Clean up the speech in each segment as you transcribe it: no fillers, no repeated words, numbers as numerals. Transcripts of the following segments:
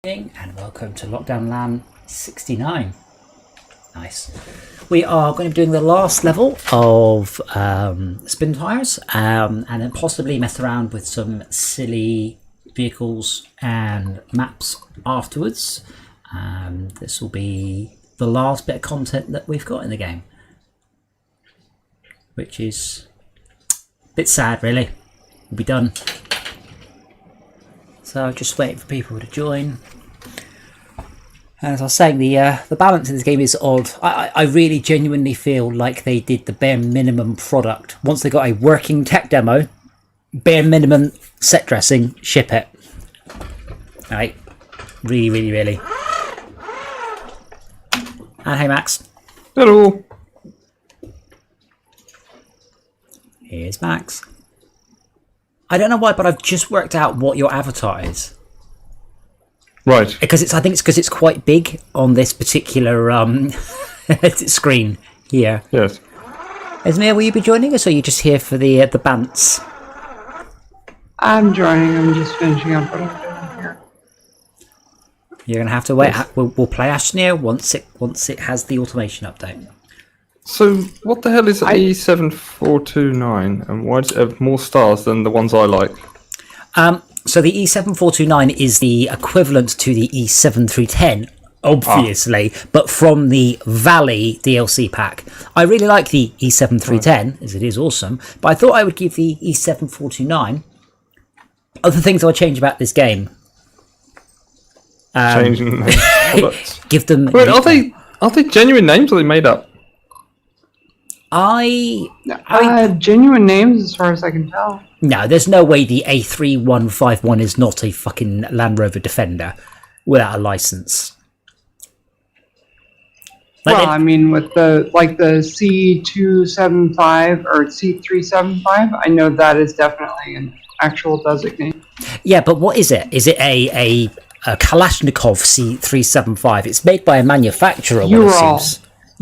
And welcome to LockDown LAN 69. Nice. We are going to be doing the last level of spin tires and then possibly mess around with some silly vehicles and maps afterwards. This will be the last bit of content that we've got in the game, which is a bit sad really. We'll be done. So just waiting for people to join. As I was saying, the balance in this game is odd. I really genuinely feel like they did the bare minimum product. Once they got a working tech demo, bare minimum set dressing, ship it. Right. Really. And hey Max. Hello. Here's Max. I don't know why, but I've just worked out what your avatar is. Right. Because I think it's because it's quite big on this particular screen here. Yes. Esmir, will you be joining us, or are you just here for the bants? I'm joining. I'm just finishing up what I'm doing here. You're gonna have to wait. Yes. We'll play Ashnir once it has the automation update. So what the hell is E7429, and why does it have more stars than the ones I like? So the E7429 is the equivalent to the E7310, obviously, but from the Valley DLC pack. I really like the E7310, as it is awesome, but I thought I would give the E7429 other things I would change about this game. Changing products. Give them. Wait, are they genuine names or are they made up? Genuine names, as far as I can tell. No, there's no way the A3151 is not a fucking Land Rover Defender without a license. Well, I mean, with the C275 or C375, I know that is definitely an actual designation. Yeah, but what is it? Is it a Kalashnikov C375? It's made by a manufacturer. Ural.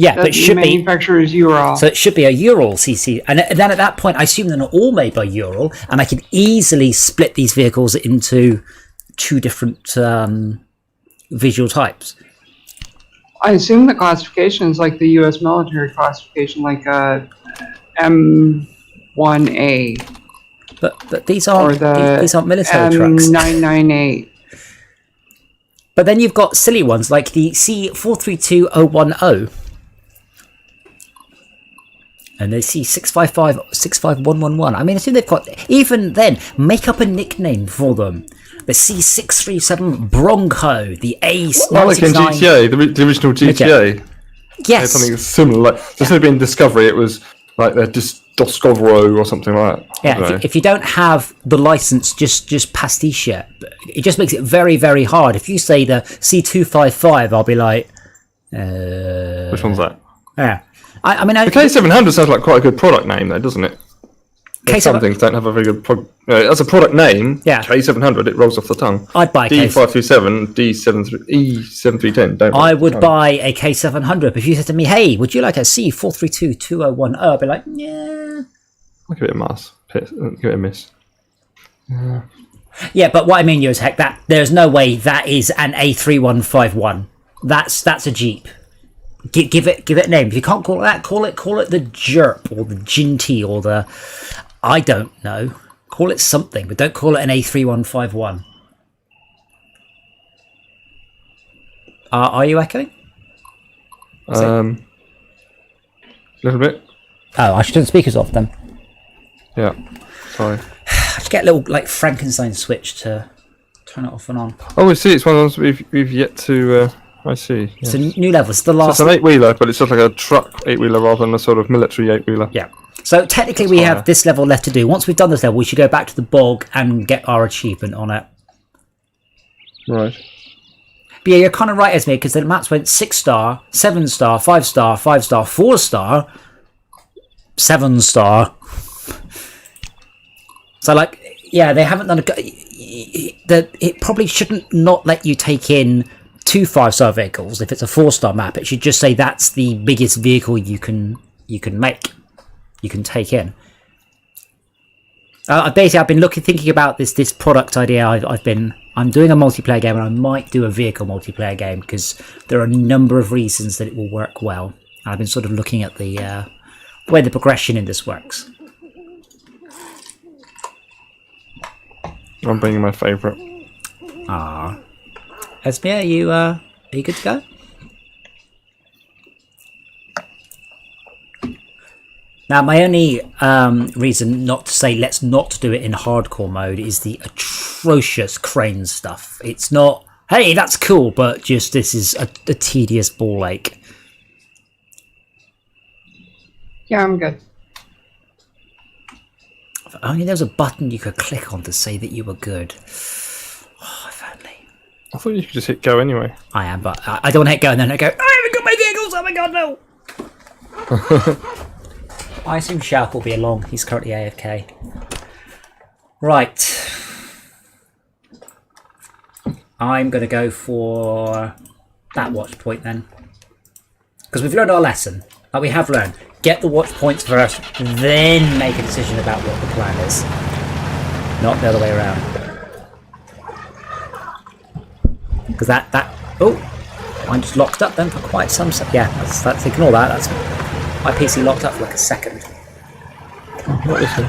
Yeah, but it should be manufacturer's Ural. So it should be a Ural CC, and then at that point, I assume they're not all made by Ural, and I can easily split these vehicles into two different visual types. I assume the classification is like the U.S. military classification, like M1A. But these aren't military trucks. M998. But then you've got silly ones like the C432010. And they see 65111. I mean, I think they've got, even then, make up a nickname for them. The C637 Bronco, the A99. Well, like in GTA, the original GTA. Yes. Something similar. Like, instead of being Discovery, it was like the Discovero or something like that. Yeah, if you don't have the license, just pastiche it. It just makes it very, very hard. If you say the C255, I'll be like... Which one's that? Yeah. I mean, the K700 sounds like quite a good product name, though, doesn't it? Some things don't have a very good as a product name. Yeah. K700, it rolls off the tongue. I'd buy a D527, E7310. Don't. I would buy a K700. But if you said to me, "Hey, would you like a C432010?" I'd be like, "Yeah." I'll give it a miss. Give it a miss. Yeah, but what I mean, is heck, that there's no way that is an A3151. That's a Jeep. Give it a name. If you can't call it that, call it the Jerp or the Ginty or the, I don't know. Call it something, but don't call it an A3151. Are you echoing? A little bit. Oh, I should turn the speakers off then. Yeah. Sorry. I should get a little like Frankenstein switch to turn it off and on. Oh, I see. It's one of those we've yet to. I see. It's a new level. It's the last. So it's an 8-wheeler, but it's just like a truck 8-wheeler rather than a sort of military 8-wheeler. Yeah. So technically, we have this level left to do. Once we've done this level, we should go back to the bog and get our achievement on it. Right. But yeah, you're kind of right, Esme, because the maps went 6-star, 7-star, 5-star, 5-star, 4-star, 7-star. So, like, yeah, they haven't done it probably shouldn't not let you take in 2 5-star vehicles if it's a 4-star map. It should just say that's the biggest vehicle you can take in. Basically, I've been thinking about this product idea. I'm doing a multiplayer game, and I might do a vehicle multiplayer game because there are a number of reasons that it will work well. And I've been sort of looking at the way the progression in this works. I'm bringing my favourite. Ah, Esme, are you good to go? Now, my only reason not to say let's not do it in hardcore mode is the atrocious crane stuff. It's not, hey, that's cool, but just this is a tedious ball ache. Yeah, I'm good. If only there was a button you could click on to say that you were good. Oh, if only. I thought you could just hit go anyway. I am, but I don't want to hit go and then I go, I haven't got my vehicles, oh my god, no! I assume Sharp will be along. He's currently AFK. Right. I'm going to go for that watch point then. Because we've learned our lesson. Like we have learned. Get the watch points first, then make a decision about what the plan is. Not the other way around. Because that... Oh! I'm just locked up then for quite some... Yeah, let's ignore that. That's... My PC locked up for like a second. What is it?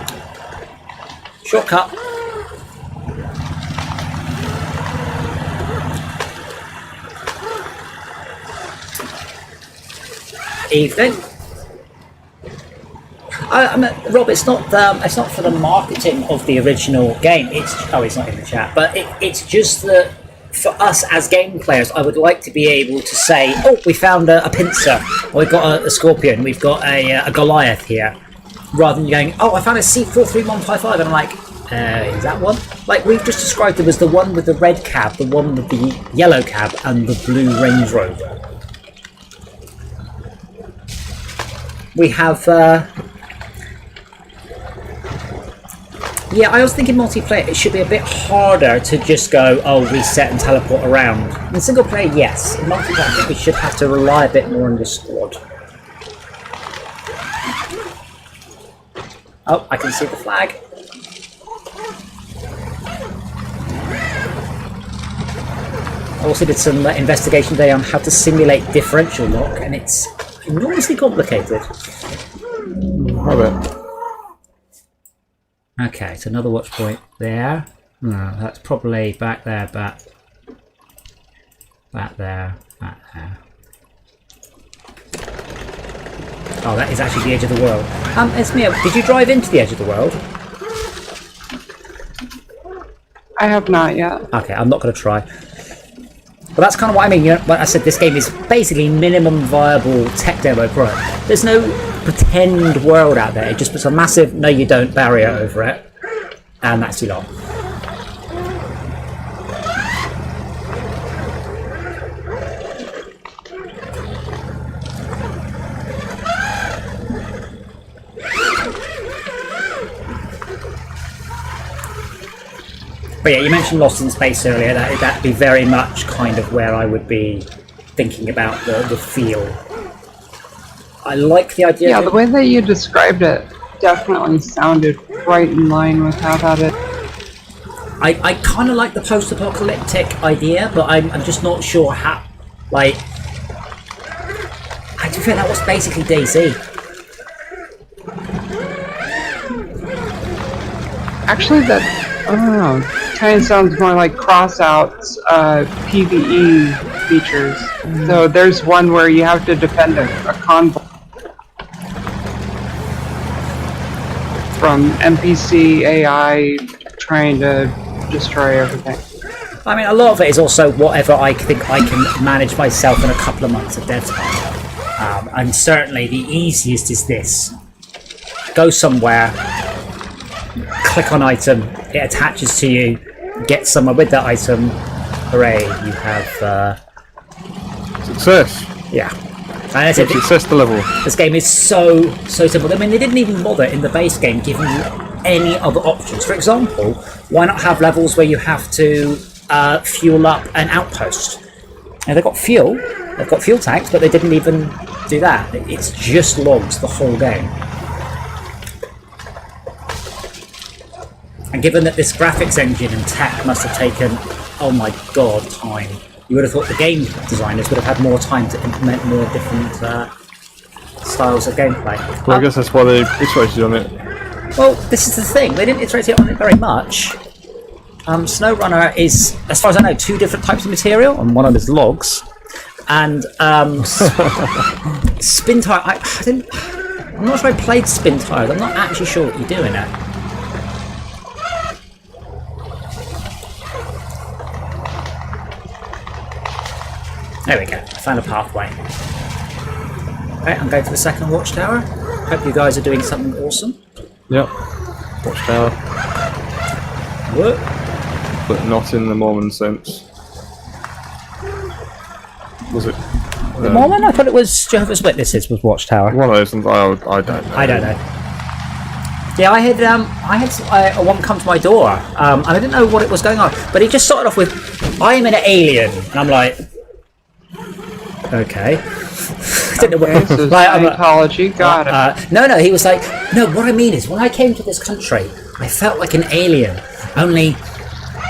Shortcut. Evening. Rob, it's not for the marketing of the original game. It's not in the chat, but it's just that for us as game players, I would like to be able to say, oh, we found a pincer, or we've got a scorpion, we've got a Goliath here, rather than going, oh, I found a C43155, and I'm like, is that one? Like, we've just described them as the one with the red cab, the one with the yellow cab, and the blue Range Rover. We have, yeah, I was thinking multiplayer, it should be a bit harder to just go, oh, reset and teleport around. In single player, yes. In multiplayer, I think we should have to rely a bit more on the squad. Oh, I can see the flag. I also did some investigation today on how to simulate differential lock, and it's enormously complicated. I bet. Okay, so another watch point there. No, that's probably back there, back there, back there. Oh, that is actually the edge of the world. Esmea, did you drive into the edge of the world? I have not yet. Okay, I'm not going to try. But that's kind of what I mean. You know, like I said, this game is basically minimum viable tech demo product. There's no pretend world out there. It just puts a massive no you don't barrier over it, and that's your lot. But yeah, you mentioned Lost in Space earlier. That'd be very much kind of where I would be thinking about the feel. I like the idea. Yeah, the way that you described it definitely sounded right in line with how that is. I kind of like the post-apocalyptic idea, but I'm just not sure how. Like, I do feel that was basically DayZ. Actually, that I don't know. Kind of sounds more like Crossout's PvE features. So there's one where you have to defend a convoy from NPC AI trying to destroy everything. I mean, a lot of it is also whatever I think I can manage myself in a couple of months of dev time. And certainly the easiest is this. Go somewhere, click on item, it attaches to you, get somewhere with that item, hooray, you have... Success! Yeah. And I said, success the level. This game is so simple. I mean, they didn't even bother in the base game giving you any other options. For example, why not have levels where you have to fuel up an outpost? Now, they've got fuel tanks, but they didn't even do that. It's just logs the whole game. And given that this graphics engine and tech must have taken, oh my god, time. You would have thought the game designers would have had more time to implement more different styles of gameplay. Well, I guess that's why they iterated on it. Well, this is the thing. They didn't iterate on it very much. SnowRunner is, as far as I know, 2 different types of material, and one of them is logs. And spin tire. I'm not sure I played spin tires. I'm not actually sure what you do in it. There we go. I found a pathway. Okay, I'm going to the second watchtower. Hope you guys are doing something awesome. Yep. Watchtower. What? But not in the Mormon sense. Was it? The Mormon? I thought it was Jehovah's Witnesses was Watchtower. One of those ones. I don't know. I don't know. Yeah, I had one come to my door, and I didn't know what it was going on, but he just started off with, "I am an alien," and I'm like, okay. I didn't know what. So Scientology, got it. No, he was like, no. What I mean is, when I came to this country, I felt like an alien. Only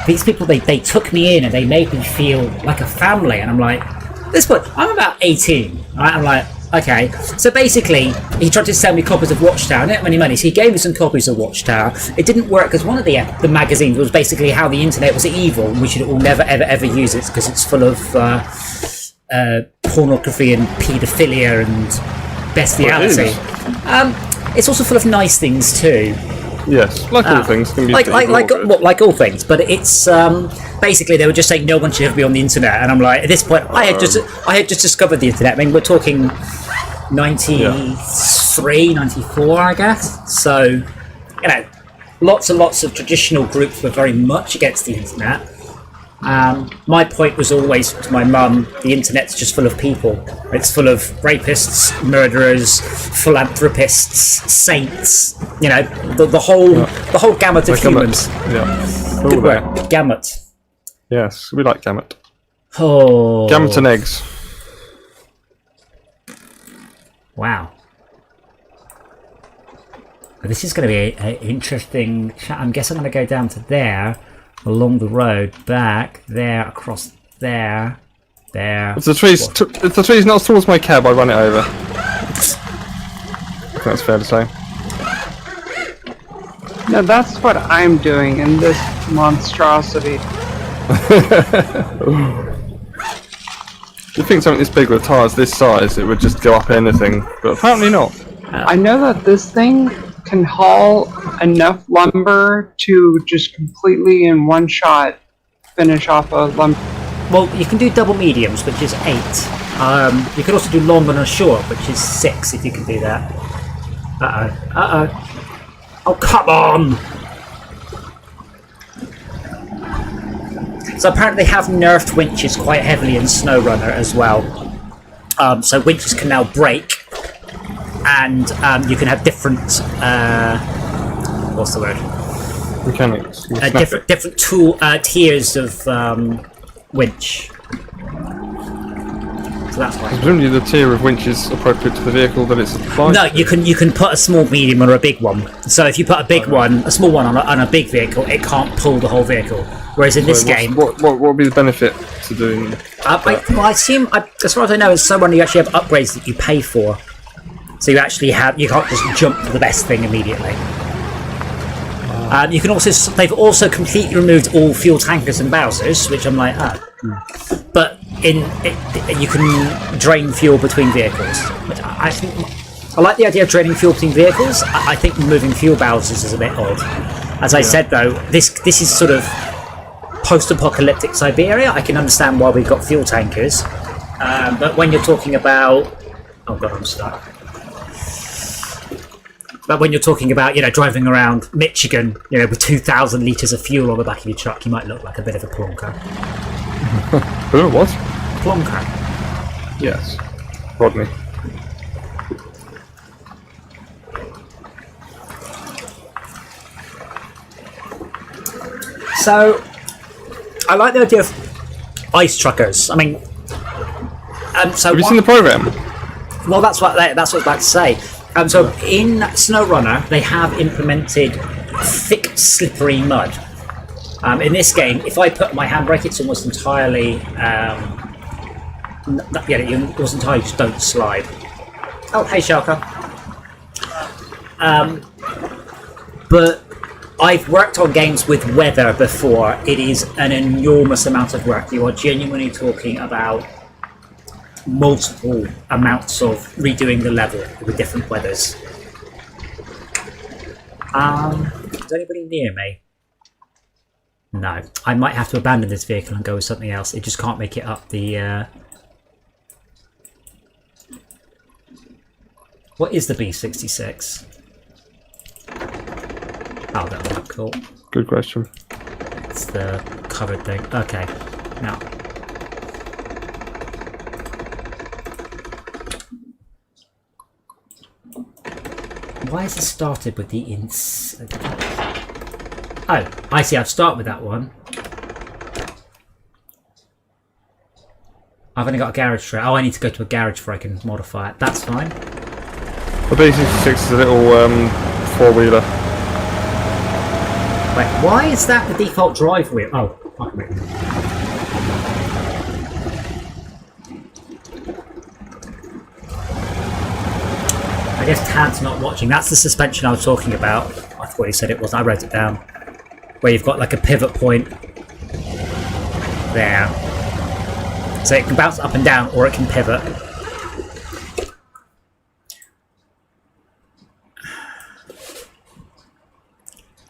these people, they took me in and they made me feel like a family, and I'm like. This point, I'm about 18, right? I'm like, okay. So basically, he tried to sell me copies of Watchtower, not many money. So he gave me some copies of Watchtower. It didn't work because one of the magazines was basically how the internet was evil and we should all never, ever, ever use it because it's full of pornography and paedophilia and bestiality. It's also full of nice things too. Yes, like all things can be like all things, but it's basically they were just saying no one should ever be on the internet, and I'm like, at this point, I had just discovered the internet. I mean, we're talking 93, 94, I guess. So, you know, lots and lots of traditional groups were very much against the internet. My point was always to my mum, the internet's just full of people. It's full of rapists, murderers, philanthropists, saints. You know, the whole gamut of humans. Yeah, good word, gamut. Yes, we like gamut. Oh, gamut and eggs. Wow. This is going to be an interesting chat. I guess I'm going to go down to there. Along the road, back there, across there, If the tree's not towards my cab, I run it over. I think that's fair to say. No, that's what I'm doing in this monstrosity. You'd think something this big with tires this size, it would just go up anything, but apparently not. I know that this thing can haul enough lumber to just completely in one shot finish off a lumber. Well, you can do double mediums, which is 8. You can also do long and a short, which is 6 if you can do that. Oh, come on! So apparently they have nerfed winches quite heavily in SnowRunner as well. So winches can now break. And you can have different, what's the word? Mechanics. Different tool tiers of winch. So that's why. Presumably the tier of winch is appropriate to the vehicle that it's applied. No, you can put a small, medium, or a big one. So if you put a small one on a big vehicle, it can't pull the whole vehicle. Whereas in this game, what would be the benefit to doing? I assume, as far as I know, as someone you actually have upgrades that you pay for. So you can't just jump to the best thing immediately. You can also, they've also completely removed all fuel tankers and Bowsers, which I'm like, But you can drain fuel between vehicles. Which I think, I like the idea of draining fuel between vehicles. I think removing fuel Bowsers is a bit odd. As I said though, this is sort of post-apocalyptic Siberia. I can understand why we've got fuel tankers. But when you're talking about, oh god, I'm stuck. But when you're talking about, driving around Michigan, with 2,000 litres of fuel on the back of your truck, you might look like a bit of a plonker. What? Plonker. Yes. Rodney. So, I like the idea of ice truckers. I mean, so have you seen the program? Well, that's what I was about to say. So in SnowRunner, they have implemented thick, slippery mud. In this game, if I put my handbrake, it's almost entirely, you almost entirely just don't slide. Oh, hey, Shalka. But I've worked on games with weather before. It is an enormous amount of work. You are genuinely talking about multiple amounts of redoing the level with different weathers. Is anybody near me? No. I might have to abandon this vehicle and go with something else. It just can't make it up the... What is the B66? Oh, that one. Cool. Good question. It's the covered thing. Okay. Now. Why is it started with the ins... Oh, I see. I've started with that one. I've only got a garage for it. Oh, I need to go to a garage before I can modify it. That's fine. The B66 is a little four-wheeler. Wait, why is that the default drive wheel? Oh, fuck me. I guess Tad's not watching. That's the suspension I was talking about. I thought he said it was. I wrote it down. Where you've got like a pivot point there. So it can bounce up and down or it can pivot.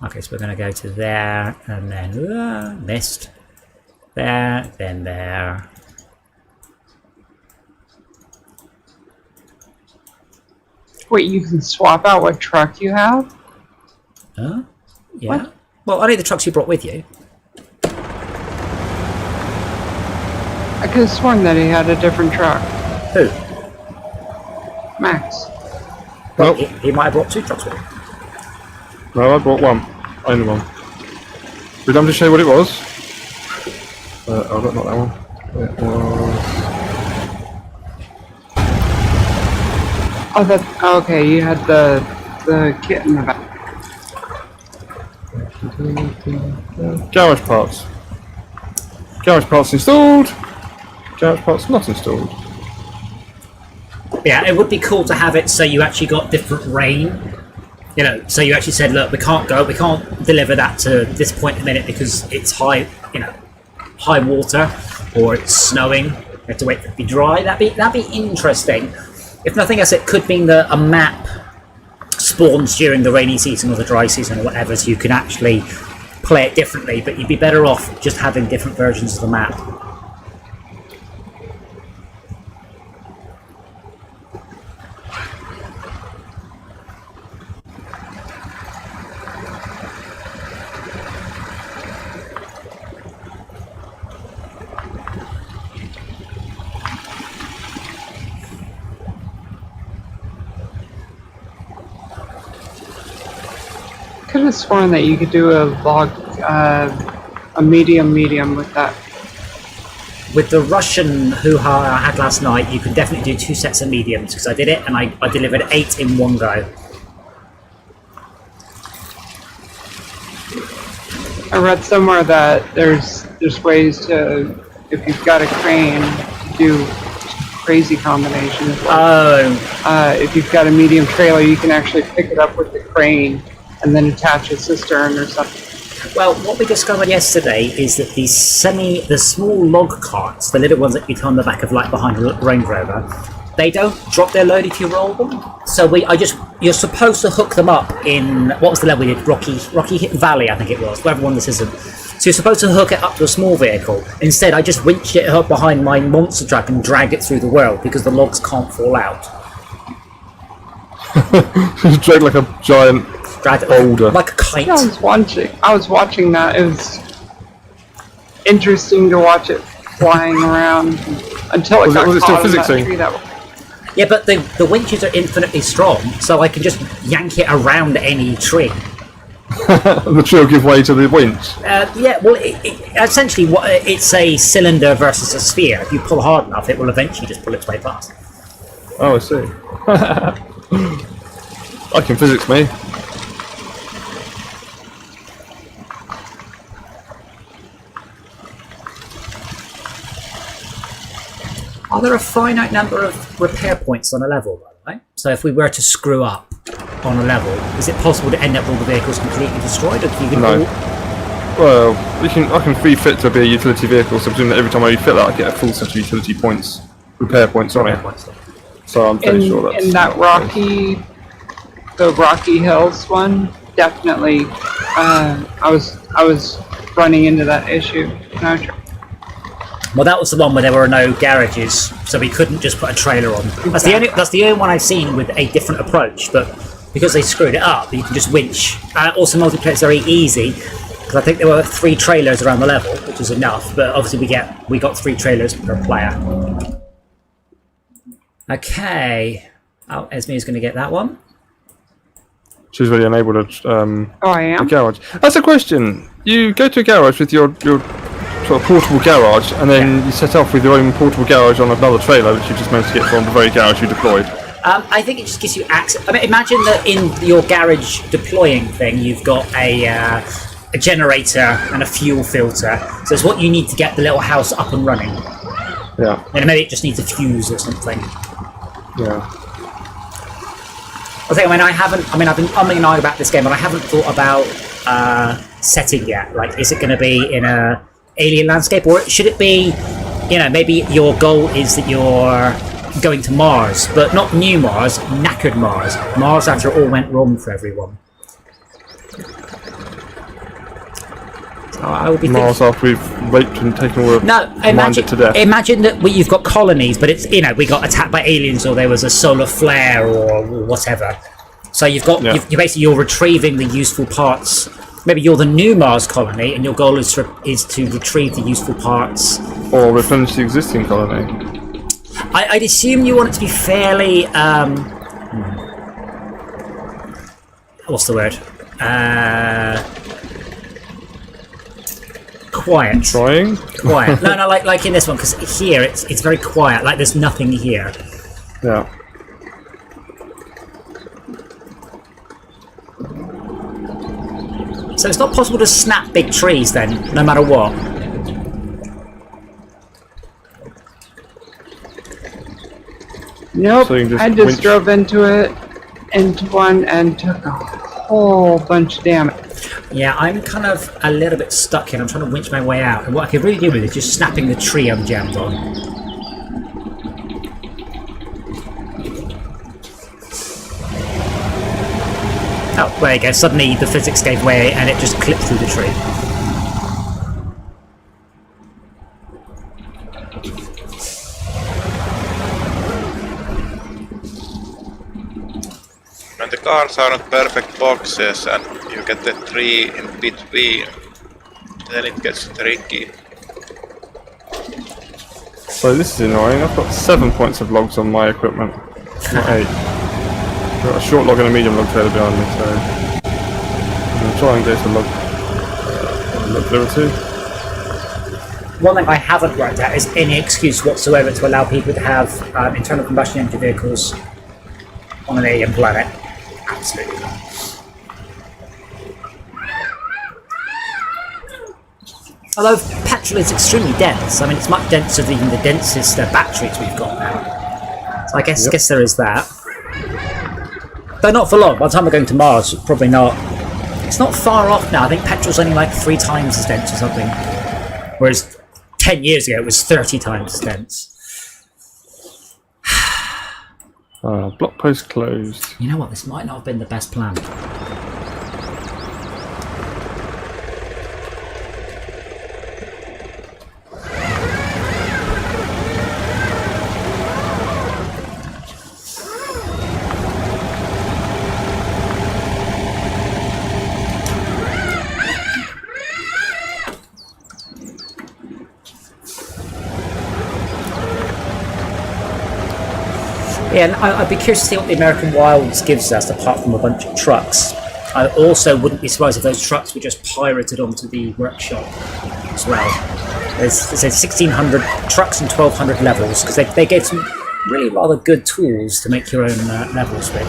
Okay, so we're going to go to there and then missed. There, then there. Wait, you can swap out what truck you have? Huh? Yeah. What? Well, only the trucks you brought with you. I could have sworn that he had a different truck. Who? Max. Well, Nope. he might have brought two trucks with him. No, I bought one. Only one. Did I just show you what it was? Oh, not that one. It was... Oh, that. Okay, you had the kit in the back. Garage parts. Garage parts installed. Garage parts not installed. Yeah, it would be cool to have it so you actually got different rain. You know, so you actually said, look, we can't deliver that to this point in a minute because it's high, high water, or it's snowing. We have to wait for it to be dry. That'd be interesting. If nothing else, it could mean that a map spawns during the rainy season or the dry season or whatever, so you can actually play it differently. But you'd be better off just having different versions of the map. Could have sworn that you could do a medium with that. With the Russian hoo-ha I had last night, you can definitely do 2 sets of mediums, because I did it and I delivered 8 in one go. I read somewhere that there's ways to, if you've got a crane, to do crazy combinations. Oh. If you've got a medium trailer, you can actually pick it up with the crane and then attach a cistern or something. Well, what we discovered yesterday is that the small log carts, the little ones that you turn on the back of, like behind a Range Rover, they don't drop their load if you roll them. So you're supposed to hook them up in, what was the level we did? Rocky Valley, I think it was, wherever one this isn't. So you're supposed to hook it up to a small vehicle. Instead, I just winched it up behind my monster truck and dragged it through the world because the logs can't fall out. Dragged like a giant boulder. Like a kite. Yeah, I was watching that. It was interesting to watch it flying around until it got caught in that tree. Yeah, but the winches are infinitely strong, so I can just yank it around any tree. The tree will give way to the winch. Yeah, well, essentially, it's a cylinder versus a sphere. If you pull hard enough, it will eventually just pull its way past. Oh, I see. I can physics, me. Are there a finite number of repair points on a level, by the way? So if we were to screw up on a level, is it possible to end up with all the vehicles completely destroyed? Or you can No. Well, I can refit to be a utility vehicle, so I presume that every time I refit that I get a full set of utility points, repair points on it. So I'm pretty sure that's... In that the Rocky Hills one, definitely, I was running into that issue. Well, that was the one where there were no garages, so we couldn't just put a trailer on. That's the only one I've seen with a different approach, but because they screwed it up, you can just winch. Also, multiplayer is very easy, because I think there were 3 trailers around the level, which is enough, but obviously we got 3 trailers per player. Okay. Oh, Esme's going to get that one. She's really enabled to I am. a garage. That's a question. You go to a garage with your sort of portable garage, and then you set off with your own portable garage on another trailer that you just managed to get from the very garage you deployed. I think it just gives you access. I mean, imagine that in your garage deploying thing, you've got a generator and a fuel filter. So it's what you need to get the little house up and running. Yeah. And maybe it just needs a fuse or something. Yeah. I've been umming and ahhing about this game, but I haven't thought about setting yet. Like, is it going to be in a alien landscape, or should it be, maybe your goal is that you're going to Mars, but not new Mars, knackered Mars. Mars after it all went wrong for everyone. So I would be Mars after we've raped and taken all imagine to death. Imagine that you've got colonies, but it's we got attacked by aliens, or there was a solar flare, or whatever. So you've got you're retrieving the useful parts. Maybe you're the new Mars colony, and your goal is to retrieve the useful parts, or replenish the existing colony. I'd assume you want it to be fairly what's the word? Quiet. Trying? Quiet. No, like in this one, because here it's very quiet. Like there's nothing here. Yeah. So it's not possible to snap big trees then, no matter what. Nope. So I just drove into one and took a whole bunch of damage. Yeah, I'm kind of a little bit stuck here. I'm trying to winch my way out, and what I could really do with it is just snapping the tree I'm jammed on. Oh, there you go. Suddenly the physics gave way and it just clipped through the tree. When the cars are not perfect boxes and you get the tree in between, then it gets tricky. So this is annoying. I've got 7 points of logs on my equipment, not 8. I've got a short log and a medium log trailer behind me, so I'm going to try and go to log level 2. One thing I haven't worked out is any excuse whatsoever to allow people to have internal combustion engine vehicles on an alien planet. Absolutely not. Although petrol is extremely dense. I mean, it's much denser than even the densest batteries we've got now. So I guess there is that. Though not for long. By the time we're going to Mars, probably not. It's not far off now. I think petrol's only like 3 times as dense or something. Whereas 10 years ago, it was 30 times as dense. Block post closed. You know what? This might not have been the best plan. Yeah, and I'd be curious to see what the American Wilds gives us, apart from a bunch of trucks. I also wouldn't be surprised if those trucks were just pirated onto the workshop as well. There's 1,600 trucks and 1,200 levels, because they gave some really rather good tools to make your own levels with.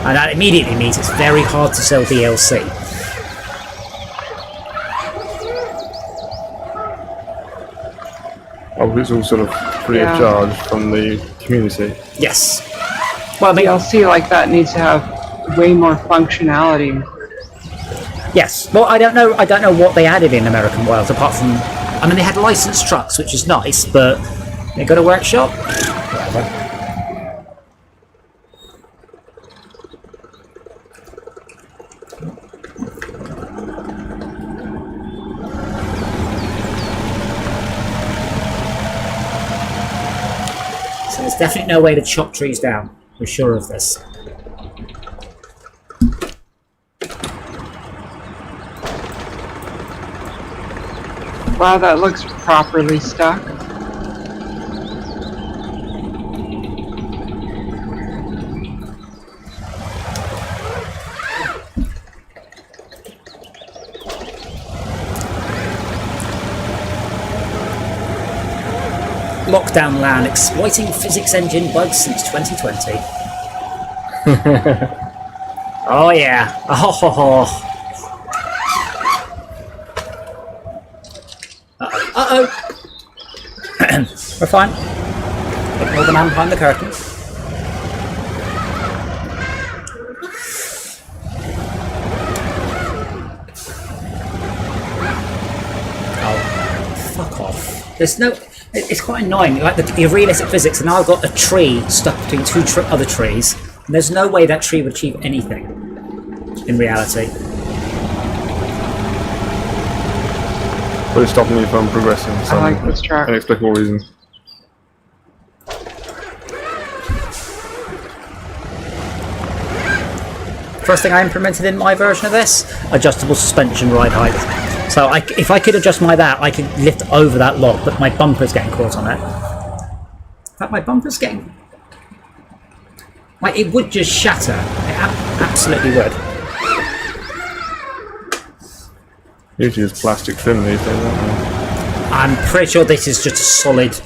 And that immediately means it's very hard to sell DLC. Oh, it's all sort of free of charge from the community. Yes. Well, I mean, DLC like that needs to have way more functionality. yes. Well, I don't know what they added in American Wilds apart from. I mean, they had licensed trucks, which is nice, but they got a workshop. Whatever. So there's definitely no way to chop trees down. We're sure of this. Wow, that looks properly stuck. LockDown LAN exploiting physics engine bugs since 2020. Oh yeah. Oh, ho, ho. Uh-oh. We're fine. Ignore the man behind the curtain. Oh, fuck off. There's no... It's quite annoying, like the realistic physics, and now I've got a tree stuck between two other trees, and there's no way that tree would achieve anything in reality. But it's stopping you from progressing for I some like this track. inexplicable reason. First thing I implemented in my version of this, adjustable suspension ride height. So if I could adjust that, I could lift over that log, but my bumper's getting caught on it. In fact, my bumper's getting... Like, it would just shatter. It absolutely would. Usually it's plastic trim these days, aren't they? I'm pretty sure this is just a solid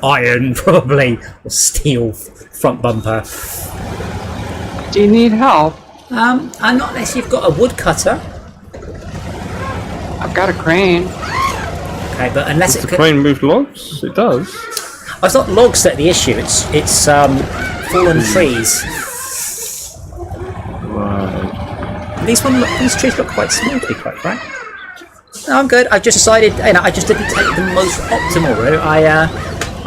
iron, probably, or steel front bumper. Do you need help? And not unless you've got a woodcutter. I've got a crane. Okay, but unless Does it the crane move logs? It does. Oh, it's not logs that are the issue. It's fallen trees. Right. These trees look quite small, to be quite frank. No, I'm good. I've just decided, I just didn't take the most optimal route. I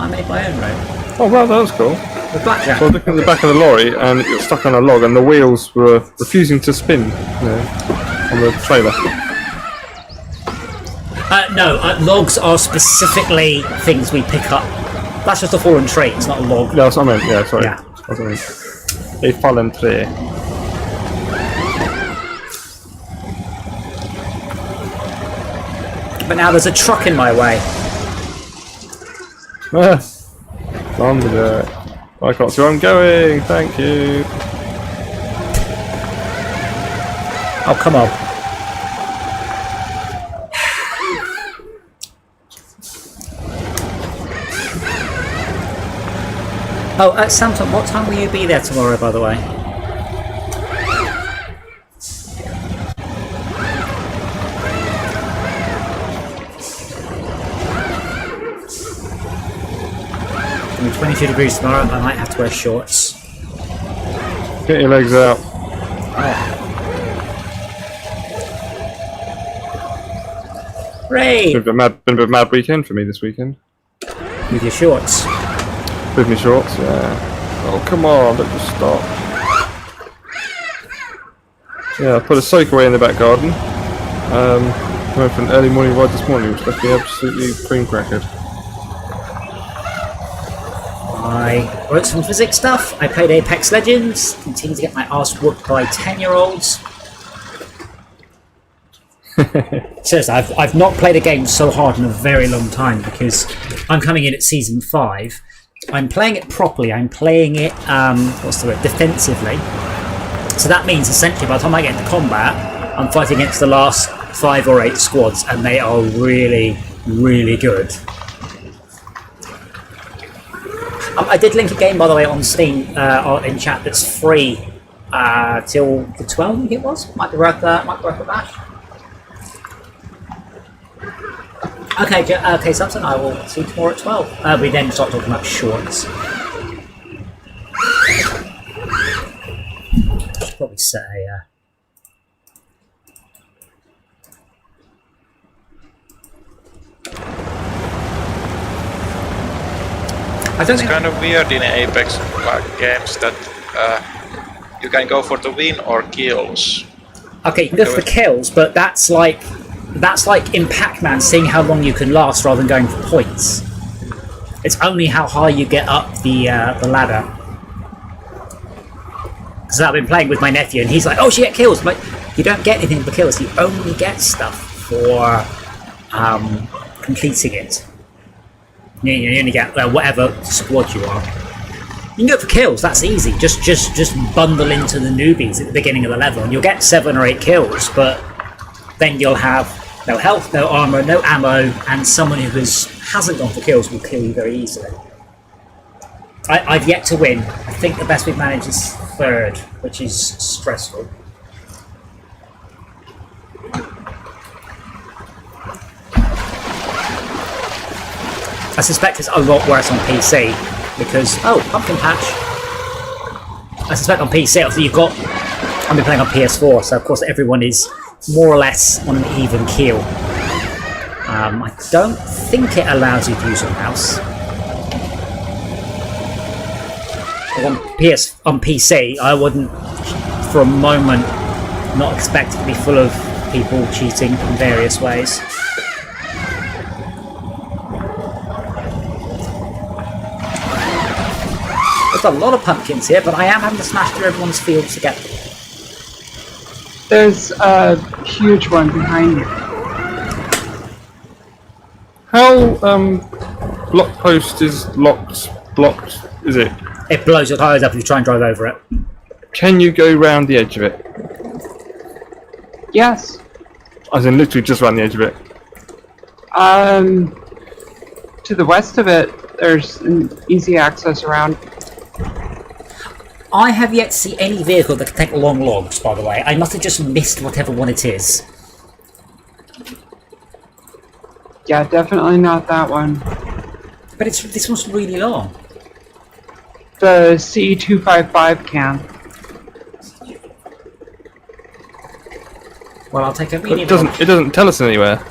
made my own route. Oh wow, that was cool. With blackjack. So I was looking at the back of the lorry and it got stuck on a log and the wheels were refusing to spin on the trailer. No, logs are specifically things we pick up. That's just a fallen tree, it's not a log. No, that's what I meant, yeah, sorry. Yeah. That's what I meant. A fallen tree. But now there's a truck in my way. On the dirt. I can't see where I'm going, thank you. Oh, come on. Oh, Samson, what time will you be there tomorrow, by the way? It's gonna be 22 degrees tomorrow, I might have to wear shorts. Get your legs out. Hooray! Been a bit of a mad weekend for me this weekend. With your shorts. With my shorts, yeah. Oh, come on, don't just stop. Yeah, I put a soak away in the back garden. Went for an early morning ride this morning, which left me absolutely cream crackered. I wrote some physics stuff, I played Apex Legends, continue to get my ass whooped by 10-year-olds. Seriously, I've not played a game so hard in a very long time because I'm coming in at Season 5. I'm playing it properly, I'm playing it, defensively. So that means essentially by the time I get into combat, I'm fighting against the last 5 or 8 squads and they are really, really good. I did link a game, by the way, on Steam in chat that's free till the 12th, I think it was. Might be worth a bash. Okay, Samson, I will see you tomorrow at 12. We then start talking about shorts. Should probably set a... I don't It's think... kind of weird in Apex games that you can go for the win or kills. Okay, you can go for the kills, but that's like in Pac-Man seeing how long you can last rather than going for points. It's only how high you get up the ladder. Because I've been playing with my nephew and he's like, "Oh, you get kills." I'm like, you don't get anything for kills. You only get stuff for completing it. You only get whatever squad you are. You can go for kills. That's easy. Just bundle into the newbies at the beginning of the level, and you'll get 7 or 8 kills. But then you'll have no health, no armor, no ammo, and someone who hasn't gone for kills will kill you very easily. I've yet to win. I think the best we've managed is 3rd, which is stressful. I suspect it's a lot worse on PC because pumpkin patch. I suspect on PC, obviously I've been playing on PS4, so of course everyone is more or less on an even keel. I don't think it allows you to use your mouse. On PC, I wouldn't for a moment not expect it to be full of people cheating in various ways. There's a lot of pumpkins here, but I am having to smash through everyone's fields to get them. There's a huge one behind you. How block post is blocked, is it? It blows your tyres up if you try and drive over it. Can you go round the edge of it? Yes. As in literally just round the edge of it? To the west of it, there's an easy access around. I have yet to see any vehicle that can take long logs, by the way. I must have just missed whatever one it is. Yeah, definitely not that one. But this one's really long. The C255 can. Well, I'll take a It medium. doesn't tell us anywhere.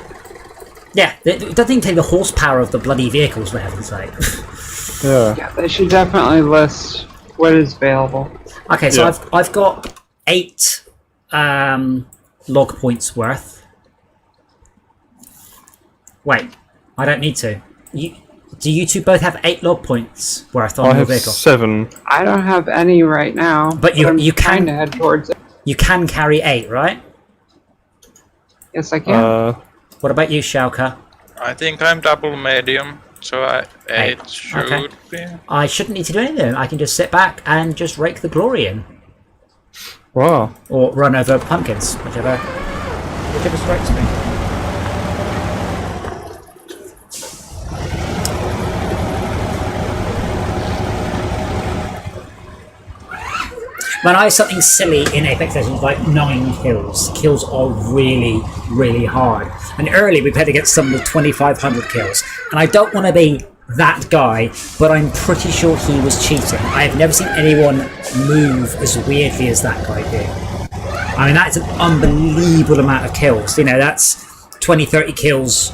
Yeah, it doesn't even take the horsepower of the bloody vehicles, for heaven's sake. Yeah. Yeah, they should definitely list what is available. Okay, so Yeah. I've got 8 log points worth. Wait, I don't need to. Do you two both have 8 log points worth on I your have vehicle? 7. I don't have any right now, But you I'm can- trying to head towards it. You can carry 8, right? Yes, I can. What about you, Shauka? I think I'm double medium, so 8 Eight, should okay. be. I shouldn't need to do anything. I can just sit back and just rake the glory in. Wow. Or run over pumpkins, whichever strikes me. When I have something silly in Apex Legends like 9 kills, kills are really, really hard. And early we played against someone with 2,500 kills. And I don't want to be that guy, but I'm pretty sure he was cheating. I have never seen anyone move as weirdly as that guy did. I mean, that's an unbelievable amount of kills. You know, that's 20, 30 kills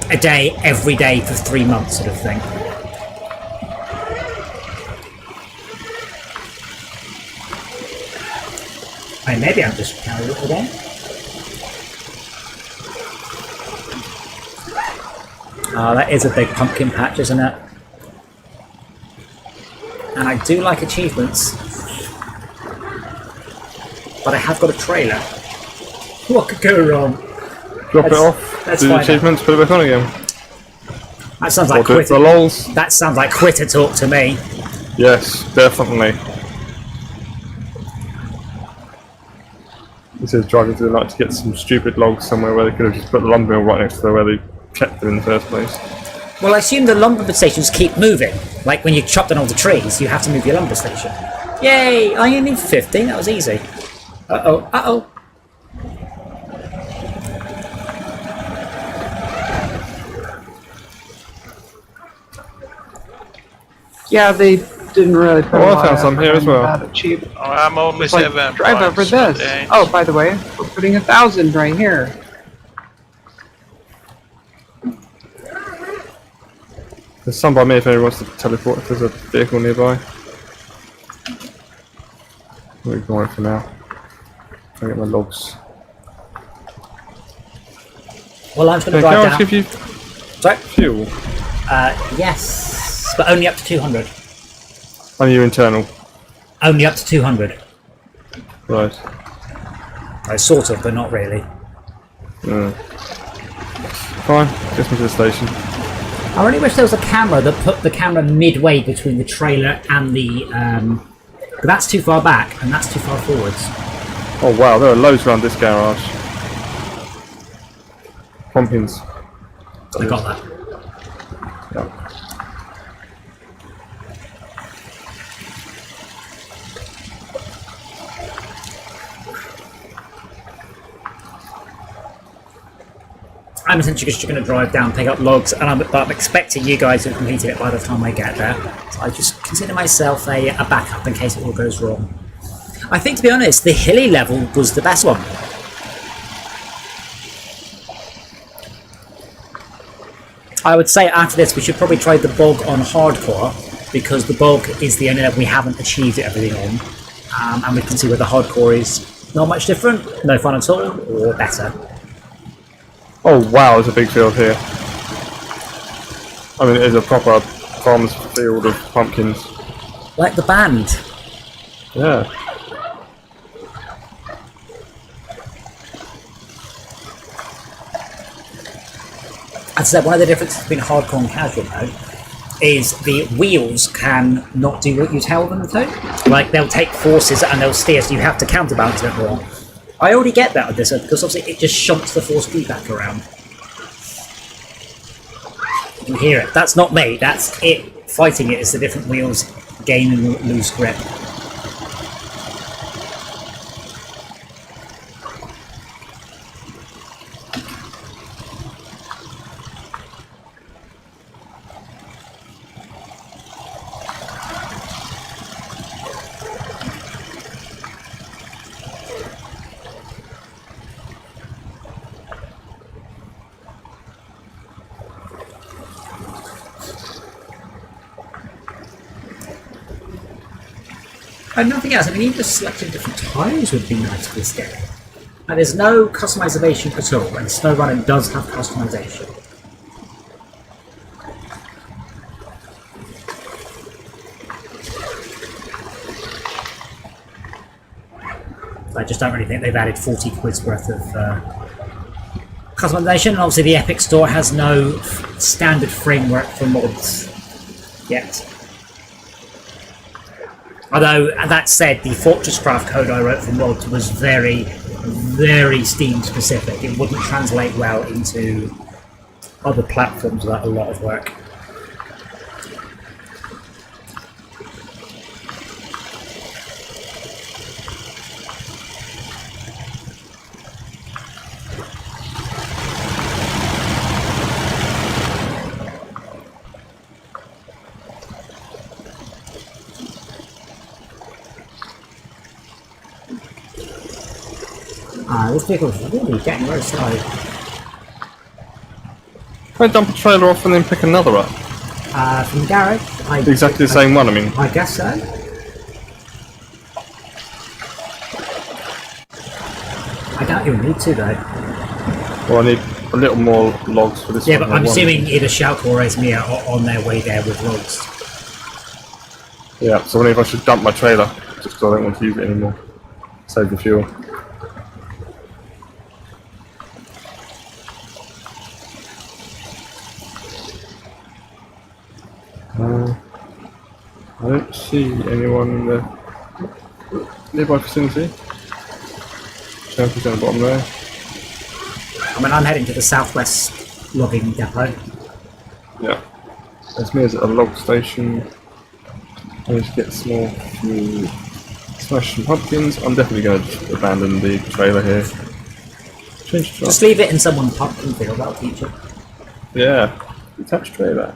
a day, every day for 3 months sort of thing. I mean, maybe I'm just carrying it again. Oh, that is a big pumpkin patch, isn't it? And I do like achievements. But I have got a trailer. What could go wrong? Drop it off, Let's do the find out. achievements, put it back on again. That sounds Or like do it for quitter. lols. That sounds like quitter talk to me. Yes, definitely. Instead of driving through the night to get some stupid logs somewhere where they could have just put the lumber mill right next to where they kept them in the first place. Well, I assume the lumber stations keep moving. Like when you chop down all the trees, you have to move your lumber station. Yay! I only need 15. That was easy. Uh-oh. Uh-oh. Yeah, they didn't really put a Oh, I lot found of some effort here as into well. that. It's cheap. Oh, I'm only It's like, 7 drive over points, but this. they ain't- Oh, by the way, we're putting 1,000 right here. There's some by me if anyone wants to teleport, if there's a vehicle nearby. We'll ignore it for now. I'll get my logs. Well, I'm just Can going to I drive just give down. you Sorry? fuel? Yes, but only up to 200. Only your internal. Only up to 200. Right. Sort of, but not really. Fine, gets me to the station. I really wish there was a camera that put the camera midway between the trailer and the... but that's too far back, and that's too far forwards. Oh wow, there are loads around this garage. Pumpkins. I got that. Yeah. I'm essentially just going to drive down, pick up logs, and I'm expecting you guys to have completed it by the time I get there. So I just consider myself a backup in case it all goes wrong. I think, to be honest, the hilly level was the best one. I would say after this we should probably try the bog on hardcore, because the bog is the only level we haven't achieved everything on, and we can see where the hardcore is not much different, no fun at all, or better. Oh wow, there's a big field here. I mean, it is a proper farmer's field of pumpkins. Like the band. Yeah. As I said, one of the differences between hardcore and casual mode is the wheels can not do what you tell them to. Like, they'll take forces and they'll steer, so you have to counterbalance it more. I already get that with this one, because obviously it just shunts the force feedback around. You can hear it. That's not me, that's it fighting it as the different wheels gain and lose grip. And nothing else, I mean, even just selecting different tyres would be nice for this game. And there's no customization at all, and SnowRunner does have customization. I just don't really think they've added 40 quid's worth of customization, and obviously the Epic Store has no standard framework for mods yet. Although, that said, the Fortresscraft code I wrote for mods was very, very Steam specific. It wouldn't translate well into other platforms without a lot of work. This vehicle's really getting very slow. Can I dump a trailer off and then pick another up? From the garage, Exactly the same one, I mean. I guess so. I doubt you'll need to though. Well, I need a little more logs for this Yeah, one. but I'm assuming either Shout or Esmir are on their way there with logs. Yeah, so I wonder if I should dump my trailer, just because I don't want to use it anymore. Save the fuel. I don't see anyone in the nearby vicinity. Champions down the bottom there. I mean, I'm heading to the southwest logging depot. Yeah. There's me at a log station. I need to get some more fuel. Smash some pumpkins. I'm definitely going to abandon the trailer here. Change truck. Just leave it in someone's pumpkin field, that'll teach you. Yeah. Detached trailer.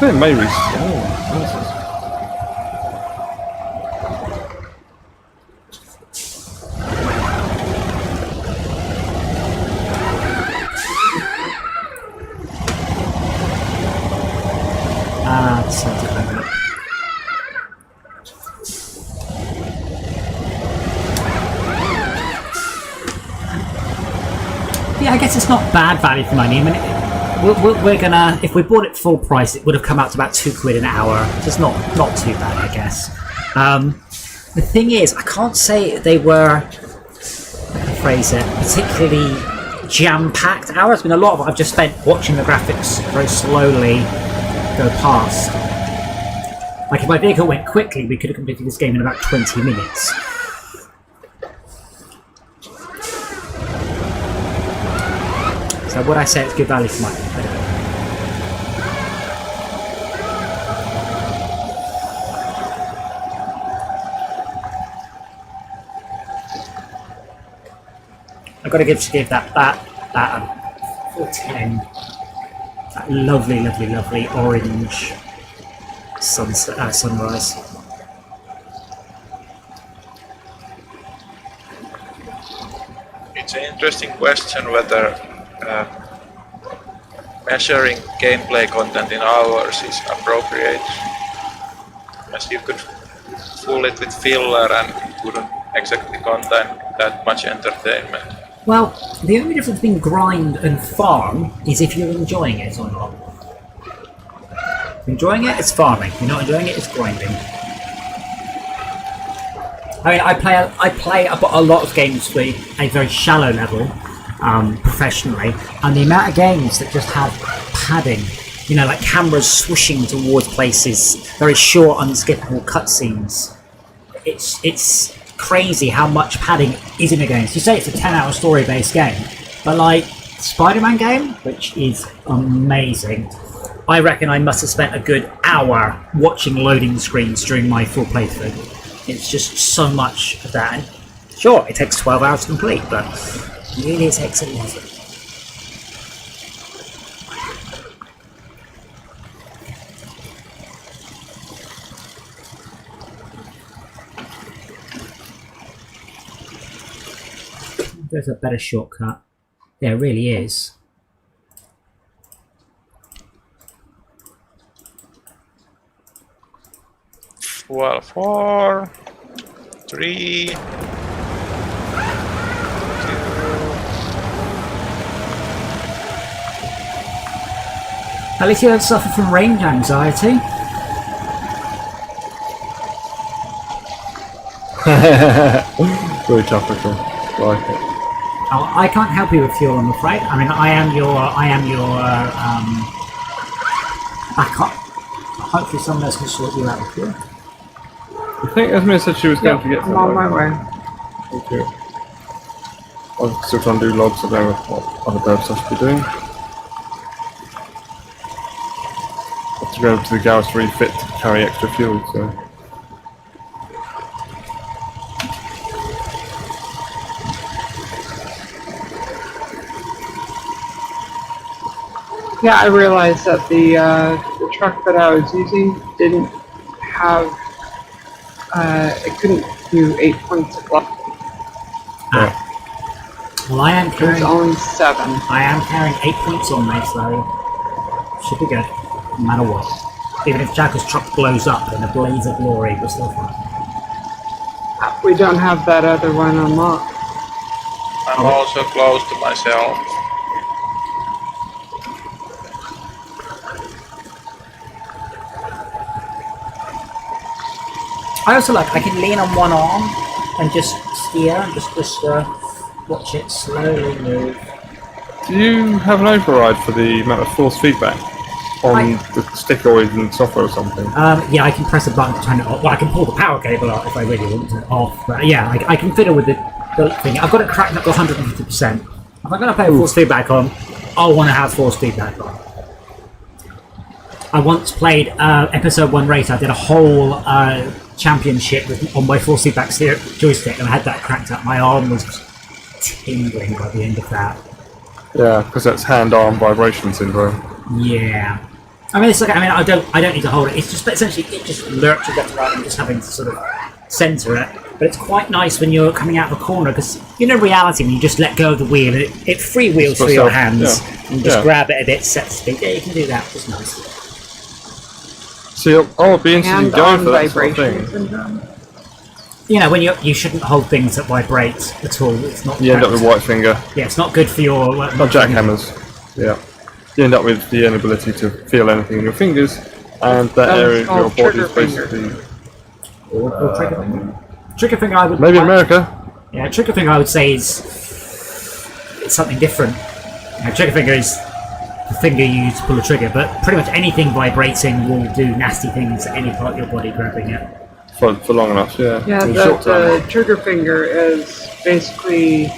think maybe. Oh, Jesus. So yeah, I guess it's not bad value for money. I mean, we're gonna, if we bought it full price, it would have come out to about £2 an hour. Just not too bad, I guess. The thing is, I can't say they were, how can I phrase it, particularly jam-packed hours. I mean, a lot of it I've just spent watching the graphics very slowly go past. Like, if my vehicle went quickly, we could have completed this game in about 20 minutes. So would I say it's good value for money? I don't know. I've got to give that 410. That lovely orange sunrise. It's an interesting question whether measuring gameplay content in hours is appropriate, as you could fool it with filler and it wouldn't exactly contain that much entertainment. Well, the only difference between grind and farm is if you're enjoying it or not. If you're enjoying it, it's farming. If you're not enjoying it, it's grinding. I mean, I play a lot of games to a very shallow level, professionally, and the amount of games that just have padding, you know, like cameras swooshing towards places, very short, unskippable cutscenes. It's crazy how much padding is in a game. So you say it's a 10-hour story-based game, but like Spider-Man game, which is amazing, I reckon I must have spent a good hour watching loading screens during my full playthrough. It's just so much of that. And sure, it takes 12 hours to complete, but really it takes 11. There's a better shortcut. There really is. Well, 4, 3, 2. At least you don't suffer from range anxiety. Very topical. Like it. Oh, I can't help you with fuel, I'm afraid. I mean, I am your backup. Hopefully someone else can sort you out with fuel. I think Esme said she was going to get I'm on my way. Thank you. I'm still trying to do logs. I don't know what other birds I should be doing. I have to go to the garage to refit to carry extra fuel, so. Yeah, I realized that the truck that I was using didn't have, it couldn't do 8 points of luck. Yeah. Well, I am It was carrying only 7. I am carrying 8 points on me, so should be good, no matter what. Even if Jacka's truck blows up in a blaze of glory, we're still fine. We don't have that other one unlocked. I'm also close to myself. I also like, I can lean on one arm and just steer and just watch it slowly move. Do you have an override for the amount of force feedback on the stick or even software or something? Yeah, I can press a button to turn it off. Well, I can pull the power cable out if I really want it off. But yeah, I can fiddle with the thing. I've got it cracked up to 150%. If I'm going to play force feedback on, I'll want to have force feedback on. I once played episode 1 race. I did a whole championship on my force feedback joystick, and I had that cracked up. My arm was tingling by the end of that. Yeah, because that's hand-arm vibration syndrome. Yeah. I mean, it's like, I don't need to hold it. It's just essentially it just lurches left and right. I'm just having to sort of center it. But it's quite nice when you're coming out of a corner because in reality, when you just let go of the wheel, it freewheels through your hands and just grab it a bit, set speed. Yeah, you can do that. It's nice. See, I would be interested in going for that sort of thing. You know, when you shouldn't hold things that vibrate at all. It's not. You end up with white finger. Yeah, it's not good for your. Not jackhammers. Yeah. You end up with the inability to feel anything in your fingers, and that area of your body is basically. Or trigger finger. Trigger finger, I would. Maybe in America. Yeah, trigger finger, I would say it's something different. Trigger finger is the finger you use to pull a trigger, but pretty much anything vibrating will do nasty things to any part of your body grabbing it. For long enough, yeah. Yeah, the trigger finger is basically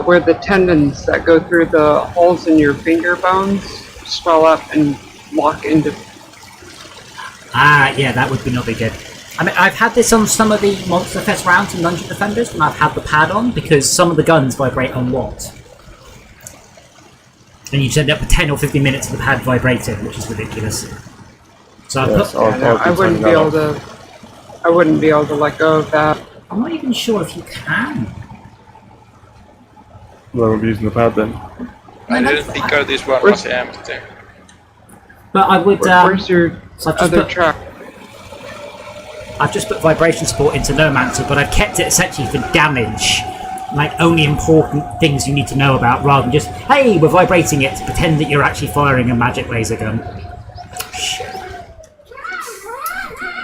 where the tendons that go through the holes in your finger bones swell up and lock into. Ah, yeah, that would not be good. I mean, I've had this on some of the Monster Fest rounds in Dungeon Defenders when I've had the pad on because some of the guns vibrate a lot. And you just end up with 10 or 15 minutes of the pad vibrating, which is ridiculous. So I wouldn't be able to. I wouldn't be able to let go of that. I'm not even sure if you can. Well, I won't be using the pad then. I didn't think this one was empty. But I would. Where's your other truck? I've just put vibration support into Nomancer, but I've kept it essentially for damage. Like, only important things you need to know about, rather than just, hey, we're vibrating it, to pretend that you're actually firing a magic laser gun. Shit.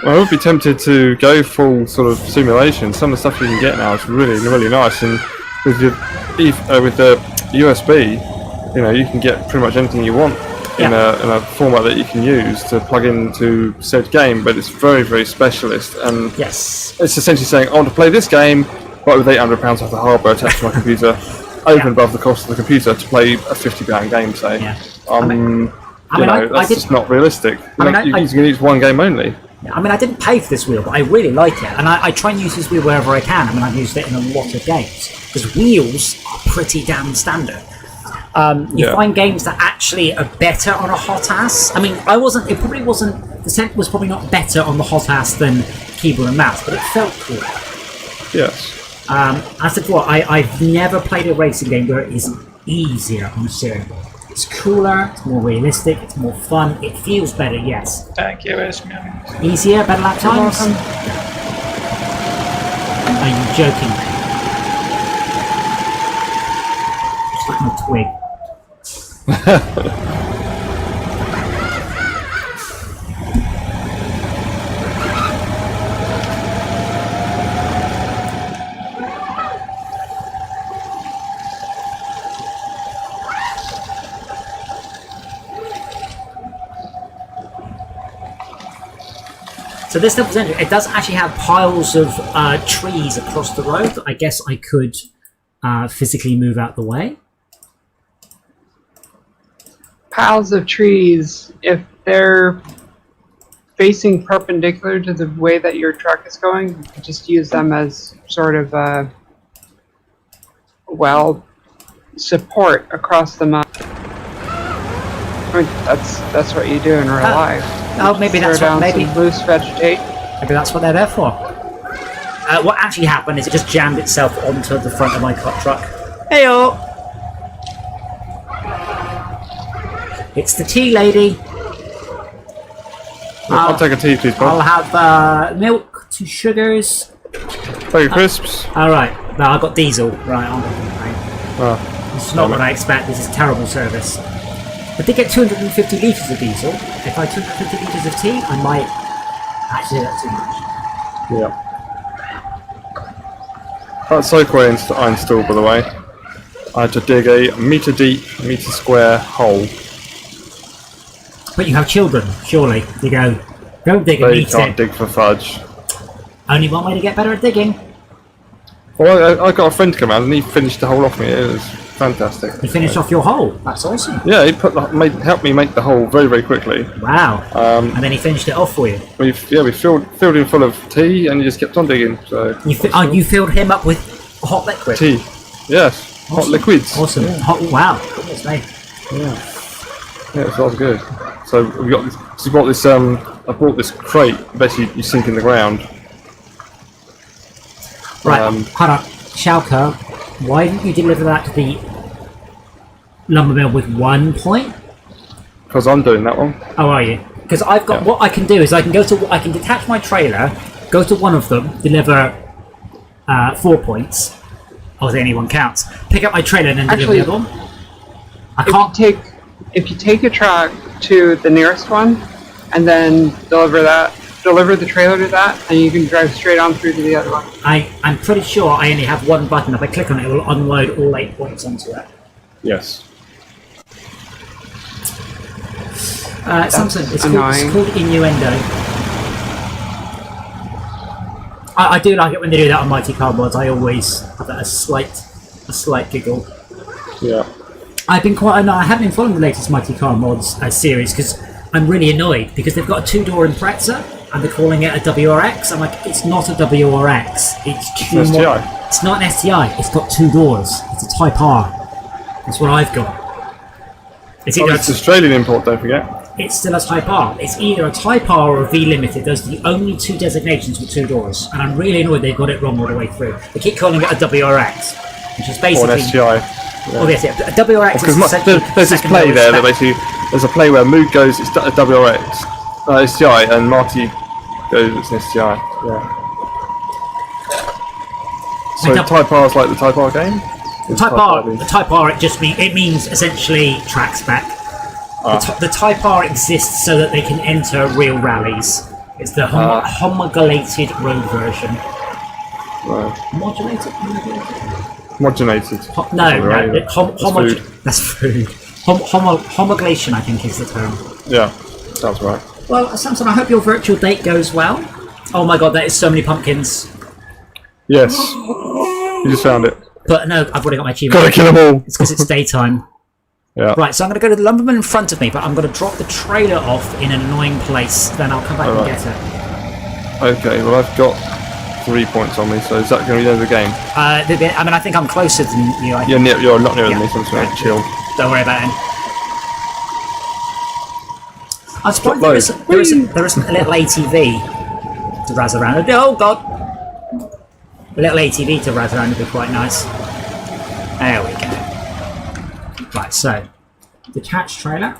Well, I would be tempted to go full sort of simulation. Some of the stuff you can get now is really, really nice, and with the USB, you know, you can get pretty much anything you want in a format that you can use to plug into said game. But it's very, very specialist, and yes, it's essentially saying I want to play this game, but with £800 worth of hardware attached to my computer, over and above the cost of the computer to play a £50 game, say. Yeah. That's just not realistic. You can use one game only. I mean, I didn't pay for this wheel, but I really like it, and I try and use this wheel wherever I can. I mean, I've used it in a lot of games, because wheels are pretty damn standard. You find games that actually are better on a hot ass. I mean, the scent was probably not better on the hot ass than keyboard and mouse, but it felt cool. Yes. I said before, I've never played a racing game where it is easier on a steering wheel. It's cooler, it's more realistic, it's more fun, it feels better, yes. Thank you, Esmian. Easier, better lap times? Are you joking? Just like a twig. So this level's ended. It does actually have piles of trees across the road. I guess I could physically move out the way. Piles of trees, if they're facing perpendicular to the way that your truck is going, you could just use them as sort of support across the map. I mean, that's what you do in real life. Oh, maybe that's what, maybe loose vegetation. Maybe that's what they're there for. What actually happened is it just jammed itself onto the front of my truck. Heyo! It's the tea lady. I'll take a tea, please, Bob. I'll have milk, 2 sugars. Bag of crisps. Alright, no, I've got diesel. Right, I'm Oh, this is not what I expect. This is terrible service. I did get 250 litres of diesel. If I had 250 litres of tea, I might... Actually, that's too much. Yeah. That soakaway I installed, by the way, I had to dig a metre deep, metre square hole. But you have children, surely. You go, don't dig a They metre. can't dig for fudge. Only one way to get better at digging. Well, I got a friend to come out and he finished the hole off me. It was fantastic. You finished off your hole. That's awesome. Yeah, he helped me make the hole very, very quickly. Wow. And then he finished it off for you. We filled him full of tea and he just kept on digging. So you filled him up with hot liquid. Tea, yes, Awesome. hot liquids. Awesome. Yeah. Hot. Wow. Goodness me. Yeah. Yeah, it smells good. So we got this. So we bought this. I bought this crate. Basically, you sink in the ground. Right, hold on. Shalka, why didn't you deliver that to the lumber mill with 1 point? Because I'm doing that one. Oh, are you? Because I've got what I can do is I can detach my trailer, go to one of them, deliver 4 points. Obviously, anyone counts. Pick up my trailer and then deliver the other one. I can't. If you take a truck to the nearest one, and then deliver the trailer to that, and you can drive straight on through to the other one. I'm pretty sure I only have one button. If I click on it, it will unload all 8 points onto it. Yes. Samson, it's called innuendo. I do like it when they do that on Mighty Car Mods. I always have a slight giggle. Yeah. I haven't been following the latest Mighty Car Mods series because I'm really annoyed because they've got a 2-door Impreza and they're calling it a WRX. I'm like, it's not a WRX. It's an STI. It's not an STI. It's got 2 doors. It's a Type R. That's what I've got. It's Australian import, don't forget. It's still a Type R. It's either a Type R or a V Limited. Those are the only 2 designations with 2 doors. And I'm really annoyed they've got it wrong all the way through. They keep calling it a WRX, which is basically... Or an STI. Yeah. Oh, yes, yeah. A WRX is essentially... There's this play there that basically... There's a play where Mood goes, it's a WRX, STI, and Marty goes, it's an STI. Yeah. So Type R is like the Type R game? The Type R, it means essentially track spec. The Type R exists so that they can enter real rallies. It's the homologated road version. Right. Modulated? Modulated. That's food. Homologation, I think, is the term. Yeah, sounds right. Well, Samson, I hope your virtual date goes well. Oh my god, there is so many pumpkins. Yes. You just found it. But no, I've already got my achievement. Gotta kill them all! It's because it's daytime. Yeah. Right, so I'm going to go to the lumberman in front of me, but I'm going to drop the trailer off in an annoying place. Then I'll come back and get it. Okay, well I've got 3 points on me, so is that going to be the end of the game? I mean, I think I'm closer than you. You're not nearer than me, so I'm just going to chill. Don't worry about it. I'm surprised there isn't a little ATV to razz around. Oh god! A little ATV to razz around would be quite nice. There we go. Right, so detach trailer.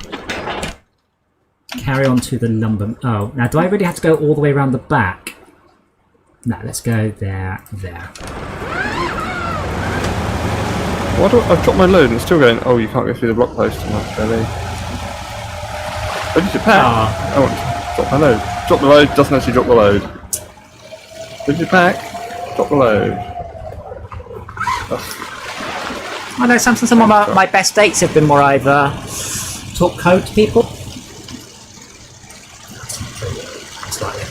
Carry on to the lumber. Oh, now do I really have to go all the way around the back? No, let's go there. Why do I've dropped my load and it's still going? Oh, you can't go through the block post. Really? Where did you pack? Oh, drop my load. Drop the load doesn't actually drop the load. Where did you pack? Drop the load. I know, Samson, some of my best dates have been where I've talked code to people. Slightly.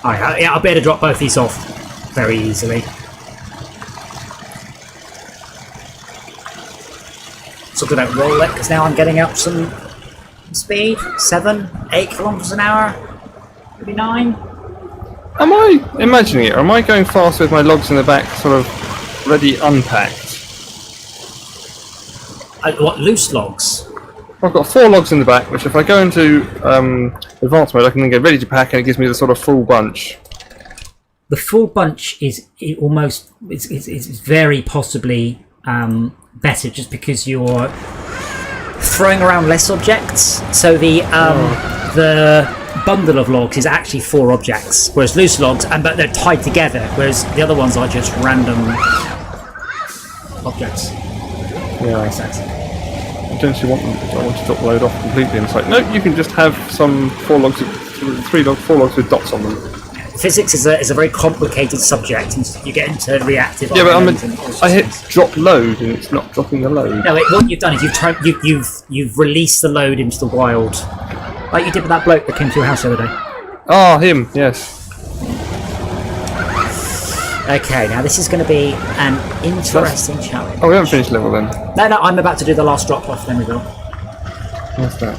Alright, yeah, I'll be able to drop both these off very easily. So good at roll it, because now I'm getting up some speed. 7, 8 kilometers an hour, maybe 9. Am I imagining it, or am I going fast with my logs in the back sort of ready unpacked? What, loose logs? I've got 4 logs in the back, which if I go into advanced mode I can then get ready to pack and it gives me the sort of full bunch. The full bunch is almost, it's very possibly better just because you're throwing around less objects. So the bundle of logs is actually 4 objects, whereas loose logs, but they're tied together, whereas the other ones are just random objects. Yeah. Makes sense. I don't actually want them. I want to drop the load off completely, and it's like, no, you can just have some 4 logs with dots on them. Physics is a very complicated subject, and you get into reactive. Yeah, but I hit drop load, and it's not dropping the load. No, what you've done is you've released the load into the wild, like you did with that bloke that came to your house the other day. Ah, him, yes. Okay, now this is going to be an interesting challenge. Oh, we haven't finished level then. No, I'm about to do the last drop off. Then we will. What's that?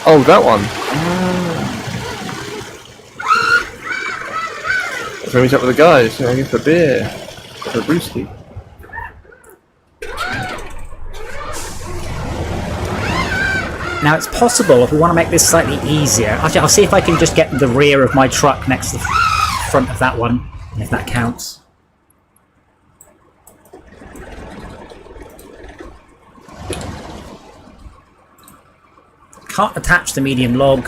Oh, that one. Let's meet up with the guys. Get a beer. So Brewski. Now it's possible if we want to make this slightly easier. Actually, I'll see if I can just get the rear of my truck next to the front of that one, if that counts. Can't attach the medium log.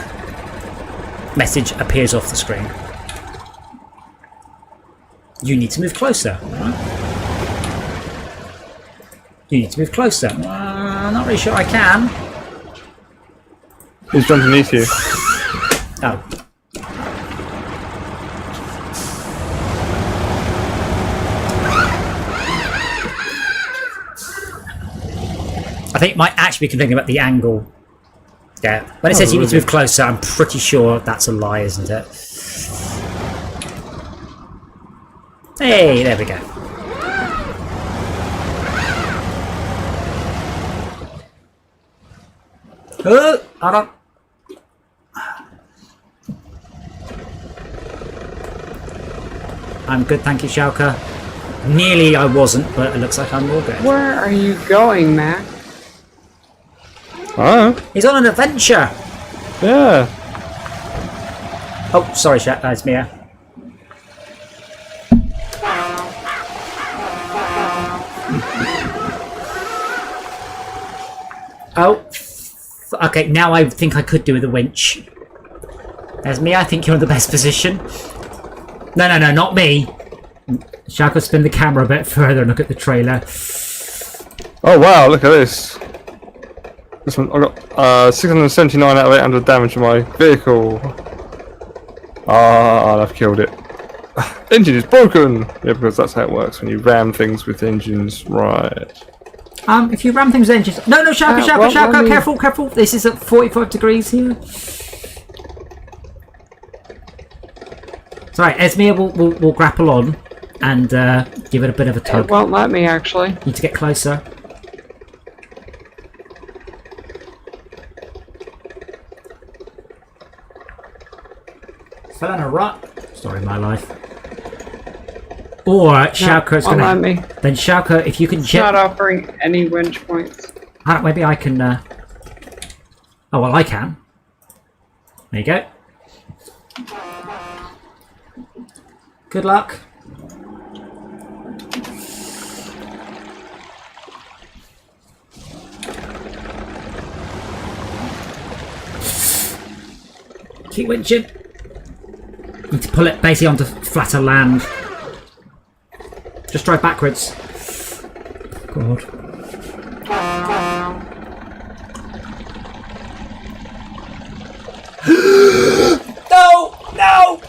Message appears off the screen. You need to move closer. You need to move closer. Not really sure I can. He's underneath you. Oh. I think it might actually be thinking about the angle. Yeah. When it says you need to move closer, I'm pretty sure that's a lie, isn't it? Hey, there we go. Oh, hold on. I'm good, thank you, Schalke. Nearly I wasn't, but it looks like I'm all good. Where are you going, Mac? Oh, He's on an adventure! yeah. Oh, sorry, it's Mia. Oh, okay, now I think I could do with a winch. There's me, I think you're in the best position. No, not me. Schalke, spin the camera a bit further and look at the trailer. Oh wow, look at this. This one, I got 679 out of 800 damage to my vehicle. Ah, I've killed it. Engine is broken! Yeah, because that's how it works when you ram things with engines, right. If you ram things, then just... No, Schalke, Schalke, careful. This is at 45 degrees here. Sorry, Esmir will grapple on and give it a bit of a tug. It won't let me, actually. Need to get closer. Fell in a rut. Story of my life. Or Schalke's won't let gonna... me. Then Schalke, if you can... It's not offering any winch points. Maybe I can... Oh, well, I can. There you go. Good luck. Keep winching. Need to pull it basically onto flatter land. Just drive backwards. God. No!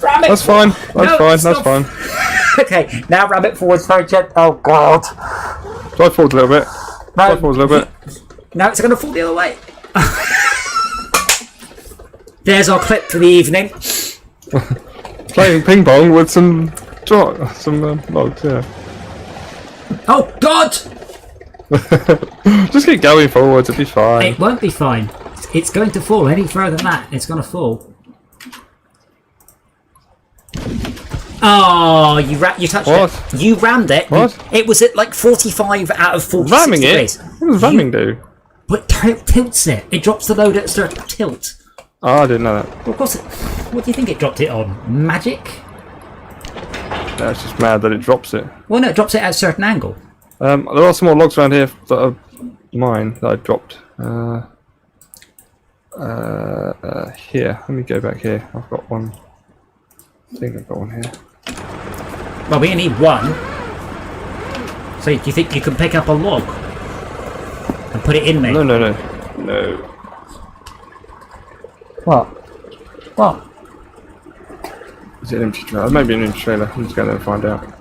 Ram it! That's fine, that's fine. Okay, now ram it forwards, very gentle. Oh God. Drive forward a little bit. No, Drive forward a little bit. No, it's going to fall the other way. There's our clip for the evening. Playing ping pong with some logs, yeah. Oh God! Just keep going forwards, it'll be fine. It won't be fine. It's going to fall any further than that. It's going to fall. Oh, you touched it. You rammed it. What? It was at like 45 out of 46 Ramming degrees. it? What does ramming do? But tilts it. It drops the load at a certain tilt. Oh, I didn't know that. Well, of course. What do you think it dropped it on? Magic? No, it's just mad that it drops it. Well, no, it drops it at a certain angle. There are some more logs around here that are mine that I dropped. Here. Let me go back here. I've got one. I think I've got one here. Well, we only need one. So, do you think you can pick up a log and put it in me? No. What? What? Is it an empty trailer? Maybe an empty trailer. I'm just going there and find out.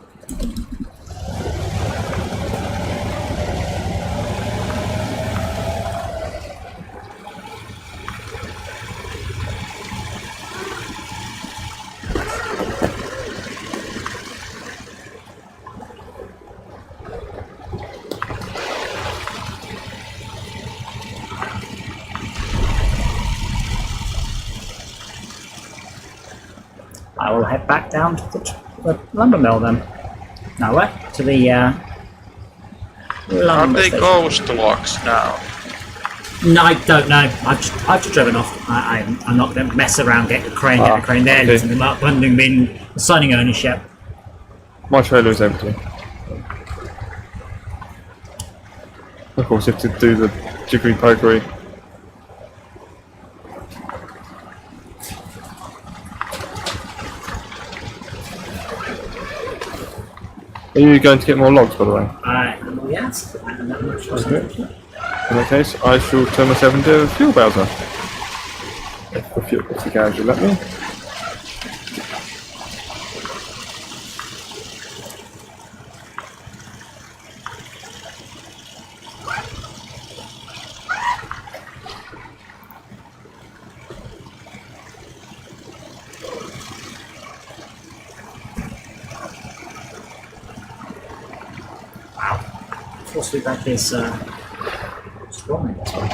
I will head back down to the lumber mill then. No, what? To the Are London they station. ghost logs now? No, I don't know. I've just driven off. I'm not going to mess around, get the crane, there, okay. lifting them up, bundling them in, assigning ownership. My trailer is empty. Of course, you have to do the jiggery pokery. Are you going to get more logs, by the way? Yes. In that case, I shall turn myself into a fuel bowser. If the garage will let me. Wow. Force feedback is strong in this one.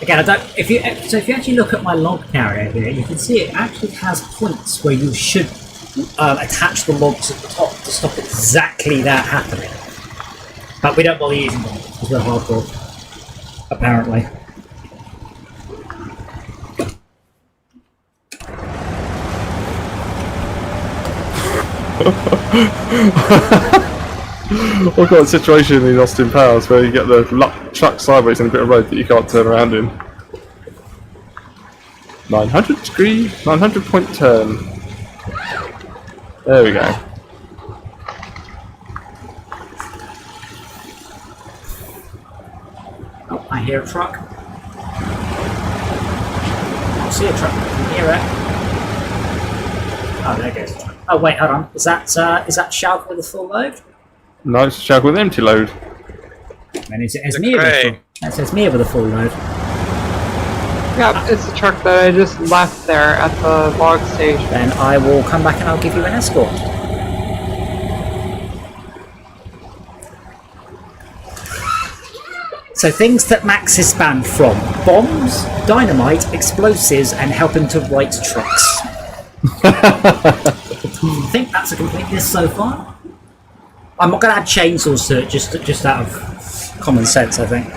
Again, I don't. If you actually look at my log carrier here, you can see it actually has points where you should attach the logs at the top to stop exactly that happening. But we don't bother using them because we're hardcore, apparently. I've got a situation in Austin Powers where you get the truck sideways in a bit of road that you can't turn around in. 900 point turn. There we go. Oh, I hear a truck. I see a truck. I can hear it. Oh, there goes the truck. Oh wait, hold on. Is that Shalk with a full load? No, it's a Shag with empty load. Then it's The me with a full. crane. That says me with a full load. Yep, it's the truck that I just left there at the log station. Then I will come back and I'll give you an escort. So things that Max is banned from: bombs, dynamite, explosives, and helping to right trucks. I think that's a complete list so far. I'm not going to add chainsaws to it, just out of common sense, I think.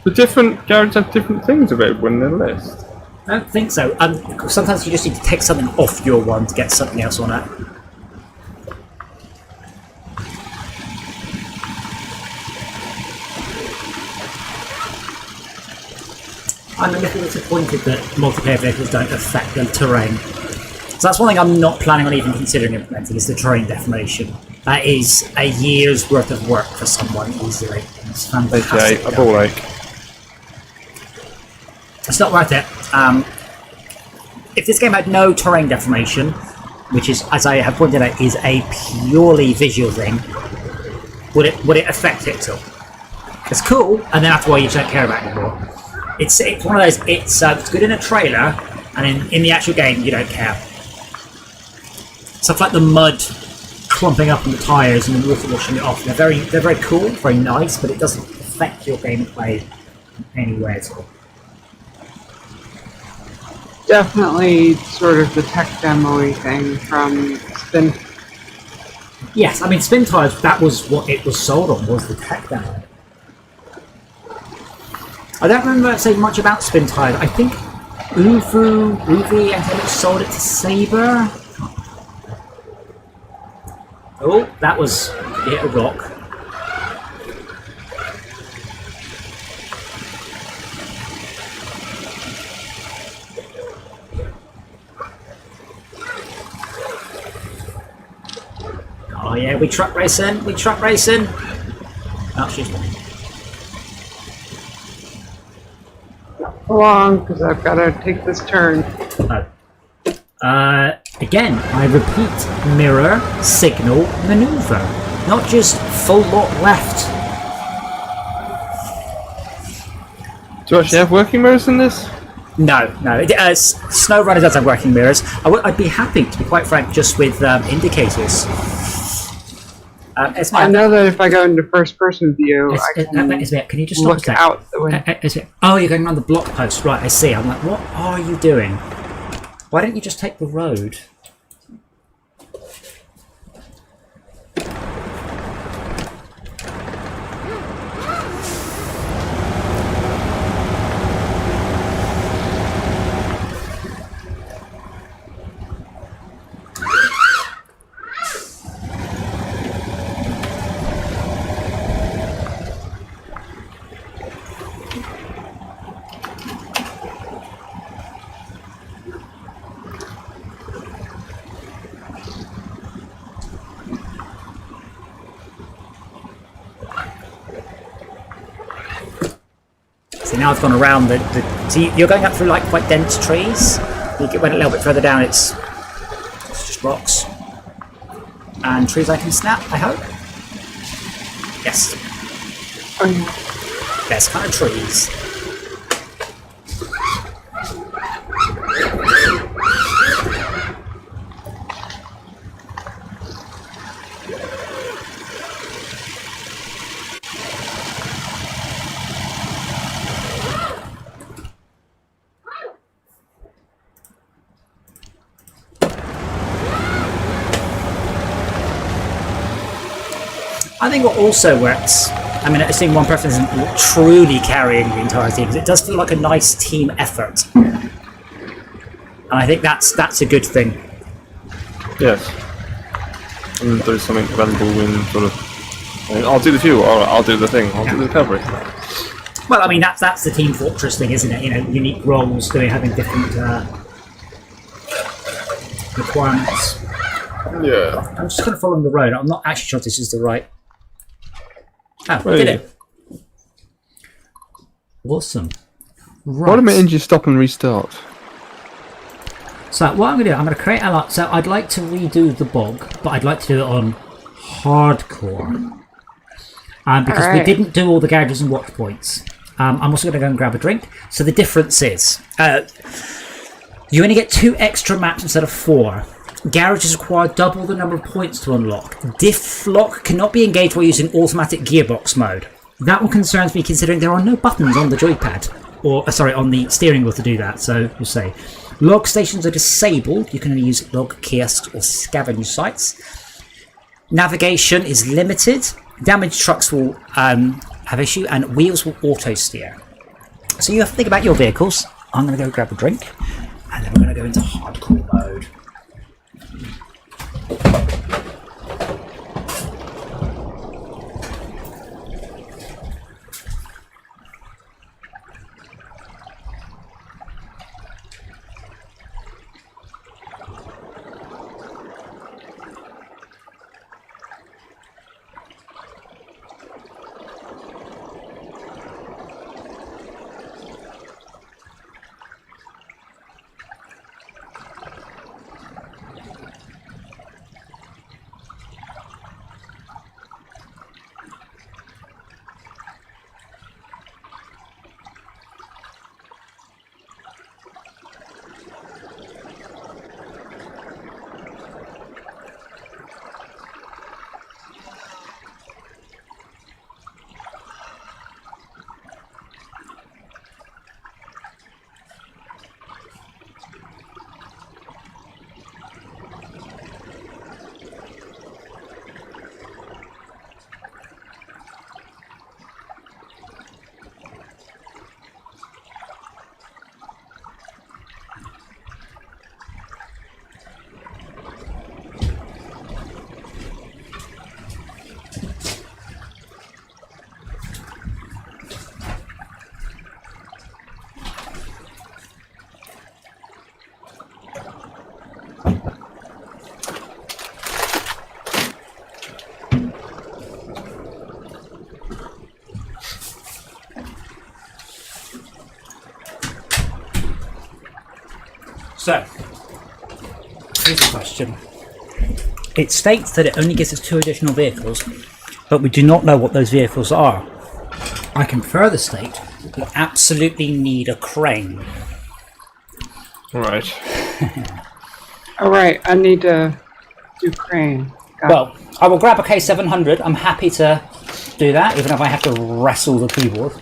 The different garages have different things available in their list. I don't think so. Sometimes you just need to take something off your one to get something else on it. I'm a little disappointed that multiplayer vehicles don't affect the terrain. So that's one thing I'm not planning on even considering implementing, is the terrain deformation. That is a year's worth of work for someone easily. It's fantastic. Okay, a ball ache. It's not worth it. If this game had no terrain deformation, which is, as I have pointed out, is a purely visual thing, would it affect it at all? It's cool, and then after a while you don't care about it anymore. It's one of those. It's good in a trailer, and in the actual game you don't care. Stuff like the mud clumping up on the tires and the water washing it off. They're very cool, very nice, but it doesn't affect your gameplay in any way at all. Definitely sort of the tech demo-y thing from Spin. Yes, I mean Spin Tires. That was what it was sold on, was the tech demo. I don't remember saying much about Spin Tires. I think Uvi and Helix sold it to Saber. Oh, that was hit a rock. Oh yeah, we truck racing. Oh, she's me. Along, because I've got to take this turn. Again, I repeat, mirror, signal, maneuver. Not just full lot left. Do you actually have working mirrors in this? No. SnowRunner does have working mirrors. I'd be happy, to be quite frank, just with indicators. I know that if I go into first-person view, I can can you just stop look out the window. Oh, you're going around the block post. Right, I see. I'm like, what are you doing? Why don't you just take the road? So now I've gone around so you're going up through like quite dense trees. You went a little bit further down, it's just rocks. And trees I can snap, I hope? Yes. Best kind of trees. I think what also works, I mean, seeing one person isn't truly carrying the entire team, it does feel like a nice team effort. And I think that's a good thing. Yes. And there's something valuable in sort of, I'll do the fuel, or I'll do the thing, I'll do the recovery. Well, I mean, that's the Team Fortress thing, isn't it? You know, unique roles, having different requirements. Yeah. I'm just kind of following the road. I'm not actually sure if this is the right... Oh, Where did are it? Awesome. Right. Why don't my engine stop and restart? So what I'm going to do, I'm going to create a lot. So I'd like to redo the bog, but I'd like to do it on hardcore. Because we didn't do all the garages and watch points. I'm also going to go and grab a drink. So the difference is, you only get 2 extra maps instead of 4. Garages require double the number of points to unlock. Diff lock cannot be engaged while using automatic gearbox mode. That one concerns me considering there are no buttons on the joypad. Or, sorry, on the steering wheel to do that, so we'll say. Log stations are disabled. You can only use log kiosks or scavenge sites. Navigation is limited. Damaged trucks will have issue, and wheels will auto-steer. So you have to think about your vehicles. I'm going to go grab a drink, and then we're going to go into hardcore mode. So, here's the question. It states that it only gives us 2 additional vehicles, but we do not know what those vehicles are. I can further state We absolutely need a crane. Right. Alright, I need to do crane. Well, I will grab a K700. I'm happy to do that, even if I have to wrestle the keyboard.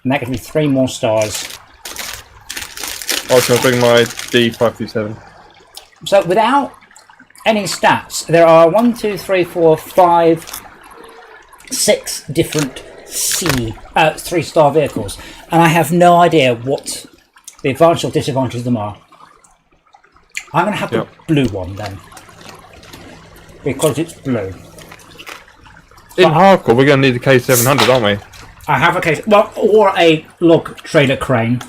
And that gives me 3 more stars. I was going to bring my D537. So without any stats, there are 1, 2, 3, 4, 5, 6 different 3-star vehicles, and I have no idea what the advantage or disadvantage of them are. I'm going to have the blue one then, because it's blue. In hardcore, we're going to need the K700, aren't we? I have a case, well, or a log trailer crane.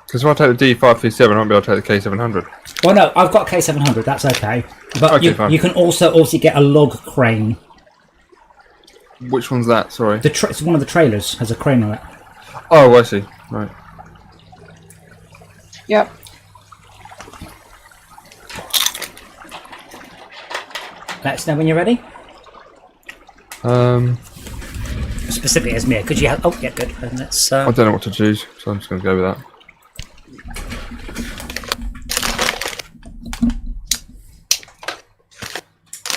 Because if I take the D537, I won't be able to take the K700. Well, no, I've got K700. That's okay, but Okay, fine. you can also obviously get a log crane. Which one's that? Sorry. It's one of the trailers has a crane on it. Oh, I see. Right. Yep. Let us know when you're ready. Specifically as Mia, could you have? Oh, yeah, good. And let's. I don't know what to choose, so I'm just going to go with that.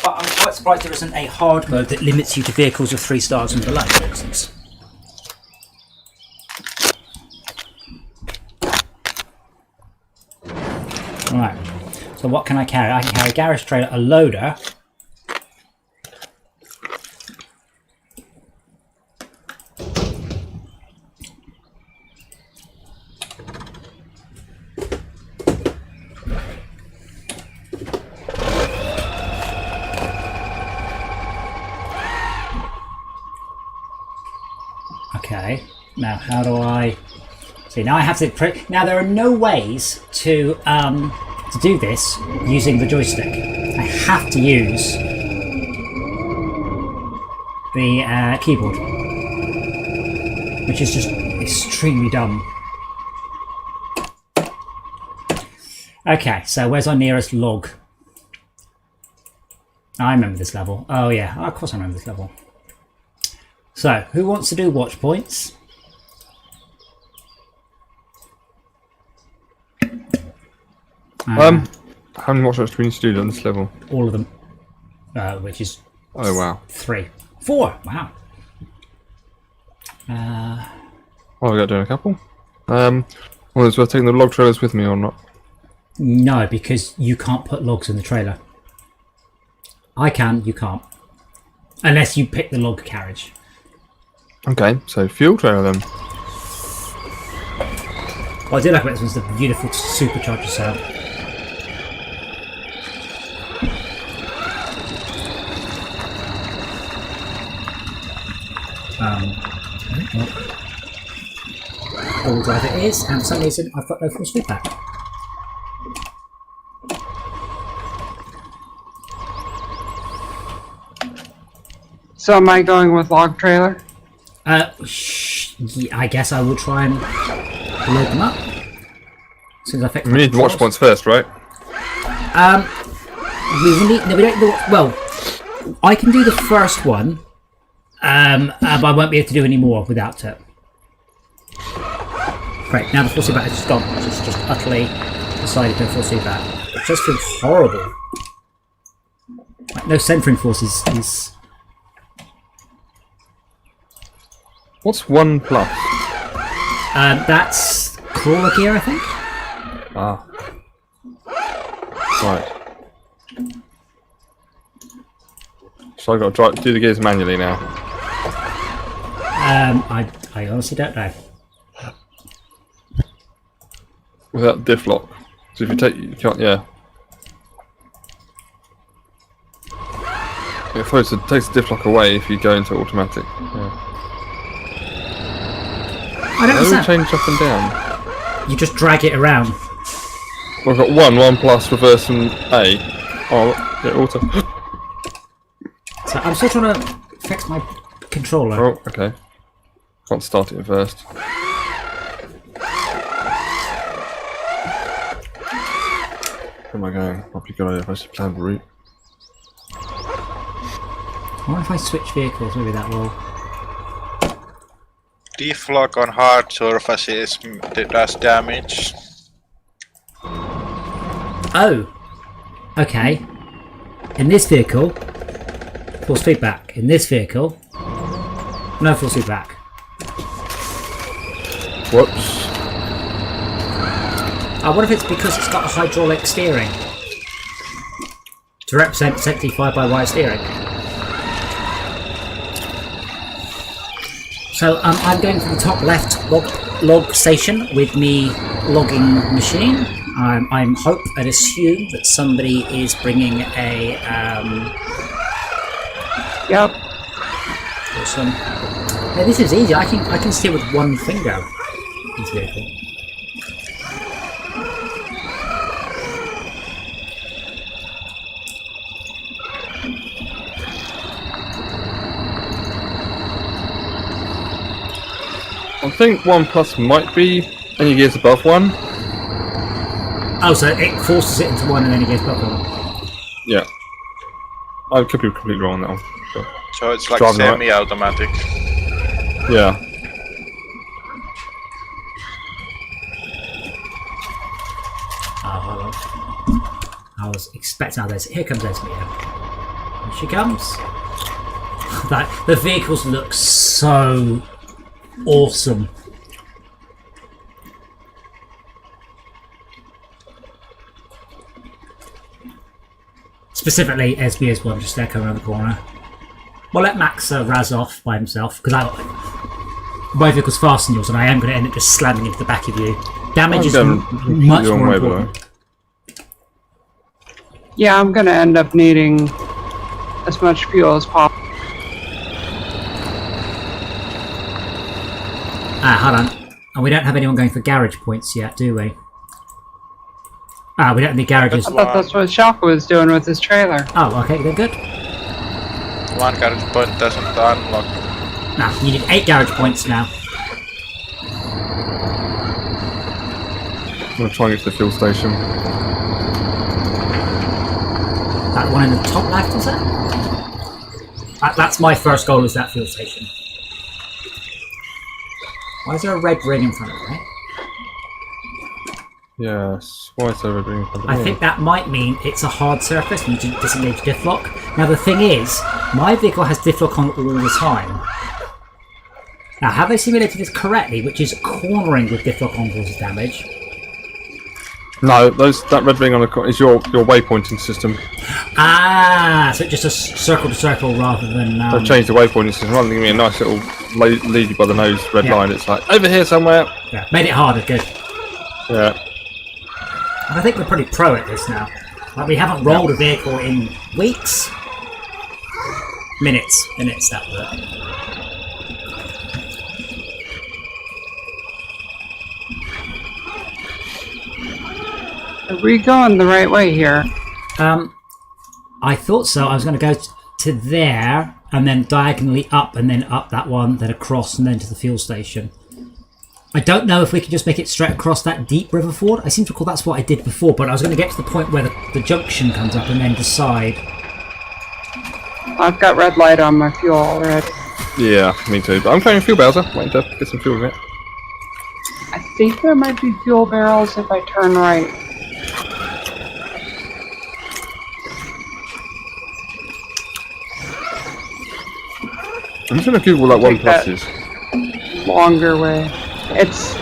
But I'm quite surprised there isn't a hard mode that limits you to vehicles of 3 stars and below, for instance. Alright, so what can I carry? I can carry a garage trailer, a loader. Okay, now how do I see? Now I have to. Now there are no ways to do this using the joystick. I have to use the keyboard, which is just extremely dumb. Okay, so where's our nearest log? I remember this level. Oh yeah, of course I remember this level. So, who wants to do watch points? How many watch points do we need to do on this level? All of them, which is Oh wow. 3, 4. Wow. Oh, we got doing a couple. Well, is worth taking the log trailers with me or not? No, because you can't put logs in the trailer. I can, you can't, unless you pick the log carriage. Okay, so fuel trailer then. What I do like about this one's the beautiful supercharger sound. All drive it is, and for some reason I've got no full speed back. So am I going with log trailer? Yeah, I guess I will try and load them up. As soon as I fix We need watch points first, right? We need. No, we don't. Well, I can do the first one, but I won't be able to do any more without it. Great. Now the full feedback has just gone. It's just utterly decided no full feedback. It just feels horrible. Like, no centering force is. What's 1+? That's crawler gear, I think. Ah. Right. So I've got to do the gears manually now. I honestly don't know. Without diff lock. So if you take, you can't, yeah. It takes the diff lock away if you go into automatic. Yeah. I don't How do we understand. change up and down? You just drag it around. Well, I've got 1+, reverse and A. Oh, yeah, auto. So I'm still trying to fix my controller. Oh, okay. Can't start it first. Where am I going? Might be a good idea if I should plan the route. wonder if I switch vehicles, maybe that will... Deflog on hard surfaces does damage. Oh! Okay. In this vehicle, force feedback. In this vehicle, no force feedback. Whoops. I wonder if it's because it's got a hydraulic steering to represent 75 by wire steering. So I'm going to the top left log station with me logging machine. I hope and assume that somebody is bringing a. Yep. Awesome. Yeah, this is easy. I can steer with one finger. This vehicle. I think 1+ might be any gears above 1. Oh, so it forces it into 1 and then it goes back on. Yeah. I could be completely wrong on that one. But So it's like Driving right. semi-automatic. yeah. Oh, hold on. I was expecting others. Here comes Esme. Here she comes. The vehicles look so awesome. Specifically, SBS one just there coming around the corner. We'll let Max razz off by himself because my vehicle's faster than yours, and I am going to end up just slamming into the back of you. Damage is much more important. Yeah, I'm gonna end up needing as much fuel as possible. Hold on. And we don't have anyone going for garage points yet, do we? We don't have any garages. I thought that's what Shalka was doing with his trailer. Oh, okay, then good. One garage point doesn't unlock. Now, you need 8 garage points now. I'm going to try and get to the fuel station. That one in the top left, is it? That's my first goal, is that fuel station. Why is there a red ring in front of it? Yes. Why is there a ring? I think that might mean it's a hard surface and you disengage diff lock. Now the thing is, my vehicle has diff lock on all the time. Now have they simulated this correctly, which is cornering with diff lock on causes damage? No, that red ring on the is your waypointing system. So just a circle to circle rather than. They've changed the waypointing system. Rather than giving me a nice little lead you by the nose red line, it's like over here somewhere. Yeah, made it harder. Good. Yeah. And I think we're pretty pro at this now. Like we haven't rolled a vehicle in weeks. Minutes that work. Are we going the right way here? I thought so. I was going to go to there and then diagonally up and then up that one, then across and then to the fuel station. I don't know if we can just make it straight across that deep river ford. I seem to recall that's what I did before, but I was going to get to the point where the junction comes up and then decide. I've got red light on my fuel already. Yeah, me too. But I'm carrying fuel barrels. I'm waiting to get some fuel with it. I think there might be fuel barrels if I turn right. I'm just going to Google that 1+ is. Longer way. It's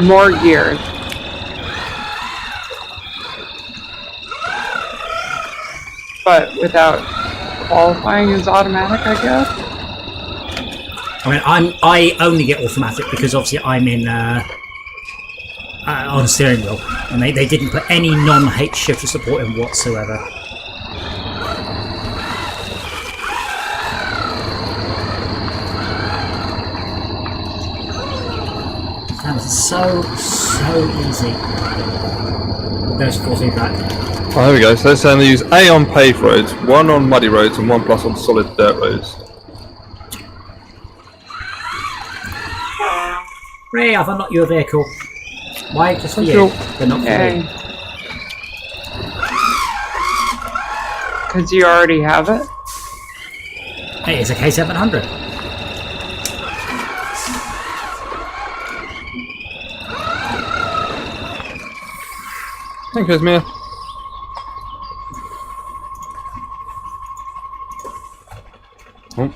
more geared. But without qualifying as automatic, I guess. I mean, I only get automatic because obviously I'm in on a steering wheel, and they didn't put any non-H shifter support in whatsoever. That was so easy. There's full feedback. Oh, there we go. So they're saying they use A on paved roads, 1 on muddy roads, and 1+ on solid dirt roads. Ray, I've unlocked your vehicle. Why just for Thank you? you. But not for Yay. me. Because you already have it? It is a K700. Thank you, Esmir. Oh.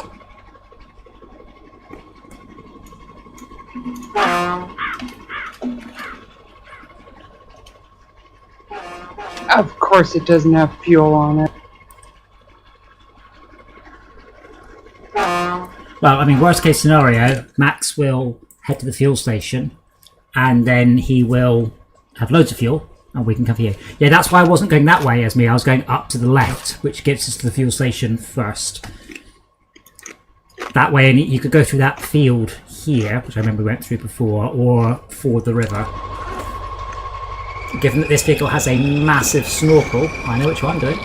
Of course it doesn't have fuel on it. Well, I mean, worst case scenario, Max will head to the fuel station, and then he will have loads of fuel, and we can come here. Yeah, that's why I wasn't going that way as me. I was going up to the left, which gets us to the fuel station first. That way, and you could go through that field here, which I remember we went through before, or ford the river. Given that this vehicle has a massive snorkel, I know which one I'm doing.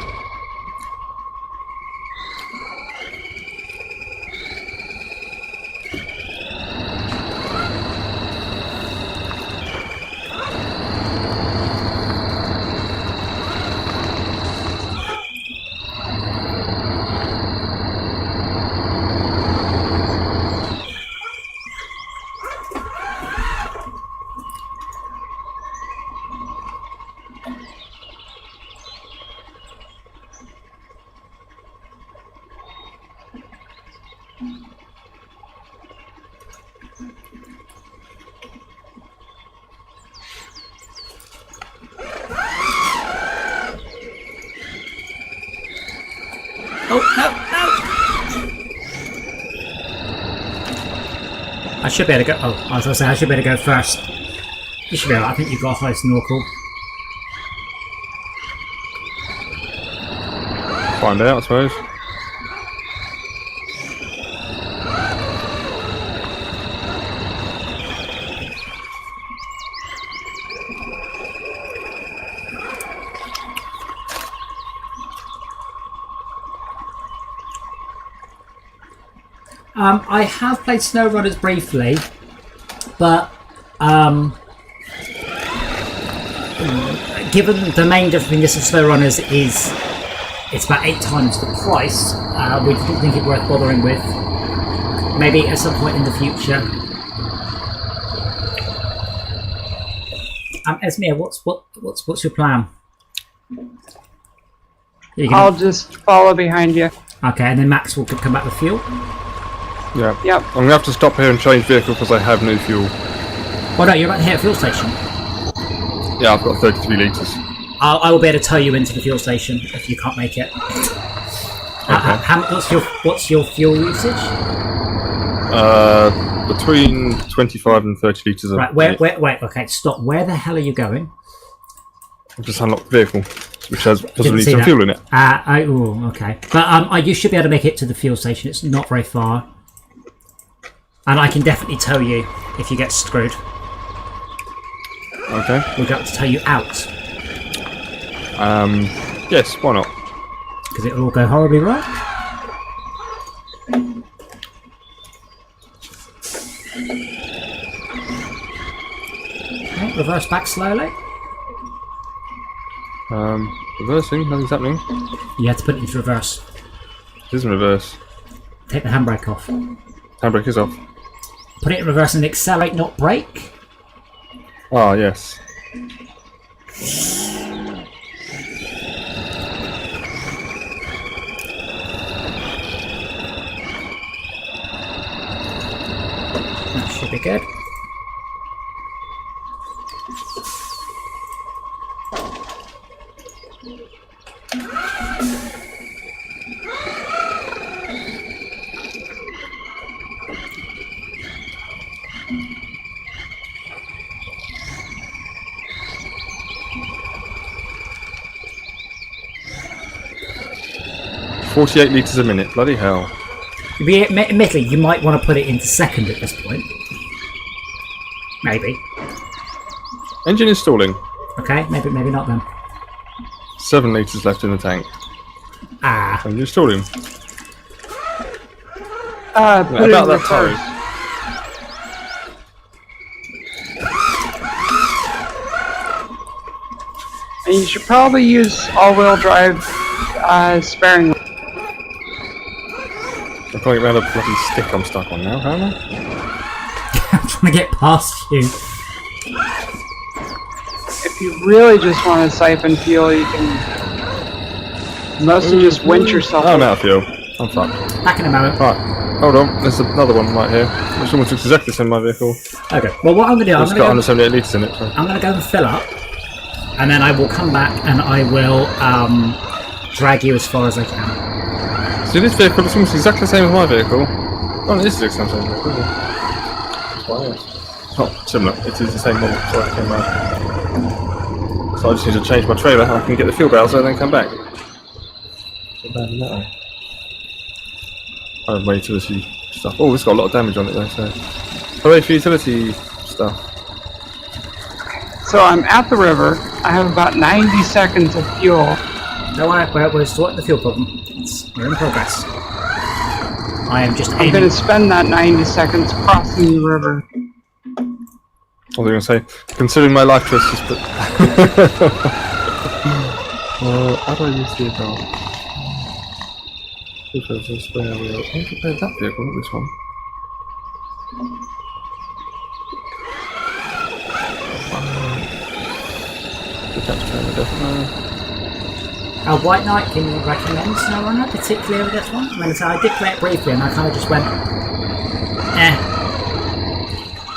Oh, no, no! I should be able to go. Oh, I was going to say, I should be able to go first. You should be able. I think you've got a high snorkel. Find out, I suppose. I have played SnowRunners briefly, but given the main difference between this and SnowRunners is it's about 8 times the price, we didn't think it worth bothering with. Maybe at some point in the future. Esmir, what's your plan? I'll just follow behind you. Okay, and then Max will come back with fuel. Yep. I'm going to have to stop here and change vehicle because I have no fuel. Well, no, you're about to hit a fuel station. Yeah, I've got 33 litres. I will be able to tow you into the fuel station if you can't make it. What's your fuel usage? Between 25 and 30 litres. Right, wait, okay, stop. Where the hell are you going? I've just unlocked the vehicle, which doesn't need some fuel in it. Okay. But you should be able to make it to the fuel station. It's not very far. And I can definitely tow you if you get screwed. Okay. We'll have to tow you out. Yes, why not? Because it will all go horribly right. Okay, reverse back slowly. Reversing, nothing's happening. You have to put it into reverse. It is in reverse. Take the handbrake off. Handbrake is off. Put it in reverse and accelerate, not brake. Ah, yes. That should be good. $48 litres a minute, bloody hell. Admittedly, you might want to put it into second at this point. Maybe. Engine installing. Okay, maybe not then. 7 litres left in the tank. And you installed him. Put About it in that time. And you should probably use all-wheel drive sparingly. I Trying to get around a bloody stick I'm stuck on now, haven't I? I'm trying to get past you. If you really just want to siphon fuel, you can mostly just winch yourself. Oh, I'm out of fuel. I'm fucked. Back in a moment. Right, hold on. There's another one right here. Which almost looks exactly the same as my vehicle. Okay. Well, what I'm going to do, It's got 178 litres in it. So. I'm going to go and fill up, and then I will come back and I will drag you as far as I can. See, this vehicle looks almost exactly the same as my vehicle. Oh, this is exactly the same vehicle. It's not similar. It is the same model. So I came around. So I just need to change my trailer. I can get the fuel barrels and then come back. So bad in that way. I have my utility stuff. Oh, it's got a lot of damage on it though. So, hooray for utility stuff. So I'm at the river. I have about 90 seconds of fuel. No, we're sorting the fuel problem. We're in progress. I am just I'm aiming. going to spend that 90 seconds crossing the river. What was I going to say? Considering my life choice, just put. How do I use the adult? Because this spare wheel. I compare that vehicle, not this one. Detached trailer, definitely. White Knight, can you recommend SnowRunner, particularly over this one? I mean, I did play it briefly and I kind of just went, eh.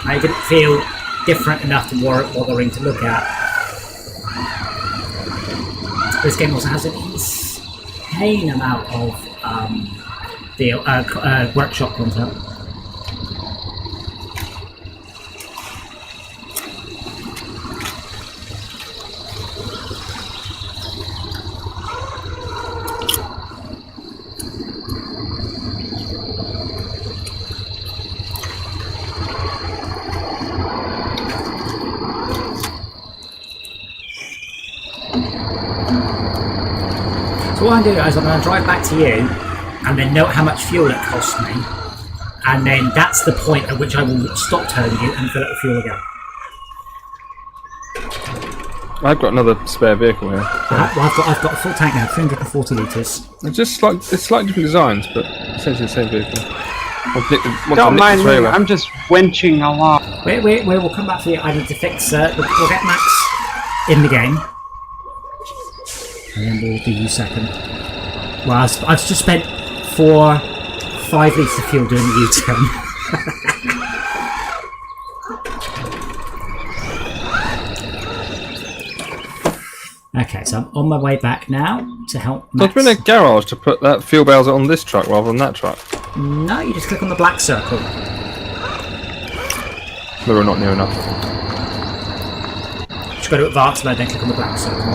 I didn't feel different enough to warrant bothering to look at. This game also has an insane amount of workshop content. So what I'm going to do is I'm going to drive back to you and then note how much fuel it cost me, and then that's the point at which I will stop towing you and fill up the fuel again. I've got another spare vehicle here. I've got a full tank now, 340 litres. It's just like it's slightly different designs, but essentially the same vehicle. Don't mind me, I'm just winching along. We'll come back for you. I need to fix. We'll get Max in the game. And then we'll do you second. Well, I've just spent 5 litres of fuel doing the U-turn. Okay, so I'm on my way back now to help Max. There's been a garage to put that fuel barrels on this truck rather than that truck. No, you just click on the black circle. No, we're not near enough. Just go to advanced mode, then click on the black circle.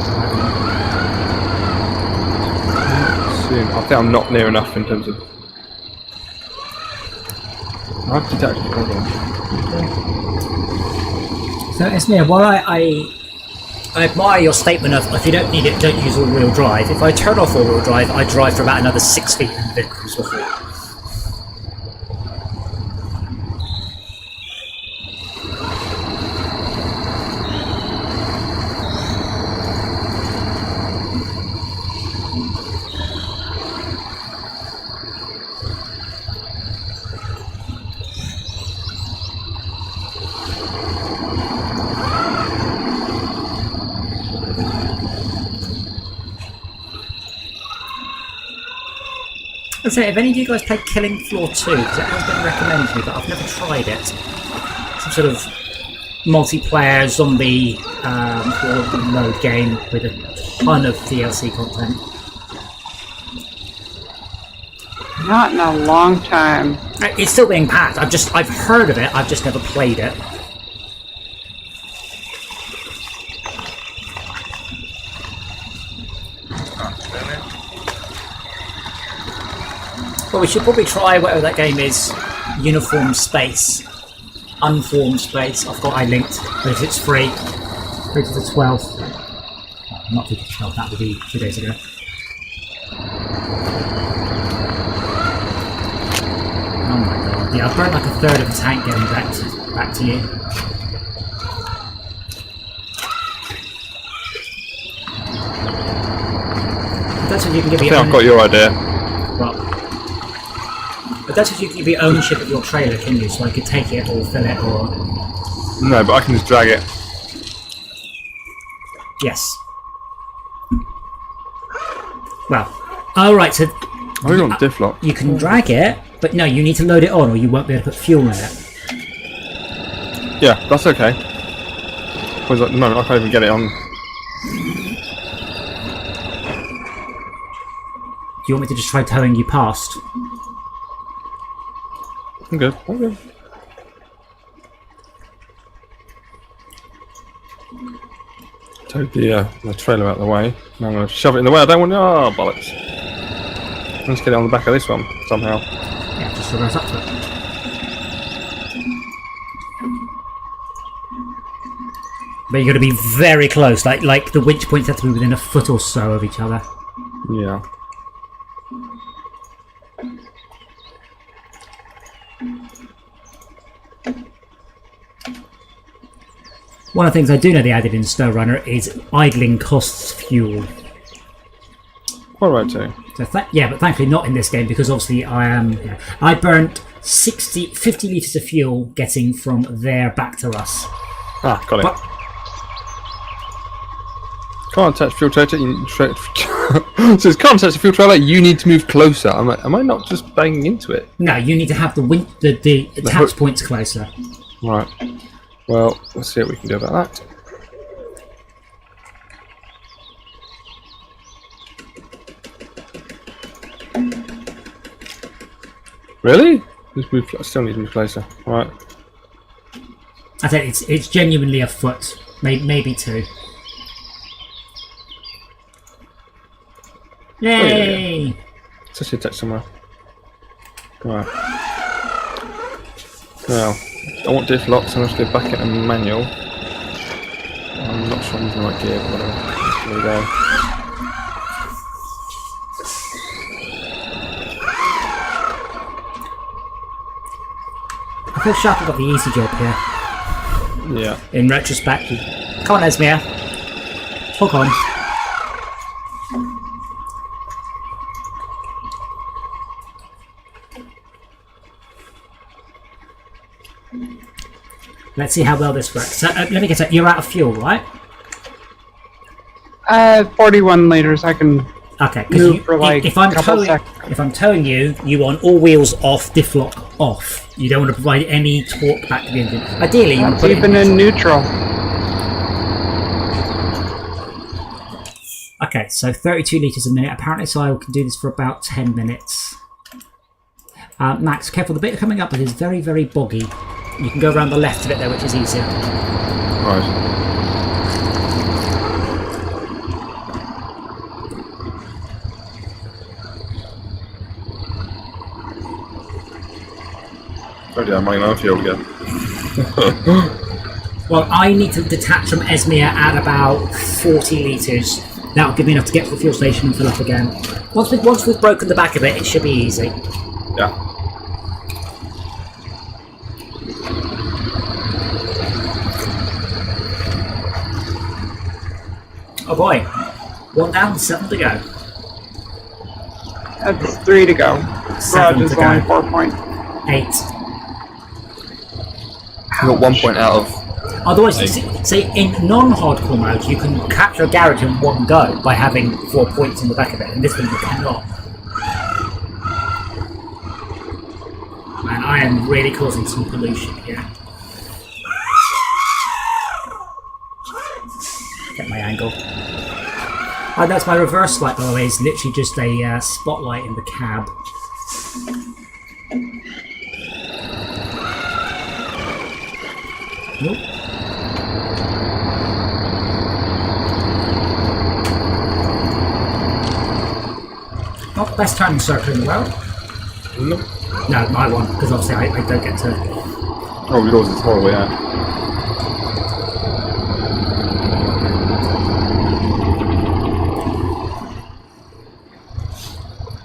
Soon. I think I'm not near enough in terms of. I've detached it. So, Esmir, while I admire your statement of if you don't need it, don't use all-wheel drive. If I turn off all-wheel drive, I drive for about another 6 feet in the vehicles before. I'd say, have any of you guys played Killing Floor 2? Because it has been recommended to me, but I've never tried it. Some sort of multiplayer zombie mode game with a ton of DLC content. Not in a long time. It's still being packed. I've heard of it. I've just never played it. Well, we should probably try whatever that game is. Uniform Space. Unformed Space. I've got linked, but if it's free, free to the 12th. Not to the 12th, that would be 2 days ago. Oh my god. Yeah, I've burnt like a third of the tank getting back to you. That's what you can give me. I think I've got your idea. Well, It doesn't give you the ownership of your trailer, can you? So I could take it or fill it or... No, but I can just drag it. Yes. Well, alright, so... I don't diff lock. You can drag it, but no, you need to load it on or you won't be able to put fuel in it. Yeah, that's okay. Because at the moment I can't even get it on. Do you want me to just try towing you past? I'm good. I'm good. Take the trailer out of the way. Now I'm going to shove it in the way. I don't want. Oh, bollocks. Let's get it on the back of this one somehow. Yeah, just reverse up to it. But you've got to be very close. Like the winch points have to be within a foot or so of each other. Yeah. One of the things I do know they added in SnowRunner is idling costs fuel. Quite right too. So yeah, but thankfully not in this game because obviously I burnt 50 litres of fuel getting from there back to us. Ah, got it. But, can't touch fuel trailer. Says can't touch the fuel trailer. You need to move closer. I'm like, am I not just banging into it? no, you need to have the attach points closer. Right. Well, let's see what we can do about that. Really? I still need to move closer. Right. I think it's genuinely a foot, maybe two. Yay! Yeah. Let's actually touch somewhere. Right. Now, I want diff lock, so I'm just going to go back into manual. I'm not sure I'm using the right gear, but whatever. There we go. I feel Shark got the easy job here. Yeah. In retrospect. Come on, Esmir. Hook on. Let's see how well this works. So, let me get it. You're out of fuel, right? 41 liters. I can Okay. move for like if I'm a couple towing, seconds. if I'm towing you, you want all wheels off, diff lock off. You don't want to provide any torque back to the engine. Ideally, you want to put it Even in neutral. Okay, so 32 litres a minute. Apparently, so I can do this for about 10 minutes. Max, careful. The bit coming up is very, very boggy. You can go around the left of it there, which is easier. Right. Oh yeah, I'm running out of fuel again. Well, I need to detach from Esmir at about 40 litres. That'll give me enough to get to the fuel station and fill up again. Once we've broken the back of it, it should be easy. Yeah. Oh boy. 1 down, 7 to go. That's 3 to go. 7 Garage is to only go. 4 points. 8. I got 1 point out of. Otherwise, say in non-hardcore mode, you can capture a garage in one go by having 4 points in the back of it, and this one you cannot. Man, I am really causing some pollution here. Get my angle. Oh, that's my reverse light, by the way. It's literally just a spotlight in the cab. Nope. Not the best turning circle in the world. Nope. No, my one, because obviously I don't get to... Oh, yours is horrible, yeah.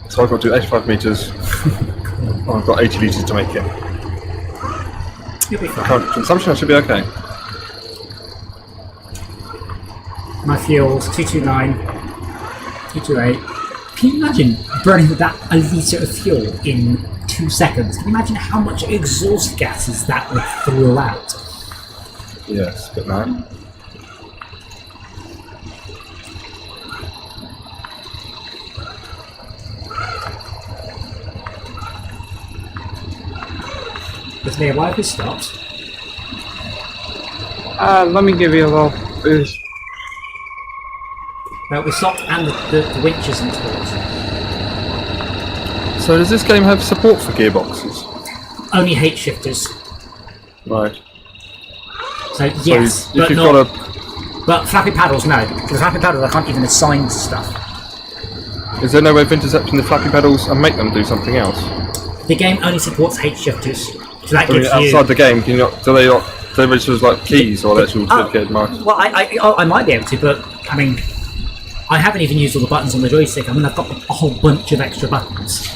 So I've got to do 85 metres. Oh, I've got 80 litres to make it. You'll be fine. Current consumption, I should be okay. My fuel's 229, 228. Can you imagine burning that a litre of fuel in 2 2 seconds. Can you imagine how much exhaust gases that would throw out? Yes, but no. With me, why have we stopped? Let me give you a little boost. No, we stopped and the winch isn't installed. So does this game have support for gearboxes? Only H shifters. Right. So yes, So if but you've not. got a, But flappy paddles, no. Because flappy paddles, I can't even assign stuff. is there no way of intercepting the flappy pedals and make them do something else? The game only supports H shifters, so that I mean, gives outside you. the game, can you not? Do they not? Do they register as like keys or actual dedicated mice? Well, I might be able to, but I mean, I haven't even used all the buttons on the joystick. I mean, I've got a whole bunch of extra buttons.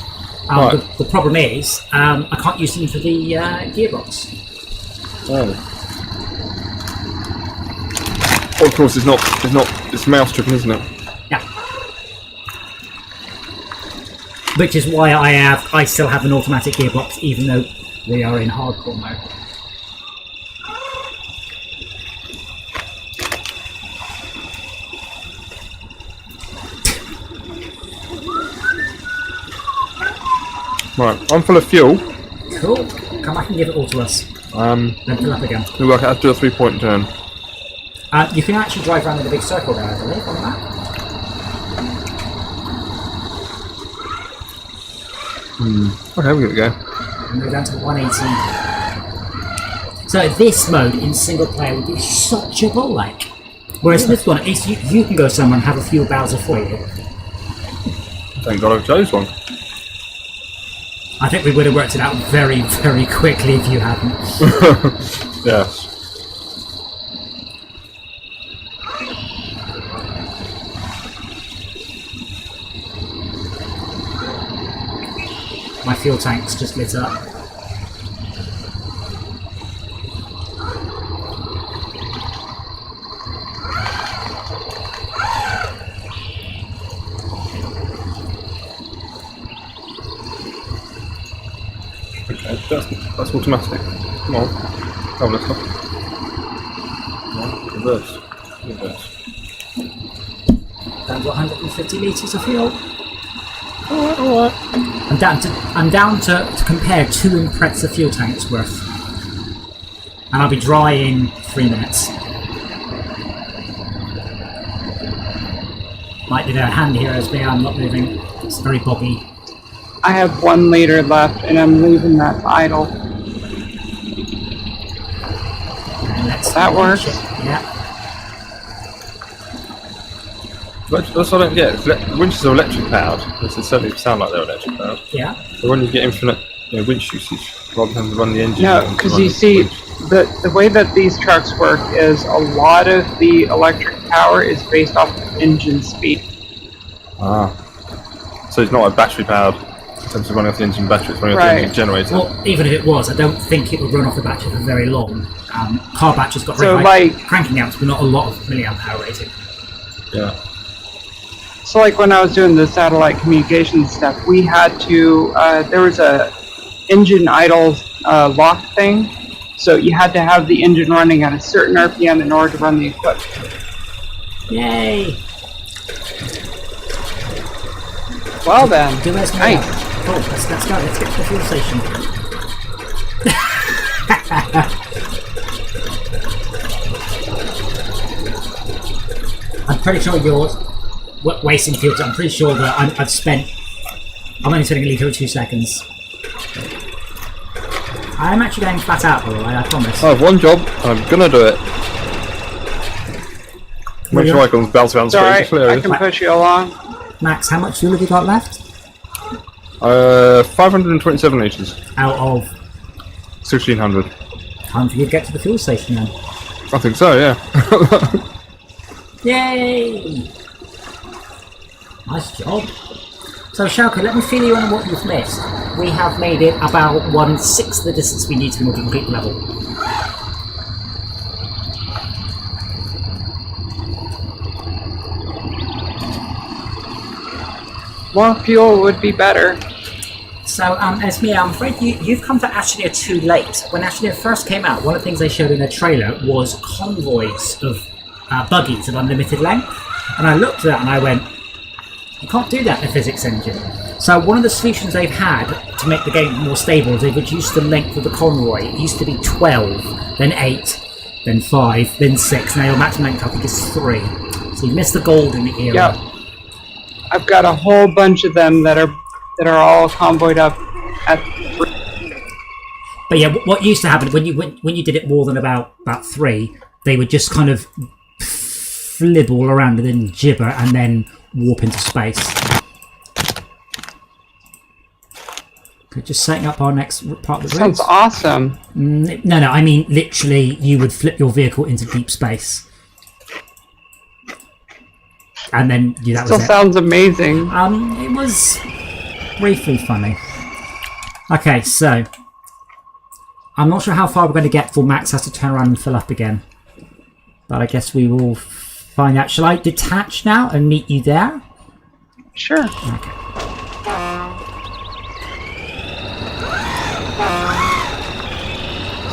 Right. The problem is, I can't use them for the gearbox. Oh. Well, of course, it's mouse driven, isn't it? Yeah. Which is why I still have an automatic gearbox, even though we are in hardcore mode. Right, I'm full of fuel. Cool. Come back and give it all to us. Then fill up again. We work out how to do a 3-point turn. You can actually drive around in a big circle there, I believe, on the map. Okay, we're gonna go. And we're down to 180. So this mode in single player would be such a ball like. Whereas this one, it's you can go somewhere and have a fuel bowser for you. Thank God I chose one. I think we would have worked it out very, very quickly if you hadn't. Yes. My fuel tank's just lit up. Okay, that's automatic. Come on. Oh, let's go. Reverse. Reverse. Down to 150 litres of fuel. Alright. I'm down to compare 2 Impreza fuel tanks worth. And I'll be dry in 3 minutes. Might need a hand here as me, I'm not moving. It's very boggy. I have 1 liter left, and I'm leaving that idle. And let's That works. Yeah. That's what I don't get. Winches are electric powered. They certainly sound like they're electric powered. Yeah. So when you get infinite winch usage, rather than run the engine. No, because you see, the way that these trucks work is a lot of the electric power is based off of engine speed. Ah. So it's not like battery powered in terms of running off the engine battery, it's running off the engine generator. Well, even if it was, I don't think it would run off the battery for very long. Car batteries got very So, high like- cranking amps, but not a lot of milliamp hour rating. Yeah. So like when I was doing the satellite communication stuff, we had to, there was a engine idle lock thing, so you had to have the engine running at a certain RPM in order to run the equipment. Yay! Well then, Do let's nice. Cool, let's go, let's get to the fuel station. I'm pretty sure you're wasting fuel. I'm pretty sure that I'm only spending a litre or 2 seconds. I'm actually going flat out, by the way, I promise. I have one job, and I'm gonna do it. Make sure icons bounce around It's the screen. alright, It's hilarious. I can push you along. Max, how much fuel have you got left? 527 litres. Out of 1600. time for you to get to the fuel station then. I think so, yeah. Yay! Nice job. So Shauka, let me fill you in on what you've missed. We have made it about 1/6 the distance we need to in order to complete the level. More fuel would be better. So, Esme, I'm afraid you've come to Ashlia too late. When Ashlia first came out, one of the things they showed in their trailer was convoys of buggies of unlimited length. And I looked at that and I went, you can't do that in a physics engine. So one of the solutions they've had to make the game more stable is they've reduced the length of the convoy. It used to be 12, then 8, then 5, then 6. Now your maximum length I think is 3. So you missed the golden era. Yep. I've got a whole bunch of them that are all convoyed up at 3. But yeah, what used to happen when you did it more than about 3, they would just kind of flibble around and then gibber and then warp into space. Okay, just setting up our next part of the Sounds awesome. No, I mean literally you would flip your vehicle into deep space. And then that Still was it. sounds amazing. It was briefly funny. Okay, so I'm not sure how far we're going to get before Max has to turn around and fill up again. But I guess we will find out. Shall I detach now and meet you there? Sure. Okay.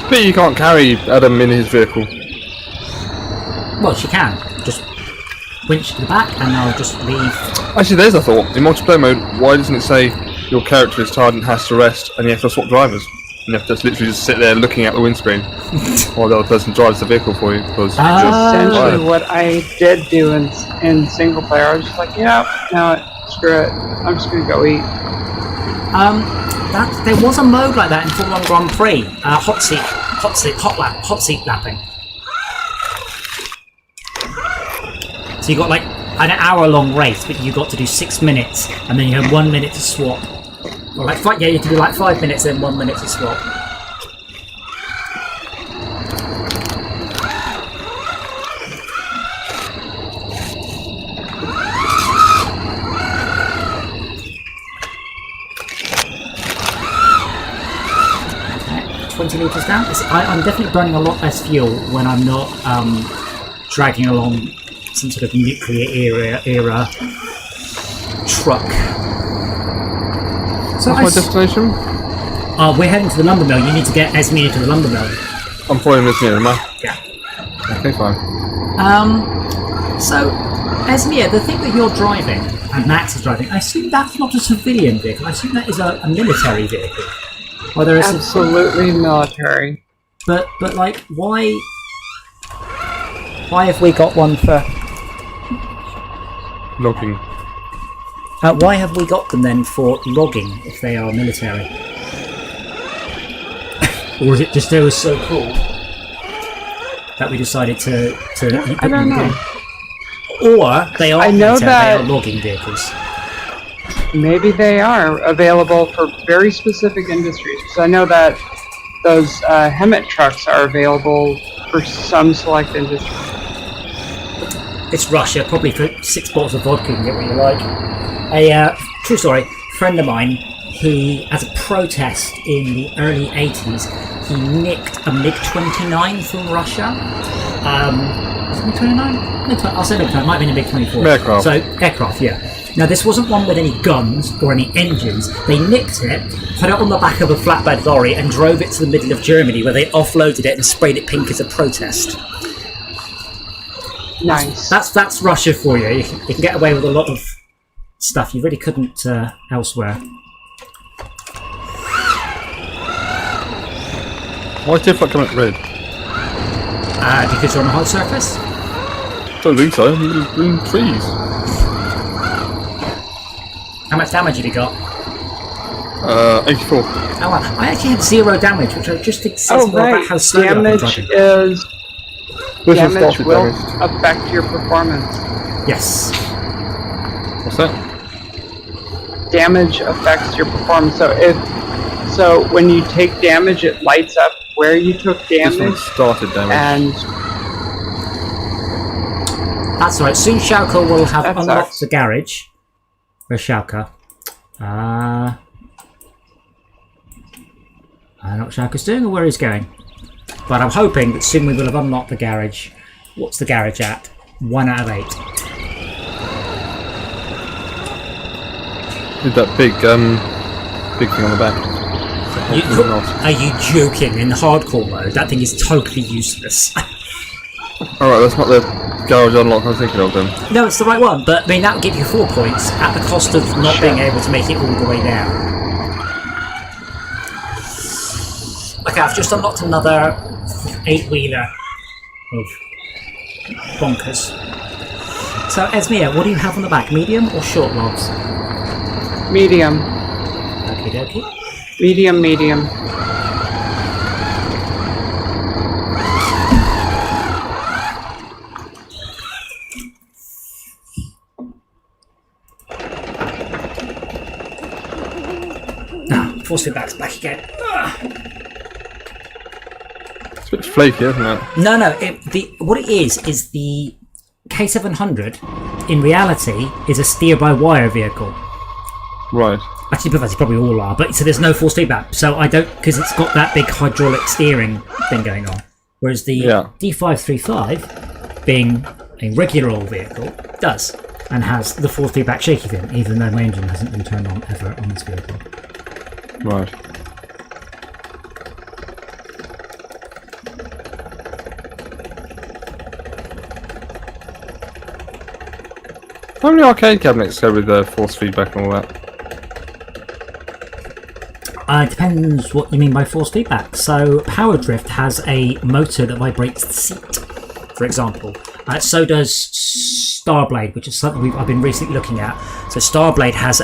But you can't carry Adam in his vehicle. Well, she can. Just winch to the back and I'll just leave. Actually, there's a thought. In multiplayer mode, why doesn't it say your character is tired and has to rest and you have to swap drivers? And you have to literally just sit there looking at the windscreen while the other person drives the vehicle for you. Because Essentially what I did do in single player, I was just like, yeah, no, screw it. I'm just going to go eat. There was a mode like that in Formula 1 Grand Prix. Hot seat lapping. So you got like an hour-long race, but you got to do 6 minutes, and then you had 1 minute to swap. Or like you had to do like 5 minutes, then 1 minute to swap. Okay, 20 litres down. I'm definitely burning a lot less fuel when I'm not dragging along some sort of nuclear era truck. So what's my destination? We're heading to the lumber mill. You need to get Esme to the lumber mill. I'm following this here, am I? Yeah. Okay, fine. So, Esme, the thing that you're driving, and Max is driving, I assume that's not a civilian vehicle. I assume that is a military vehicle. Or there is Absolutely military. But like, why have we got one for... Logging. why have we got them then for logging if they are military? Or is it just they were so cool that we decided to I don't know. Or they are I know military, that- they are logging vehicles. Maybe they are available for very specific industries. Because I know that those Hemet trucks are available for some select industries. It's Russia, probably for 6 bottles of vodka you can get what you like. A true story, friend of mine, he, as a protest in the early 80s, he nicked a MiG-29 from Russia. Was it MiG-29? I'll say MiG-29, it might have been a MiG-24. Aircraft. So, aircraft, yeah. Now, this wasn't one with any guns or any engines. They nicked it, put it on the back of a flatbed lorry, and drove it to the middle of Germany, where they offloaded it and sprayed it pink as a protest. Nice. That's Russia for you. You can get away with a lot of stuff you really couldn't elsewhere. Why is Tiff coming up red? Because you're on a hard surface. Don't think so. You're green trees. How much damage have you got? 84. Oh, well, I actually had 0 damage, which I just think says more about how slow Damage damage will affect your performance. Yes. What's that? Damage affects your performance. So when you take damage, it lights up where you took This one damage, started damage. and That's right. Soon Shauka will have That unlocked sucks. the garage. Where's Shauka? I don't know what Shauka's doing or where he's going. But I'm hoping that soon we will have unlocked the garage. What's the garage at? 1 out of 8. Did that big big thing on the back. Hopefully not. Are you joking? In hardcore mode, that thing is totally useless. Alright, that's not the garage unlock I was thinking of then. No, it's the right one, but I mean that would give you 4 points at the cost of not being able to make it all the way down. Okay, I've just unlocked another 8-wheeler of bonkers. So, Esmia, what do you have on the back? Medium or short logs? Medium. Okie dokie. Medium, medium. Force feedback's back again. It's a bit flaky, isn't it? No. What it is the K700 in reality is a steer-by-wire vehicle. Right. Actually, that's probably all are, but so there's no force feedback. So I don't, because it's got that big hydraulic steering thing going on. Whereas the D535, being a regular old vehicle, does and has the force feedback shaky thing, even though my engine hasn't been turned on ever on this vehicle. Right. How many arcade cabinets go with force feedback and all that? It depends what you mean by force feedback. So Power Drift has a motor that vibrates the seat, for example. So does Starblade, which is something I've been recently looking at. So Starblade has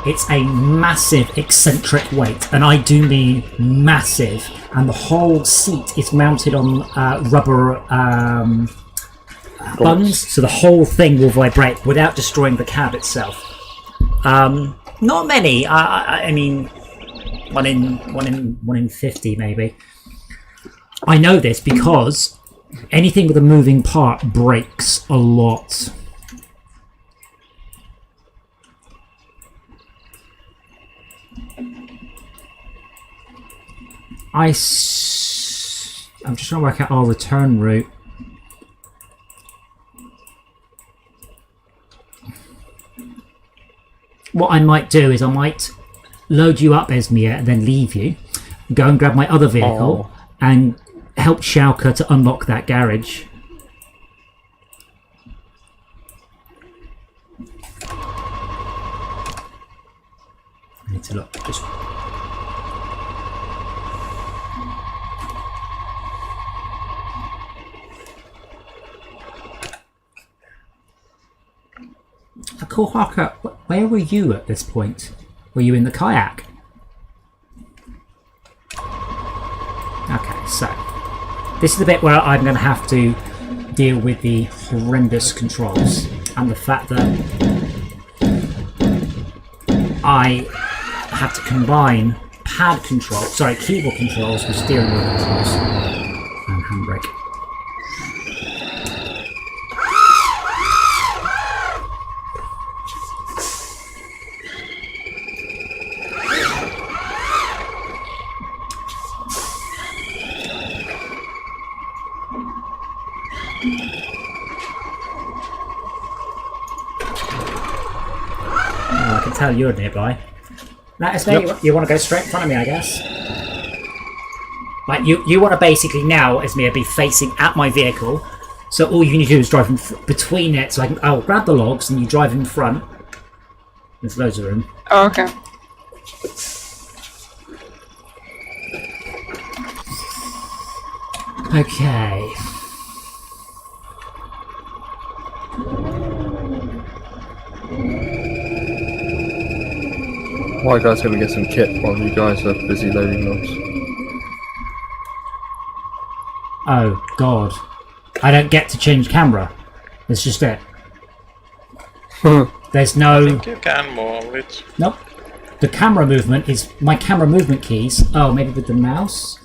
it's a massive eccentric weight, and I do mean massive, and the whole seat is mounted on rubber buns, so the whole thing will vibrate without destroying the cab itself. Not many. I mean, one in 50 maybe. I know this because anything with a moving part breaks a lot. I'm just trying to work out our return route. What I might do is I might load you up, Esmia, and then leave you. Go and grab my other vehicle and help Schalke to unlock that garage. I need to look. Just. Cool, Harker, where were you at this point? Were you in the kayak? Okay, so this is the bit where I'm going to have to deal with the horrendous controls and the fact that I have to combine keyboard controls with steering wheel controls and handbrake. I can tell you're nearby. Now, Esme, you want to go straight in front of me, I guess? Like, you want to basically now, Esme, be facing at my vehicle. So all you need to do is drive in between it. So I'll grab the logs and you drive in front. There's loads of room. Oh, okay. Okay. My guy's going to get some kit while you guys are busy loading logs. Oh, God. I don't get to change camera. That's just it. There's I no... think you can move it. Nope. The camera movement is... My camera movement keys... Oh, maybe with the mouse?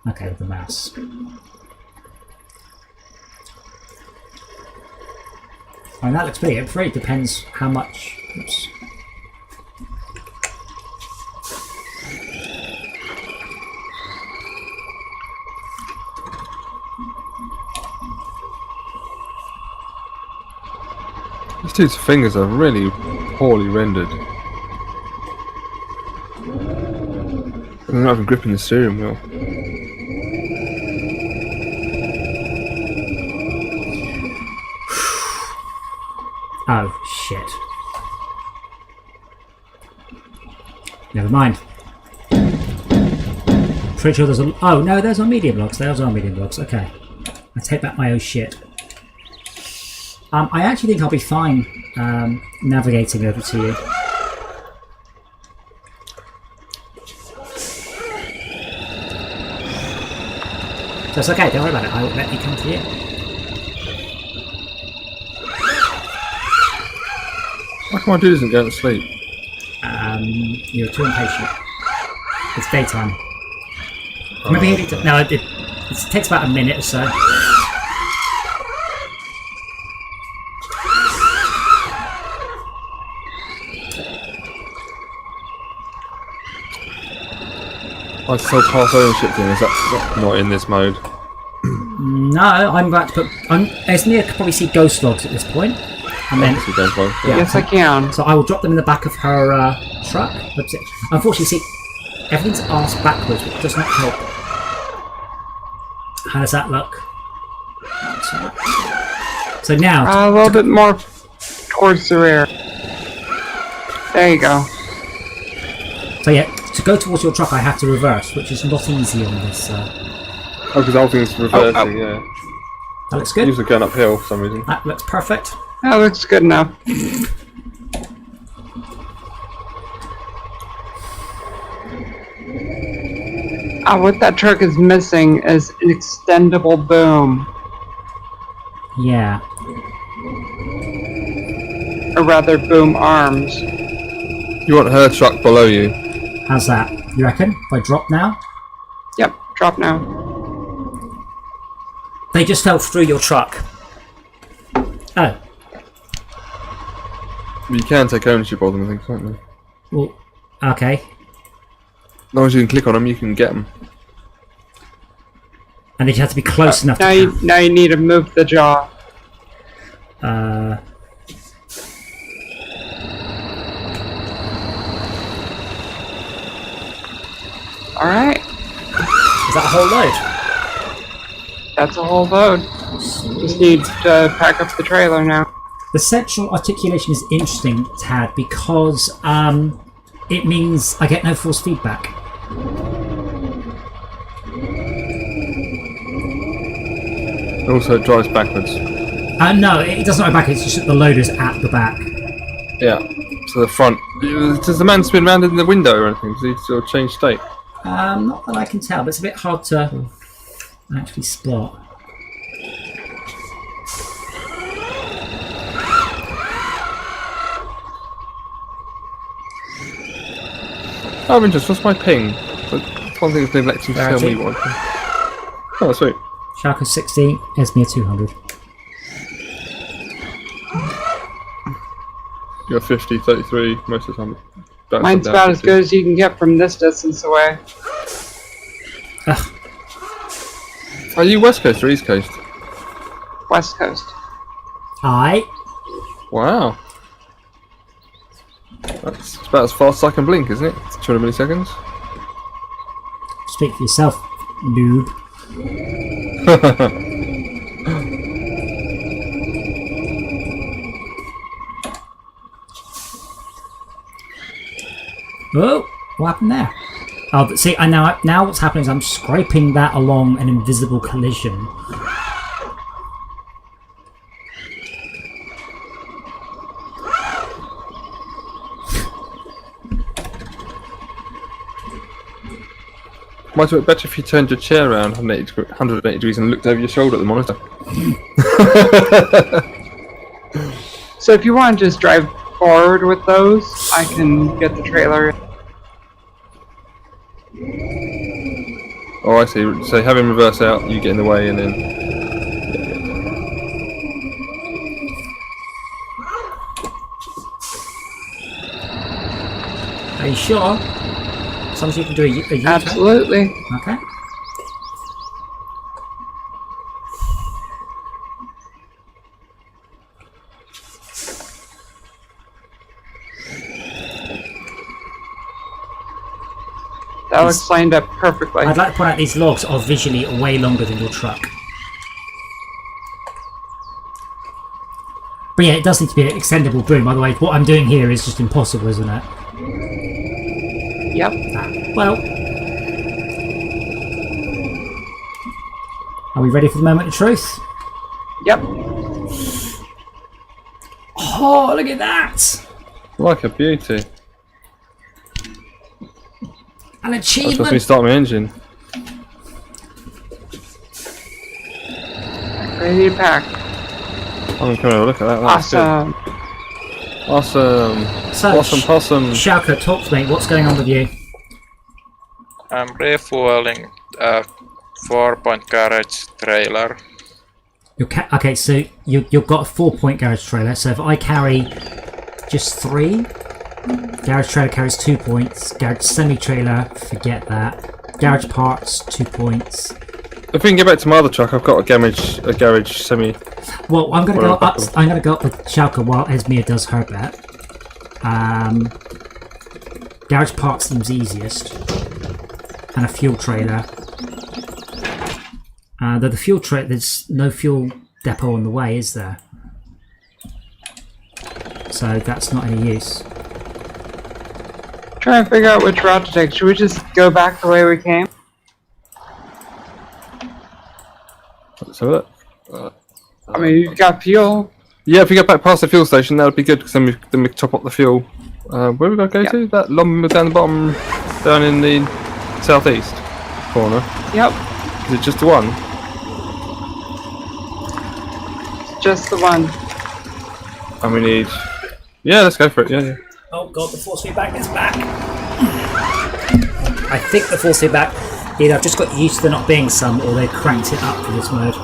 Okay, with the mouse. I mean, that looks pretty... It really depends how much... Oops. These dude's fingers are really poorly rendered. I'm not even gripping the steering wheel. Oh, shit. Never mind. Pretty sure there's a... Oh, no, those are medium blocks. Those are medium blocks. Okay. I take back my own shit. I actually think I'll be fine navigating over to you. So it's okay, don't worry about it. I will let me come to you. Why come I do this and go to sleep? You're too impatient. It's daytime. Remember you need to... No, it takes about a minute or so. I still pass ownership thing, is that not in this mode? No, I'm about to put... Esme could probably see ghost logs at this point. And then... Yeah. Yes, I can. So I will drop them in the back of her truck. Unfortunately, see, everything's arse backwards, which does not help. How does that look? So now... A little bit more towards the rear. There you go. So yeah, to go towards your truck I have to reverse, which is not easy on this. Oh, because the whole thing's reversing, yeah. That looks good. Usually going uphill for some reason. That looks perfect. That looks good enough. What that truck is missing is an extendable boom. Yeah. Or rather, boom arms. You want her truck below you? How's that? You reckon? If I drop now? Yep, drop now. They just fell through your truck. Oh. You can take ownership of them, I think, can't you? Well, okay. As long as you can click on them, you can get them. And they just have to be close enough now to now you need to move the jaw. Alright. Is that a whole load? That's a whole load. Just need to pack up the trailer now. The central articulation is interesting, Tad, because it means I get no force feedback. Also, it drives backwards. No, it doesn't go back, it's just that the loader's at the back. Yeah. So the front. Does the man spin around in the window or anything? Does he still change state? Not that I can tell, but it's a bit hard to actually spot. I'm interested. What's my ping? That's one thing they've let you tell me what. Oh, sweet. Sharko 60, Esmea 200. You're 50, 33 most of the time. Mine's about as good as you can get from this distance away. Ugh. Are you West Coast or East Coast? West Coast. Aye. Wow. That's about as fast as I can blink, isn't it? 200 milliseconds. Speak for yourself, noob. Oh, what happened there? Oh, but see, now what's happening is I'm scraping that along an invisible collision. Might have been better if you turned your chair around 180 degrees and looked over your shoulder at the monitor. So if you want to just drive forward with those, I can get the trailer. Oh, I see. So have him reverse out, you get in the way, and then... Are you sure? As long as you can do a U-turn? Absolutely. Okay. That looks lined up perfectly. I'd like to point out these logs are visually way longer than your truck. But yeah, it does need to be an extendable boom. By the way, what I'm doing here is just impossible, isn't it? Yep. Well, are we ready for the moment of truth? Yep. Oh, look at that! Like a beauty. An That's supposed achievement! me start my engine. Ready to pack. I'm gonna have a look at that. That's Awesome. good. Awesome. So, Awesome possum. Shaka, talk to me. What's going on with you? I'm refueling a 4-point garage trailer. Okay, so you've got a 4-point garage trailer. So if I carry just 3, garage trailer carries 2 points. Garage semi-trailer, forget that. Garage parts, 2 points. If we can get back to my other truck, I've got a garage semi. Well, I'm gonna go up. I'm gonna go up with Shaka while Esmir does her bet. Garage parts seems easiest, and a fuel trailer. Though the fuel trailer, there's no fuel depot on the way, is there? So that's not any use. Trying to figure out which route to take. Should we just go back the way we came? Let's have a look. I mean, you've got fuel. Yeah, if we get back past the fuel station, that would be good because then we top up the fuel. Where we gotta go to? That lumber down the bottom, down in the southeast corner. Yep. Is it just the one? Just the one. And we need. Yeah, let's go for it. Yeah. Oh god, the force feedback is back. I think the force feedback. Either I've just got used to there not being some, or they cranked it up for this mode.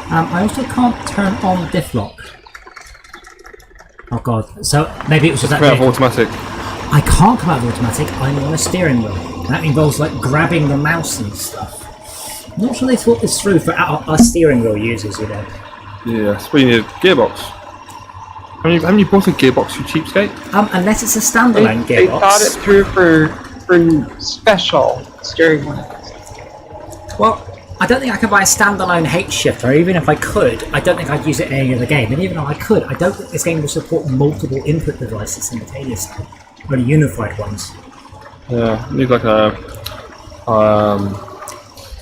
I also can't turn on diff lock. Oh god, so maybe it was just that Come out of vehicle. automatic. I can't come out of automatic, I'm on a steering wheel. That involves like grabbing the mouse and stuff. I'm not sure they thought this through for our steering wheel users, you know. Yes, we need a gearbox. Haven't you bought a gearbox, you cheapskate? Unless it's a standalone They gearbox. thought it through for special steering wheel. Well, I don't think I can buy a standalone H shifter. Even if I could, I don't think I'd use it in any other game. And even if I could, I don't think this game will support multiple input devices simultaneously. Only unified ones. Yeah, you need like a.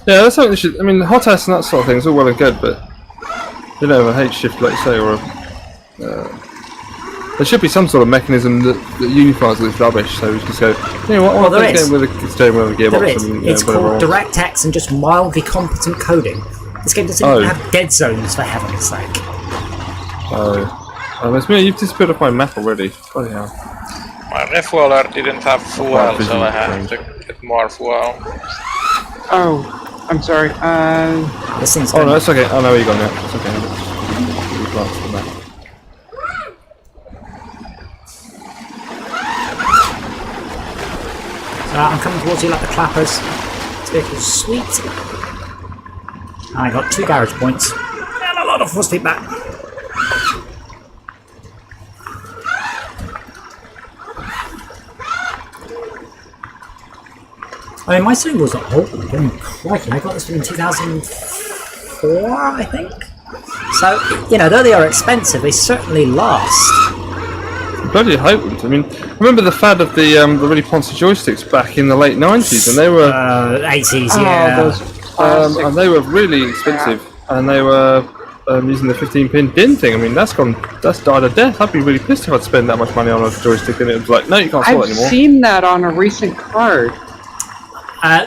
Yeah, that's something they should. I mean, hot ass and that sort of thing is all well and good, but you know, a H shift, like you say, or there should be some sort of mechanism that unifies all this rubbish, so we can just go. You know what? Well, there is. With a steering wheel and a gearbox. There is. And, It's called whatever. DirectX and just mildly competent coding. This game doesn't even have dead zones, for heaven's sake. Oh, it's me. You've disappeared off my map already. Bloody hell. My refueler didn't have fuel, so I had to get more fuel. Oh, I'm sorry. This thing's Oh going. no, it's okay. I know where you're going now. It's okay. You glance at the map. I'm coming towards you like the clappers. This vehicle's sweet. And I got 2 garage points. And a lot of force feedback. I mean, my steering wheel's not old. Crikey, I got this one in 2004, I think. So, you know, though they are expensive, they certainly last. Bloody hoped. I mean, I remember the fad of the really poncy joysticks back in the late 90s, and they were 80s, yeah. those classic. and they were really expensive, and they were using the 15-pin DIN thing. I mean, that's died a death. I'd be really pissed if I'd spend that much money on a joystick, and it was like, no, you can't sell it I've anymore. seen that on a recent card.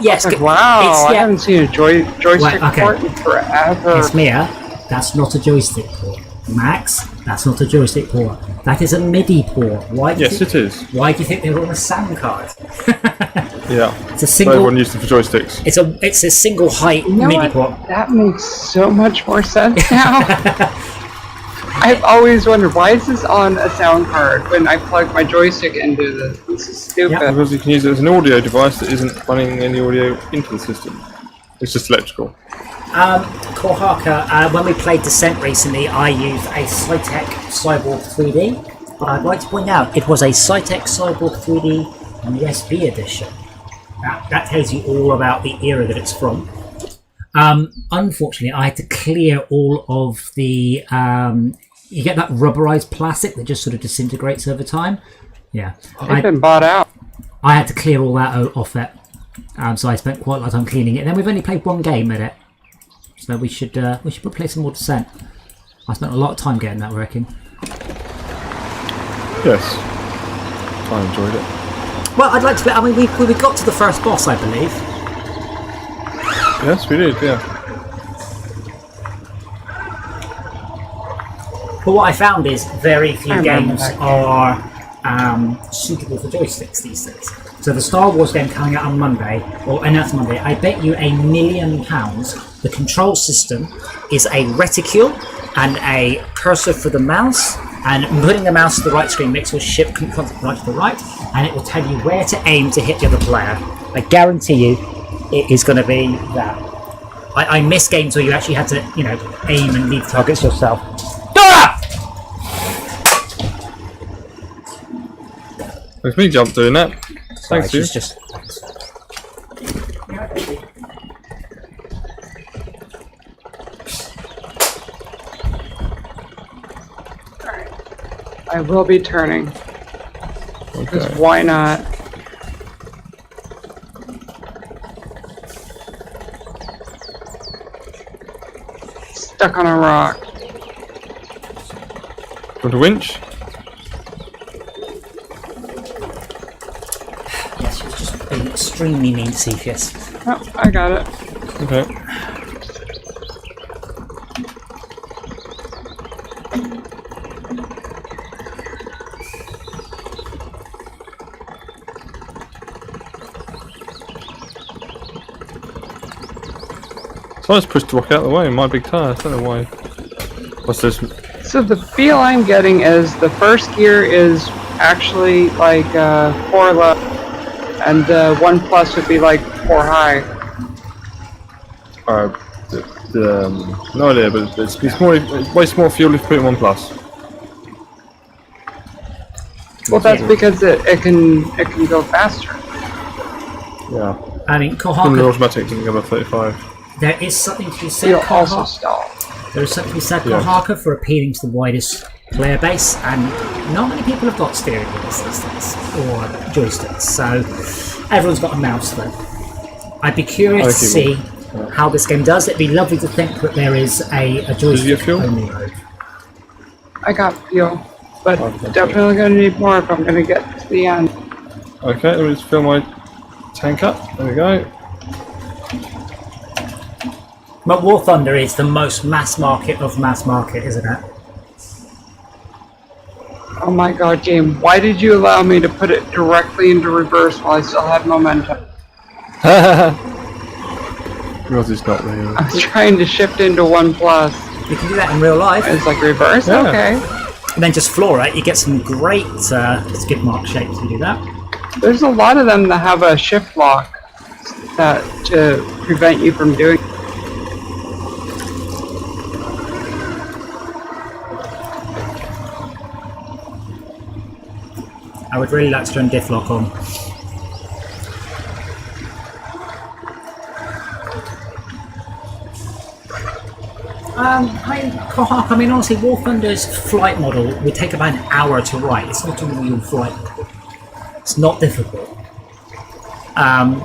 Yes, Like, wow, I yeah, haven't seen a joystick okay. port in forever. it's Mia. That's not a joystick port. Max, that's not a joystick port. That is a MIDI port. Why? Do you Yes, think, it is. Why do you think they were on a sound card? Yeah. It's a So single. everyone used them for joysticks. It's a single height You know MIDI what? port. That makes so much more sense now. I've always wondered, why is this on a sound card when I plug my joystick into this? This is stupid. Yeah. Because you can use it as an audio device that isn't running any audio into the system. It's just electrical. Korhaka, when we played Descent recently, I used a Cytec Cyborg 3D. But I'd like to point out, it was a Cytec Cyborg 3D USB edition. That tells you all about the era that it's from. Unfortunately, I had to clear all of the... you get that rubberized plastic that just sort of disintegrates over time. Yeah. They've been bought out. I had to clear all that off it. So I spent quite a lot of time cleaning it. And then we've only played one game at it. So we should play some more Descent. I spent a lot of time getting that working. Yes. I enjoyed it. Well, I'd like to... I mean, we got to the first boss, I believe. Yes, we did, yeah. But what I found is very few games are suitable for joysticks these days. So the Star Wars game coming out on Monday, or announced Monday, I bet you £1 million the control system is a reticule and a cursor for the mouse, and putting the mouse to the right screen makes your ship constantly right to the right, and it will tell you where to aim to hit the other player. I guarantee you it is going to be that. I miss games where you actually had to, aim and leave targets yourself. Ah! Makes me jump doing that. Thanks, Sorry, dude. just I will be turning. Because Okay. why not? Stuck on a rock. Want a winch? Yes, you've just been extremely mean to Cepheus. Oh, I got it. Okay. So I just pushed the rock out of the way in my big tire. I don't know why. What's this? So the feel I'm getting is the first gear is actually like 4 low, and 1 plus would be like 4 high. No idea, but it's more. It wastes more fuel if you put it in 1 plus. Well, that's because it can go faster. Yeah. I mean, From the Kohaka, automatic didn't go above 35. there is something to be said, You'll also Kohaka. stall. There is something to be said, Yeah. Kohaka, for appealing to the widest player base, and not many people have got steering wheels these days, or joysticks, so everyone's got a mouse though. I'd be curious to see how this game does. It'd be lovely to think that there is a joystick fuel? only mode. I got fuel, but Okay. definitely gonna need more if I'm gonna get to the end. Okay, let me just fill my tank up. There we go. But War Thunder is the most mass market of mass market, isn't it? Oh my god, game, why did you allow me to put it directly into reverse while I still had momentum? Yours is not there. I was trying to shift into 1 plus. You can do that in real life, It's like reverse? Yeah. Okay. and then just floor it. You get some great skid mark shapes to do that. There's a lot of them that have a shift lock that to prevent you from doing. I would really like to turn diff lock on. I mean, honestly, War Thunder's flight model would take about an hour to write. It's not a real flight model. It's not difficult.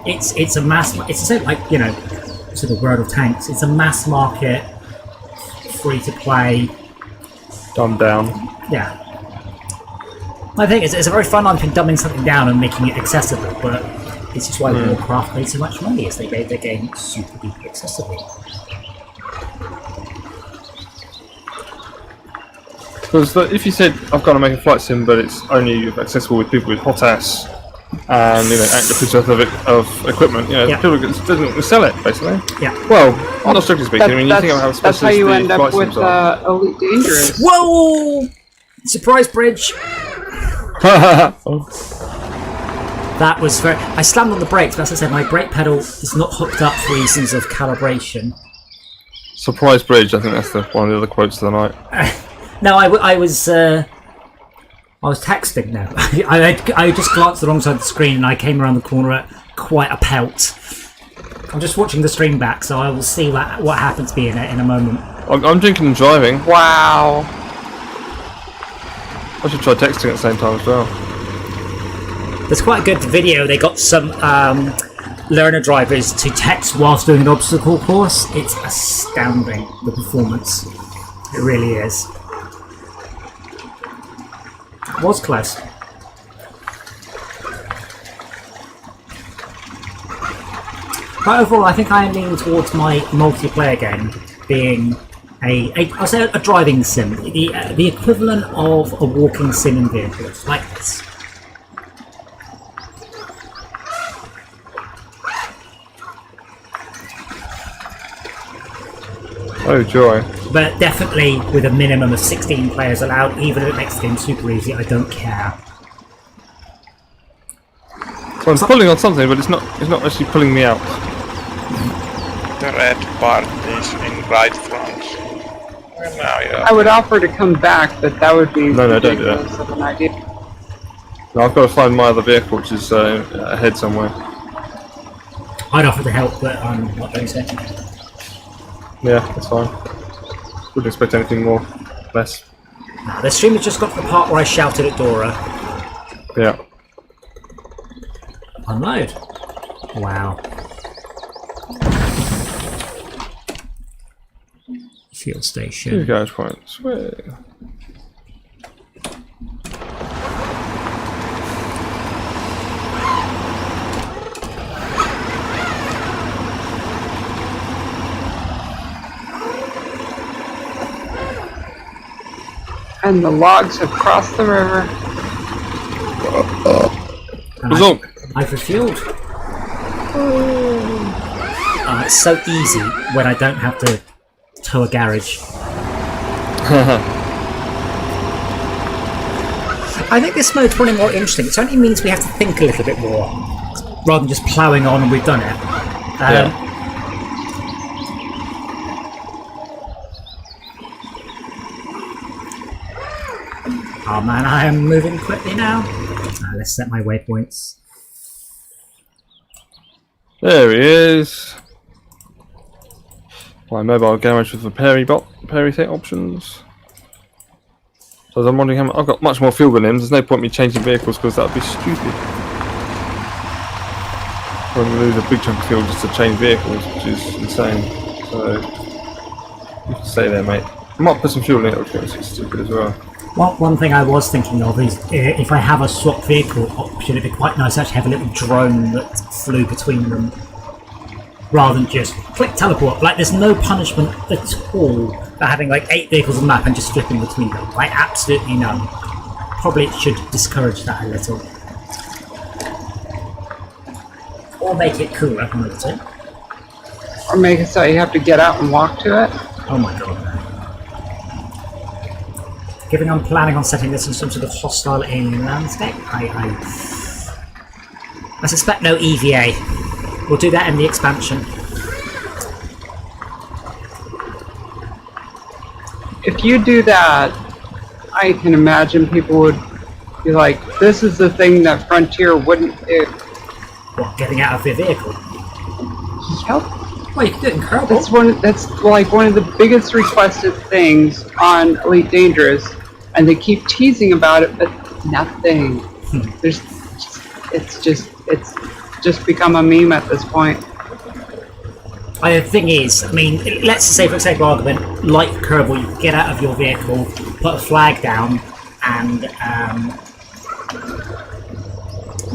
It's a mass. It's a like sort of World of Tanks. It's a mass market, free to play. Dumbed down. Yeah. I think it's a very fun line between dumbing something down and making it accessible, but this is why Warcraft made so much money, is they made their game super duper accessible. Because if you said I've got to make a flight sim, but it's only accessible with people with hot ass and active of equipment, Yeah. people doesn't sell it basically. Yeah. Well, not strictly speaking. I mean, you think about how That's how specialist you the end up flight with sims are. Elite Dangerous. Whoa! Surprise bridge! That was very... I slammed on the brakes, but as I said, my brake pedal is not hooked up for reasons of calibration. Surprise bridge. I think that's one of the other quotes of the night. No, I was I was texting now. I just glanced the wrong side of the screen and I came around the corner at quite a pelt. I'm just watching the stream back, so I will see what happens to me in a moment. I'm drinking and driving. Wow. I should try texting at the same time as well. There's quite a good video. They got some learner drivers to text whilst doing an obstacle course. It's astounding, the performance. It really is. It was close. But overall, I think I am leaning towards my multiplayer game being I'll say a driving sim, the equivalent of a walking sim in vehicles, like this. Oh joy. But definitely with a minimum of 16 players allowed, even if it makes the game super easy, I don't care. So I'm pulling on something, but it's not actually pulling me out. The red part is in right front. And now yeah. I would offer to come back, but that would be No, don't do that. ridiculous of an idea. No, I've got to find my other vehicle, which is ahead somewhere. I'd offer to help, but I'm not doing so. Yeah, that's fine. Wouldn't expect anything more. Less. Nah, the stream has just got to the part where I shouted at Dora. Yeah. Unload. Wow. Fuel 2 station. garage points. Where? And the logs have crossed the river. Result. I've refueled. It's so easy when I don't have to tow a garage. I think this mode's probably more interesting. It only means we have to think a little bit more, rather than just ploughing on and we've done it. Yeah. Oh man, I am moving quickly now. Let's set my waypoints. There he is. My mobile garage with the Perry set options. So I'm wondering I've got much more fuel than him. There's no point me changing vehicles because that would be stupid. I'm going to lose a big chunk of fuel just to change vehicles, which is insane. So you can stay there, mate. I might put some fuel in it, which is stupid as well. One thing I was thinking of is if I have a swap vehicle option, it'd be quite nice to actually have a little drone that flew between them, rather than just click teleport. Like, there's no punishment at all for having like 8 vehicles on the map and just flipping between them. Like, absolutely none. Probably it should discourage that a little, or make it cooler a little. Or make it so you have to get out and walk to it. Oh my god. Given I'm planning on setting this in some sort of hostile alien landscape, I suspect no EVA. We'll do that in the expansion. If you do that, I can imagine people would be like, this is the thing that Frontier wouldn't do. What, getting out of your vehicle? Yep. Well, you can do it in Kerbal. That's like one of the biggest requested things on Elite Dangerous, and they keep teasing about it, but nothing. It's just become a meme at this point. The thing is, I mean, let's say for sake of argument, like Kerbal, you can get out of your vehicle, put a flag down, and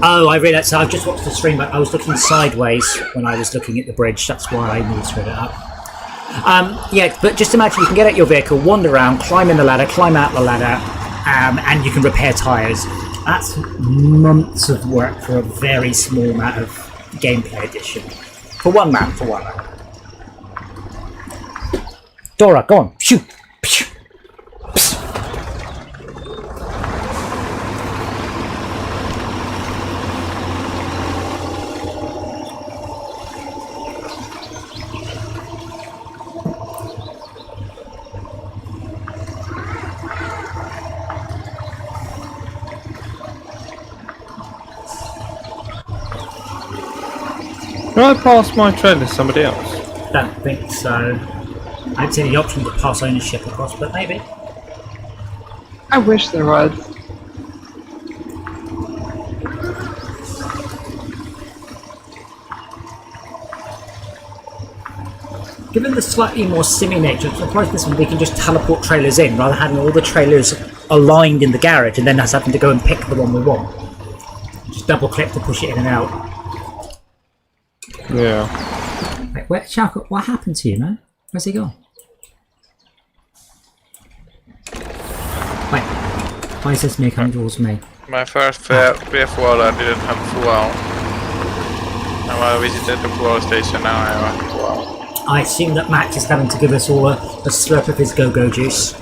oh, I realised. So I've just watched the stream, but I was looking sideways when I was looking at the bridge. That's why I moved straight up. Yeah, but just imagine you can get out your vehicle, wander around, climb in the ladder, climb out the ladder, and you can repair tyres. That's months of work for a very small amount of gameplay addition. For one map, Dora, go on, shoot! Can I pass my trailer to somebody else? Don't think so. I haven't seen the option to pass ownership across, but maybe. I wish there was. Given the slightly more simmy nature, I'm surprised this one we can just teleport trailers in rather than having all the trailers aligned in the garage and then us having to go and pick the one we want. Just double click to push it in and out. Yeah. Wait, where, Shalka, what happened to you, man? Where's he gone? Wait, why is this me coming towards me? My first VF water didn't have fuel. Now I visited the fuel station, now I have fuel. I assume that Max is having to give us all a slurp of his go-go juice.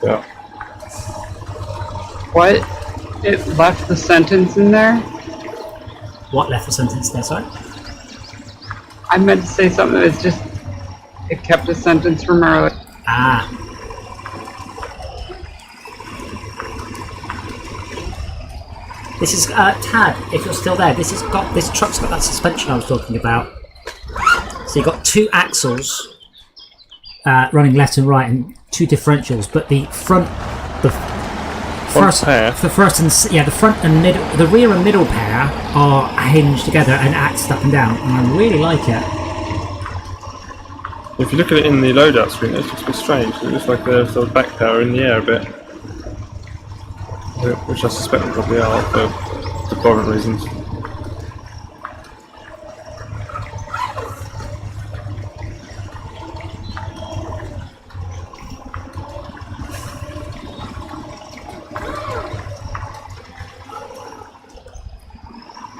Yeah. What? It left the sentence in there? What left the sentence there, sorry? I meant to say something that's just... It kept a sentence from earlier. Ah. This is, Tad, if you're still there, this truck's got that suspension I was talking about. So you've got two axles running left and right and two differentials, but the front, the first pair. the first and the front and middle, the rear and middle pair are hinged together and axed up and down, and I really like it. If you look at it in the loadout screen, it looks a bit strange. It looks like there's sort of back power in the air a bit, which I suspect they probably are for department reasons.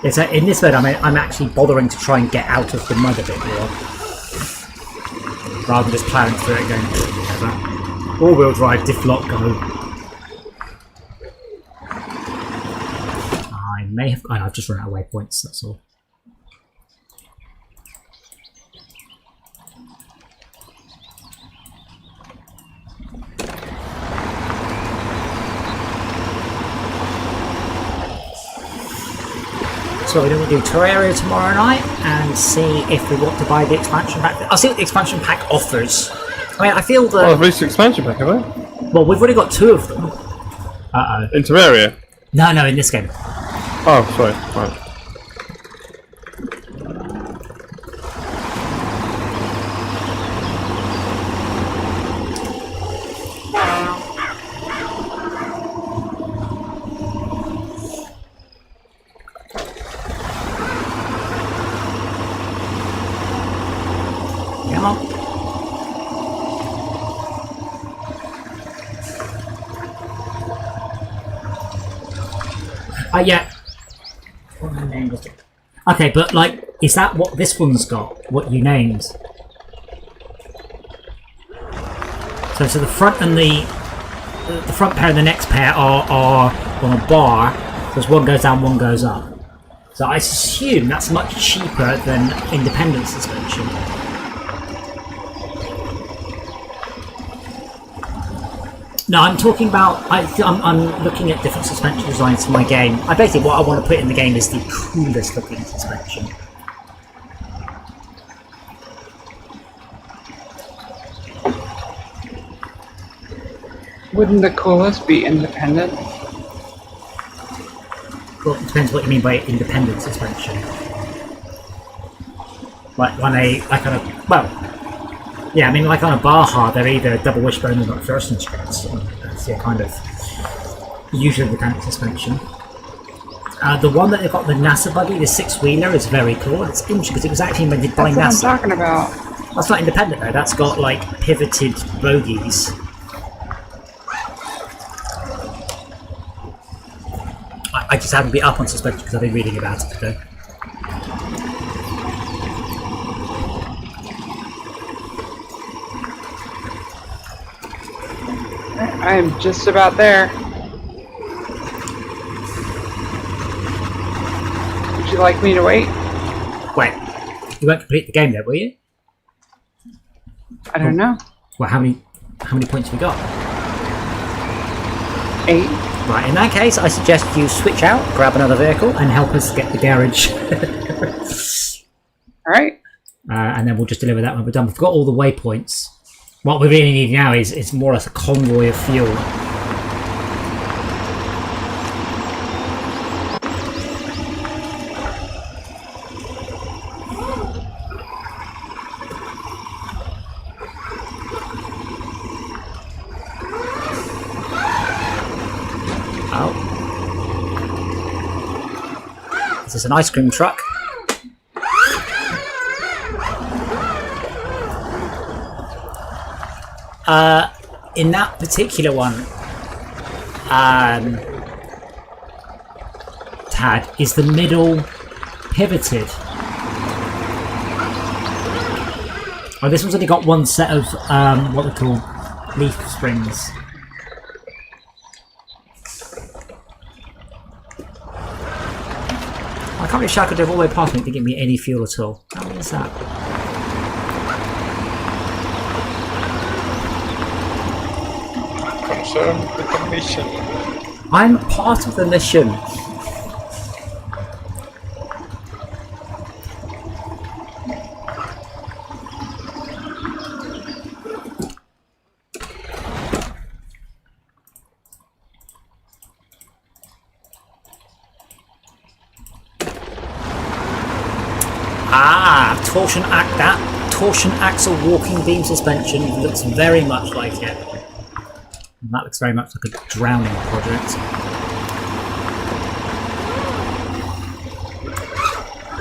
Yeah, so in this mode, I'm actually bothering to try and get out of the mud a bit more, rather than just plowing through it going whatever. All-wheel drive, diff lock, go. I may have. I've just run out of waypoints. That's all. So we're going to do Terraria tomorrow night and see if we want to buy the expansion pack. I'll see what the expansion pack offers. I mean, I feel that... Oh, I've reached the expansion pack, have I? Well, we've already got two of them. Uh-oh. In Terraria? No, in this game. Oh, sorry. Right. Come on. Yeah. What name was it? Okay, but like, is that what this one's got? What you named? So the front and the front pair and the next pair are on a bar, because one goes down, one goes up. So I assume that's much cheaper than independent suspension. No, I'm talking about. I'm looking at different suspension designs for my game. Basically what I want to put in the game is the coolest looking suspension. Wouldn't the coolest be independent? Well, it depends what you mean by independent suspension. Like on a yeah, I mean, like on a Baja, they're either double wishbone or McPherson struts. That's your kind of usual mechanic suspension. The one that they've got, the NASA buggy, the six-wheeler, is very cool. It's interesting because it was actually invented by That's NASA. what I'm talking about. That's not independent though. That's got like pivoted bogies. I just haven't been up on suspension because I've been reading about it today. I'm just about there. Would you like me to wait? Wait, you won't complete the game yet, will you? I don't know. Well, how many points have we got? 8. Right, in that case, I suggest you switch out, grab another vehicle, and help us get the garage. and then we'll just deliver that when we're done. We've got all the waypoints. What we really need now is more or less a convoy of fuel. This is an ice cream truck. In that particular one, Tad, is the middle pivoted? Oh, this one's only got one set of what we call leaf springs. I can't believe Shaq could drive all the way past me to give me any fuel at all. How is that? Concerned with the mission. I'm part of the mission. Torsion axle walking beam suspension looks very much like it. And that looks very much like a drowning project.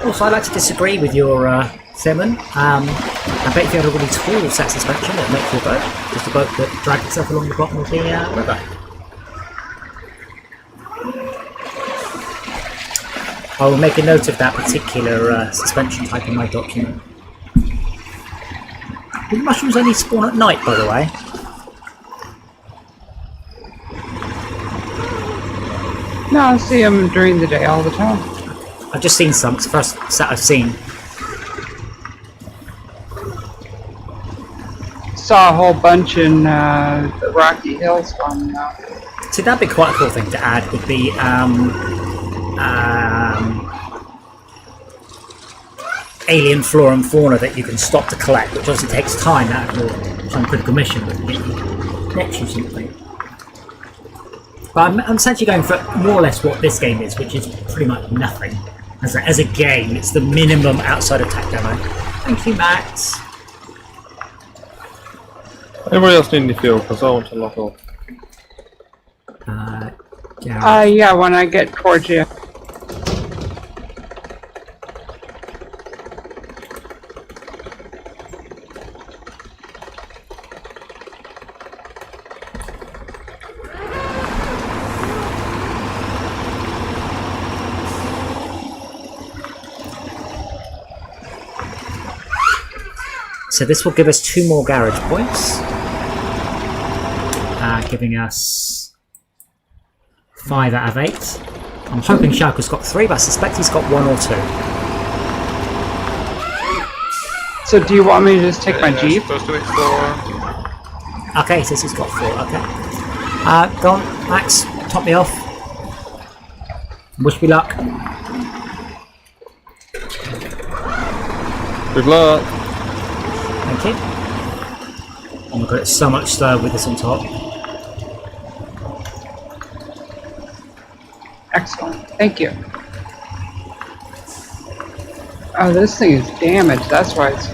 Also, I'd like to disagree with your Simon. I bet if you had a really tall set suspension, it'd make your boat just a boat that dragged itself along the bottom of the river. I will make a note of that particular suspension type in my document. Do the mushrooms only spawn at night, by the way? No, I see them during the day all the time. I've just seen some. It's the first set I've seen. Saw a whole bunch in the Rocky Hills one. See, that'd be quite a cool thing to add. Would be alien flora and fauna that you can stop to collect, which obviously takes time out of your some critical mission, but gets you something. But I'm essentially going for more or less what this game is, which is pretty much nothing. As a game, it's the minimum outside of tech demo. Thank you, Max. Everybody else need any fuel, because I want to lock off. Yeah, when I get towards you. So this will give us 2 more garage points, giving us 5 out of 8. I'm hoping Sharko's got 3, but I suspect he's got 1 or 2. So do you want me to just take my Jeep? Supposed to be 4. Okay, he says he's got 4, okay. Go on, Max, top me off. Wish me luck. Good luck! Thank you. Oh my god, it's so much slower with this on top. Excellent, thank you. Oh, this thing is damaged, that's why it's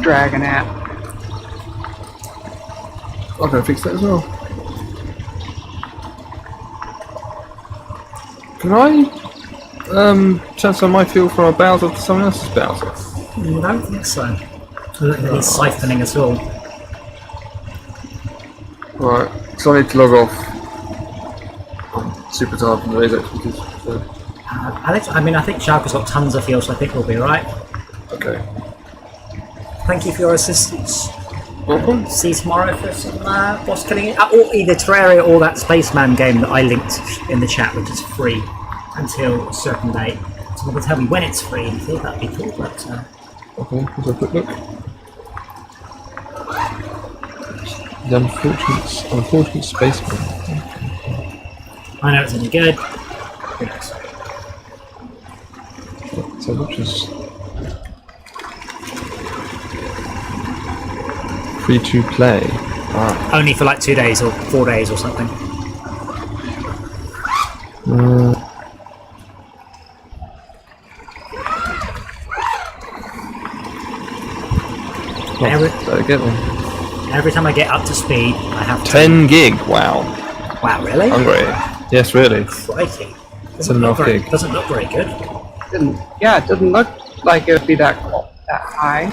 dragging at. I'll go fix that as well. Can I transfer my fuel from a Bowser to someone else's Bowser? I don't think so. I don't think he's siphoning at all. Right, so I need to log off. I'm super tired from the day's activities. So. I think Sharko's got tons of fuel, so I think we'll be alright. Okay. Thank you for your assistance. Welcome. See you tomorrow for some boss killing, or either Terraria or that Spaceman game that I linked in the chat, which is free until a certain date. So you can tell me when it's free, and I that'd be cool. But okay, let's have a quick look. The unfortunate Spaceman. I know it's only good. Who knows? So which is free to play. Ah. Only for like 2 days or 4 days or something. Every time I get up to speed, I have 10 gig. Wow. Wow, really? Hungry. Yes, really. Crikey. It's enough gig. Doesn't look very good. It doesn't look like it would be that high.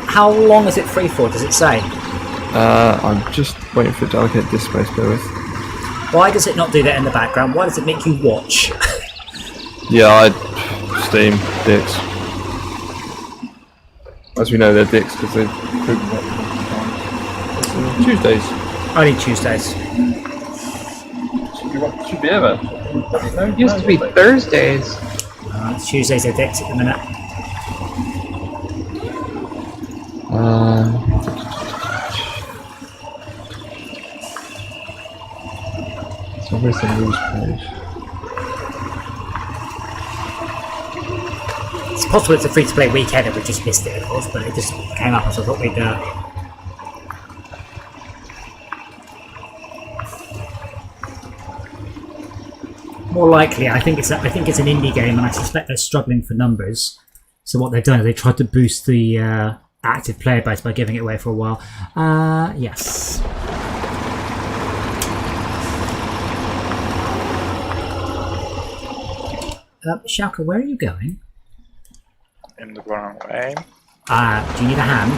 How long is it free for? Does it say? I'm just waiting for it to allocate this space. Bear with. Why does it not do that in the background? Why does it make you watch? Yeah, Steam dicks. As we know, they're dicks because they poop Tuesdays. Only Tuesdays. Should be ever. It used to be Thursdays. It's Tuesdays are dicks at the minute. So where's the news page? It's possible it's a free-to-play weekend and we just missed it, of course, but it just came up, so I thought we'd... More likely, I think it's an indie game, and I suspect they're struggling for numbers. So what they've done is they tried to boost the active player base by giving it away for a while. Yes. Shauka, where are you going? In the wrong way. Do you need a hand?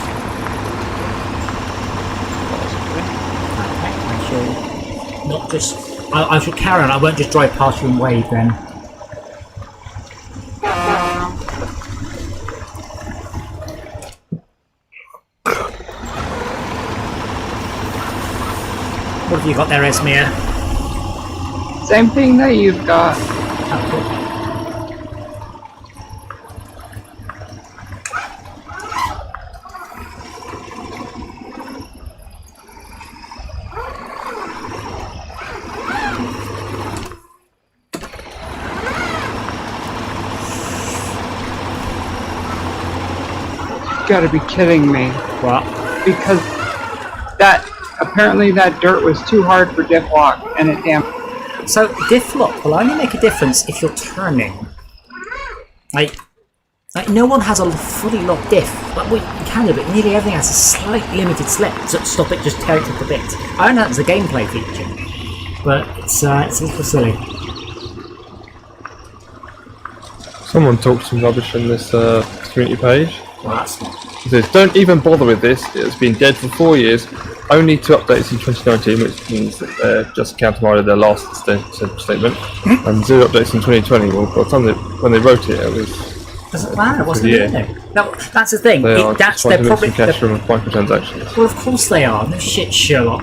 Okay, I shall not just... I shall carry on, I won't just drive past you and wave then. What have you got there, Esmir? Same thing that you've got. Oh, cool. Gotta be kidding me. What? Because apparently that dirt was too hard for diff lock and it damaged. So diff lock will only make a difference if you're turning. Like no one has a fully locked diff. Like we can do, but nearly everything has a slight limited slip to stop it just tearing to bits. I know that's a gameplay feature, but it's a little silly. Someone talked some rubbish on this community page. Well, that's not. It says, don't even bother with this, it has been dead for 4 years, only 2 updates in 2019, which means that they're just countermanded their last statement, and 0 updates in 2020. Well, by the time when they wrote it, it was... Doesn't matter, what's in there? No, that's the thing, that's their problem. Cash from microtransactions. Well, of course they are, no shit, Sherlock.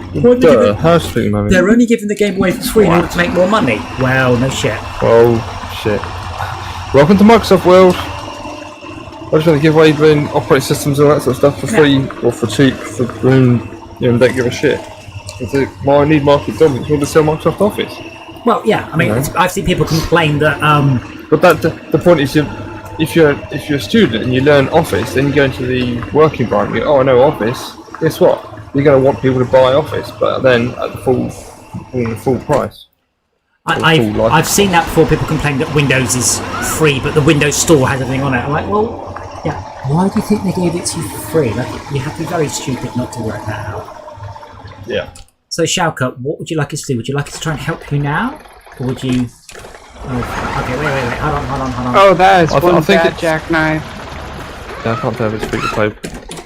How's free money? They're only giving the game away for free in order to make more money. Well, no shit. Oh, shit. Welcome to Microsoft World! I just want to give away operating systems and all that sort of stuff for free or for cheap for don't give a shit. I need market dominance. Want to sell Microsoft Office? Well, yeah. I mean, I've seen people complain that. But the point is, if you're a student and you learn Office, then you go into the work environment. You go, oh, I know Office. Guess what? You're going to want people to buy Office, but then at the full price. I've seen that before. People complain that Windows is free, but the Windows Store has everything on it. I'm like, well. Yeah, why do you think they gave it to you for free? Like, you have to be very stupid not to work that out. Yeah. So, Shauka, what would you like us to do? Would you like us to try and help you now? Or would you... Oh, okay, wait. Hold on. Oh, that is one bad jackknife. Yeah, I can't tell if it's free to play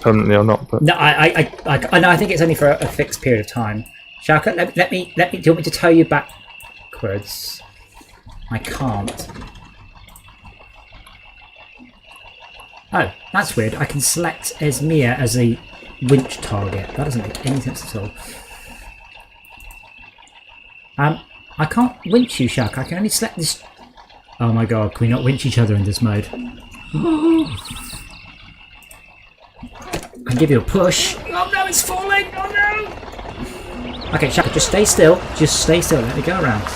permanently or not, but... No, I think it's only for a fixed period of time. Shauka, let me... Do you want me to tell you backwards? I can't. Oh, that's weird. I can select Esmir as a winch target. That doesn't make any sense at all. I can't winch you, Shauka. I can only select this... Oh my god, can we not winch each other in this mode? I can give you a push. Oh no, it's falling! Oh no! Okay, Shauka, just stay still. Just stay still. Let me go around.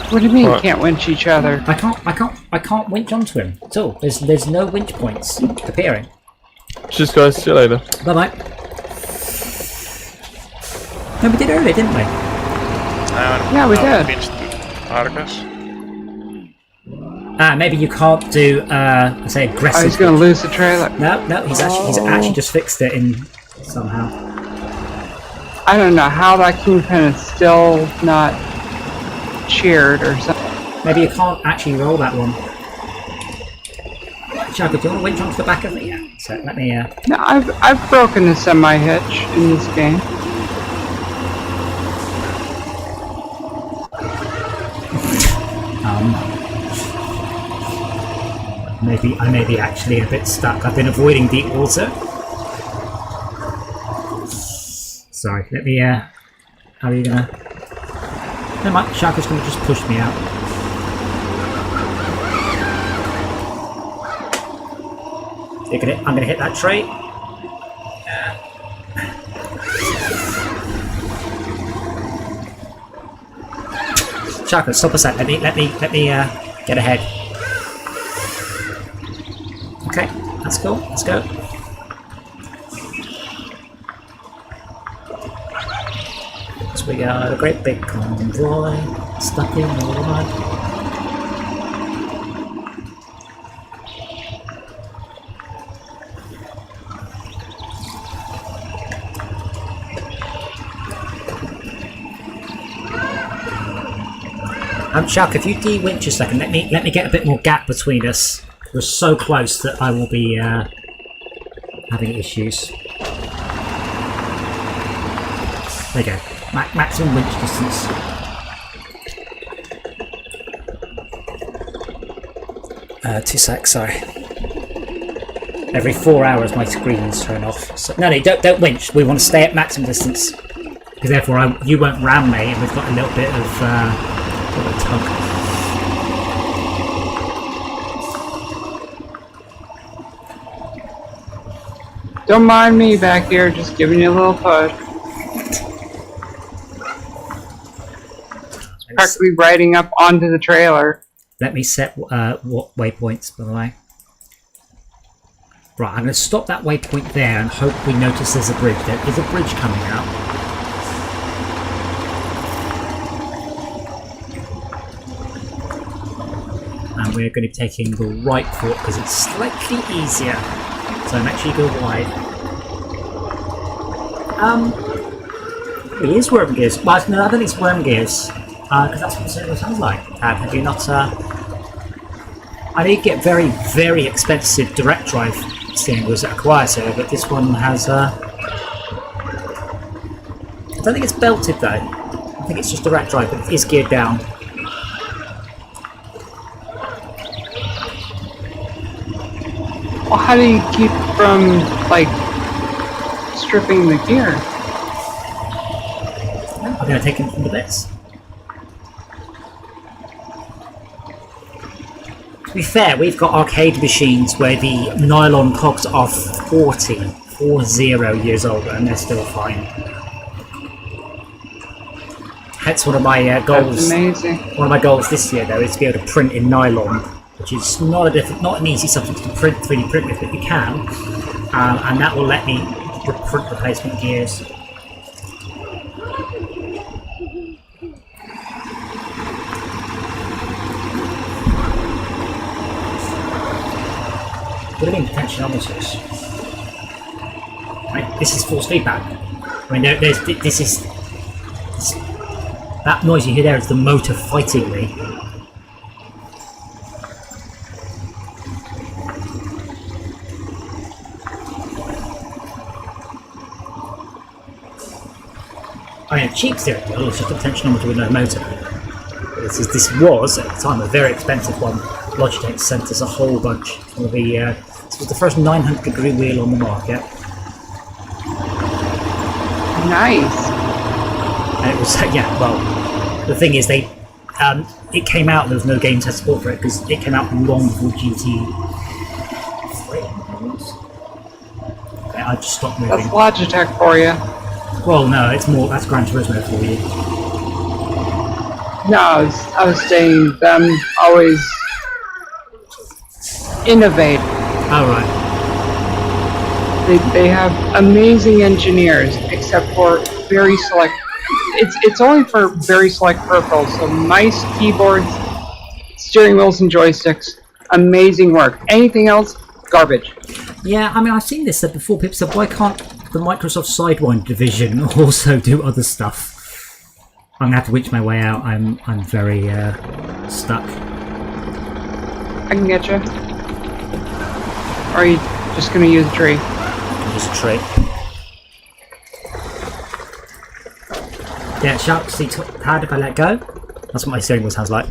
What do you mean can't winch each other? I can't winch onto him at all. There's no winch points appearing. Cheers guys, see you later. Bye bye. No, we did earlier, didn't we? Yeah, we did. Finished Argus. Maybe you can't do, say, aggressive. I was going to lose the trailer. No, he's actually just fixed it in somehow. I don't know how that kingpin is still not cheered or something. Maybe you can't actually roll that one. Shaka, do you want to winch onto the back of me? Yeah. So let me. No, I've broken a semi-hitch in this game. Maybe I may be actually a bit stuck. I've been avoiding deep water. Sorry. Let me. How are you gonna? Never mind. Shaka's gonna just push me out. I'm gonna hit that tray. Shaka, stop a sec. Let me get ahead. Okay, that's cool. Let's go. So we got a great big convoy stuck in all the mud. Chuck, if you de-winch a second, let me get a bit more gap between us. We're so close that I will be having issues. There you go. Maximum winch distance. Two secs, sorry. Every 4 hours my screen's turn off. So, no, don't winch. We want to stay at maximum distance. Because therefore you won't ram me and we've got a little bit of tug. Don't mind me back here, just giving you a little push. Practically riding up onto the trailer. Let me set what waypoints, by the way. Right, I'm going to stop that waypoint there and hope we notice there's a bridge. There is a bridge coming out. And we're going to be taking the right foot because it's slightly easier. So I'm actually go wide. It is worm gears. Well, no, I don't think it's worm gears. Because that's what it sounds like. Have you not? I did get very, very expensive direct drive steering wheels at Acquire, but this one has. I don't think it's belted though. I think it's just direct drive, but it is geared down. Well, how do you keep from, like, stripping the gear? I'm going to take them from the bits. To be fair, we've got arcade machines where the nylon cogs are 40 years old and they're still fine. That's one of my goals. That's amazing. One of my goals this year, though, is to be able to print in nylon, which is not an easy substance to 3D print with, but you can, and that will let me print replacement gears. What do you mean potentiometers? Right, this is force feedback. I mean, this is that noise you hear there is the motor fighting me. I mean, a cheap steering wheel is just a potentiometer with no motor. This was, at the time, a very expensive one. Logitech sent us a whole bunch. It's one of the, this was the first 900-degree wheel on the market. Nice. And it was, yeah, well, the thing is, it came out, there was no game test support for it, because it came out long before GT3. Okay, I just stopped moving. That's Logitech for you. Well, no, it's more, that's Gran Turismo for you. No, I was saying them always innovate. Oh, right. They have amazing engineers, except for very select it's only for very select peripherals. So mice, keyboards, steering wheels, and joysticks. Amazing work. Anything else? Garbage. Yeah, I mean, I've seen this before. People said, why can't the Microsoft Sidewinder division also do other stuff? I'm gonna have to reach my way out. I'm very stuck. I can get you. Or are you just gonna use a tree? Use a tree. Yeah, sharp. See, how if I let go? That's what my steering wheel sounds like.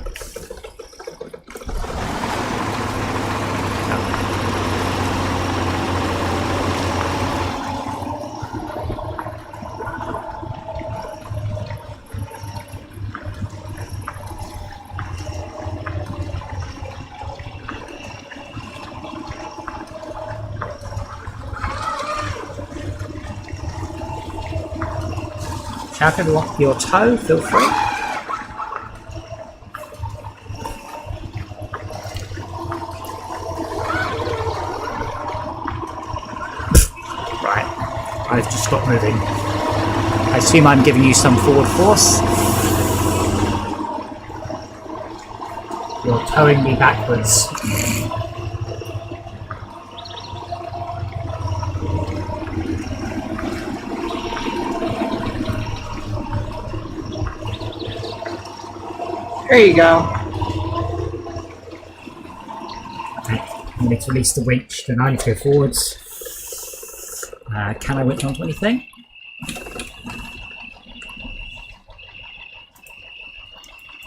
Shout if you want your toe, feel free. Right, I've just stopped moving. I assume I'm giving you some forward force. You're towing me backwards. There you go. Okay, I need to release the winch, then I need to go forwards. Can I winch onto anything?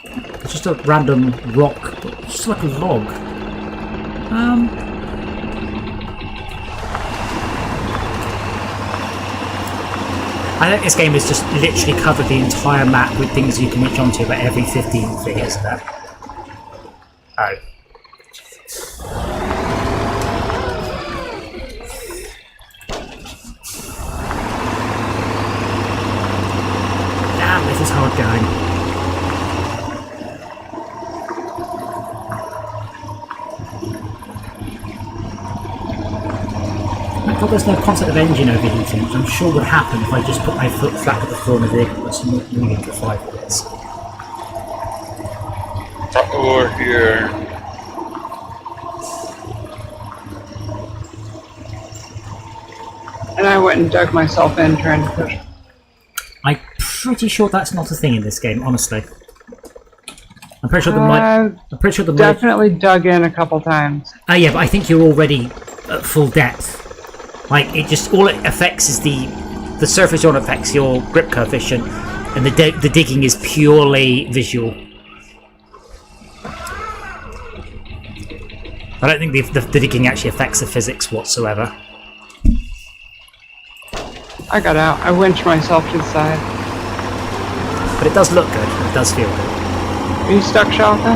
It's just a random rock, just like a log. I think this game has just literally covered the entire map with things you can reach onto about every 15 feet, isn't it? Oh. Damn, this is hard going. I thought there's no concept of engine overheating, which I'm sure would happen if I just put my foot flat to the floor in the vehicle. It's not moving for 5 minutes. Over here. And I went and dug myself in trying to push. I'm pretty sure that's not a thing in this game, honestly. I'm pretty sure the definitely dug in a couple times. Oh yeah, but I think you're already at full depth. Like, it just, all it affects is the surface yaw affects your grip coefficient, and the digging is purely visual. I don't think the digging actually affects the physics whatsoever. I got out. I winched myself to the side. But it does look good. It does feel good. Are you stuck, Shalka?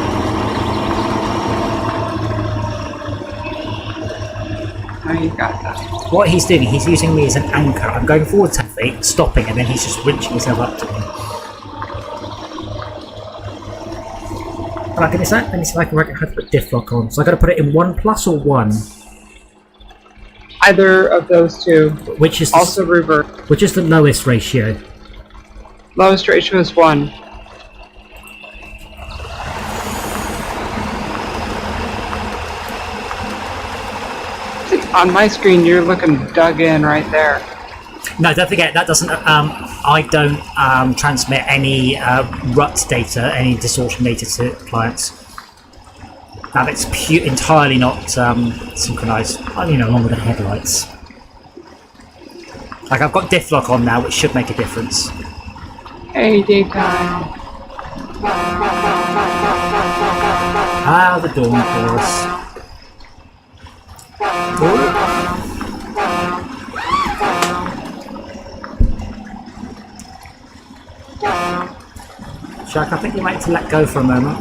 Oh, you got that. What he's doing, he's using me as an anchor. I'm going forward 10 feet, stopping, and then he's just winching himself up to me. Alright, let me see if I can work out how to put diff lock on. So I've got to put it in 1+ or 1? Either of those two. Which is also reverse. Which is the lowest ratio? Lowest ratio is 1. On my screen, you're looking dug in right there. No, don't forget that doesn't. I don't transmit any RUT data, any distortion data to clients. Now it's entirely not synchronized. Along with the headlights. Like, I've got diff lock on now, which should make a difference. Hey, daytime. Ah, the dawn chorus. Shark, I think you might have to let go for a moment.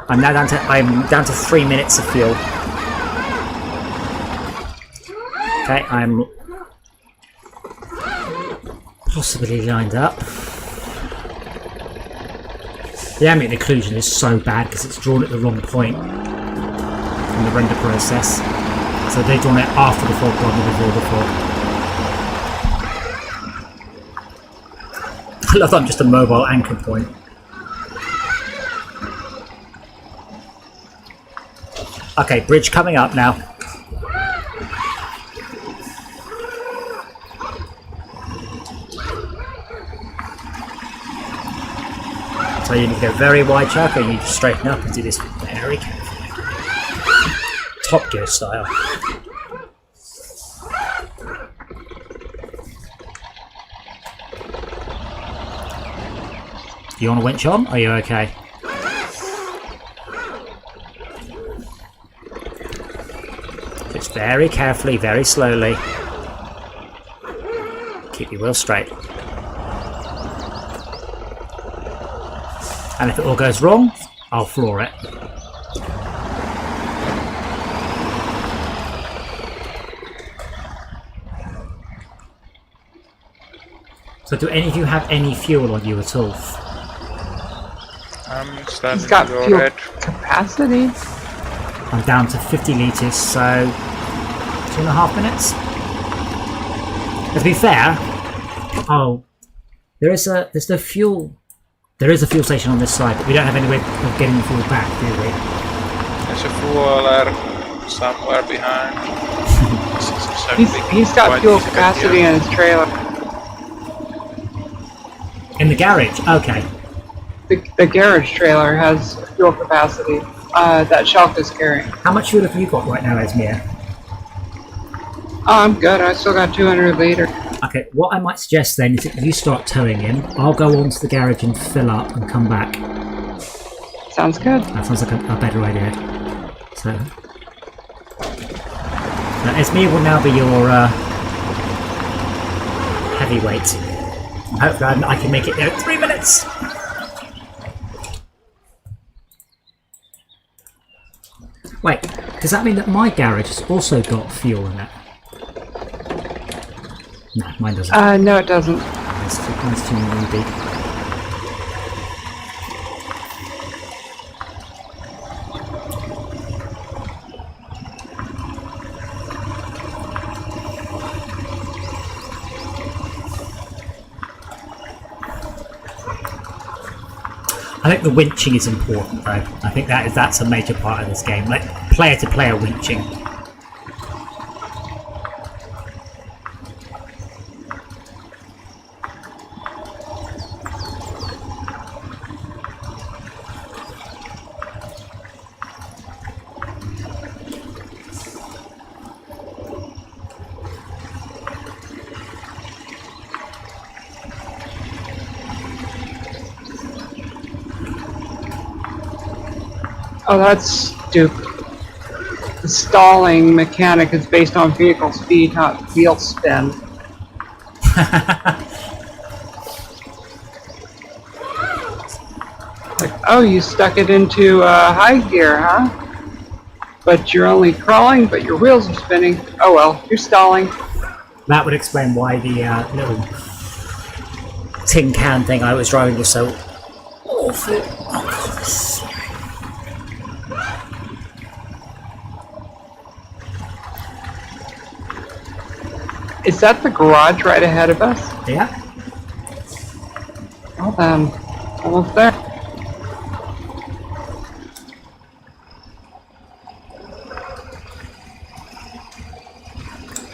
I'm down to 3 minutes of fuel. Okay, I'm possibly lined up. The ambient occlusion is so bad because it's drawn at the wrong point in the render process. So they've drawn it after the fog rather than before the fog. I love that I'm just a mobile anchor point. Okay, bridge coming up now. So you need to go very wide, Chuck, or you need to straighten up and do this very carefully. Top Gear style. You want a winch on? Are you okay? Just very carefully, very slowly. Keep your wheel straight. And if it all goes wrong, I'll floor it. So do any of you have any fuel on you at all? He's got fuel capacity. I'm down to 50 litres, so 2.5 minutes. To be fair, there's no fuel. There is a fuel station on this side, but we don't have any way of getting the fuel back, do we? There's a fueler somewhere behind. He's got fuel capacity in his trailer. In the garage? Okay. The garage trailer has fuel capacity that Shelk is carrying. How much fuel have you got right now, Esmir? Oh, I'm good. I still got 200 liters. Okay, what I might suggest then is that you start towing him. I'll go on to the garage and fill up and come back. Sounds good. That sounds like a better idea. So, Esmir will now be your heavyweight. Hopefully I can make it there in 3 minutes. Wait, does that mean that my garage has also got fuel in it? No, mine doesn't. No, it doesn't. Mine's too moody. I think the winching is important, though. I think that's a major part of this game, like player-to-player winching. Oh, that's stupid. The stalling mechanic is based on vehicle speed, not wheel spin. Like, oh, you stuck it into high gear, huh? But you're only crawling, but your wheels are spinning. Oh well, you're stalling. That would explain why the little tin can thing I was driving was so awful. Oh god, this is scary. Is that the garage right ahead of us? Yeah. Well then, almost there.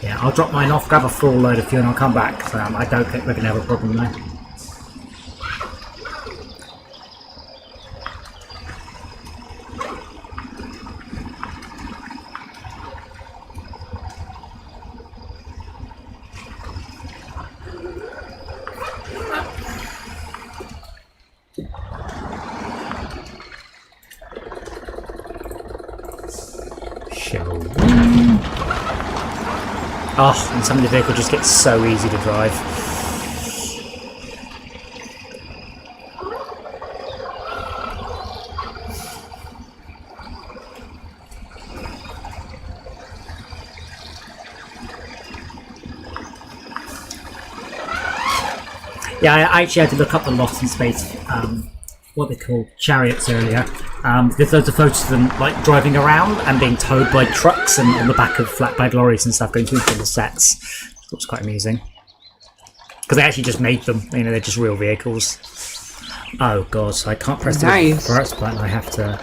Yeah, I'll drop mine off, grab a full load of fuel and I'll come back. So I don't think we're going to have a problem there. Oh, and some of the vehicle just gets so easy to drive. Yeah, I actually had to look up the Lost in Space, what they call chariots earlier. There's loads of photos of them like driving around and being towed by trucks and on the back of flatbed lorries and stuff going through the sets. It was quite amusing. Because they actually just made them. You know, they're just real vehicles. Oh god, so I can't press the Nice. reverse button. I have to.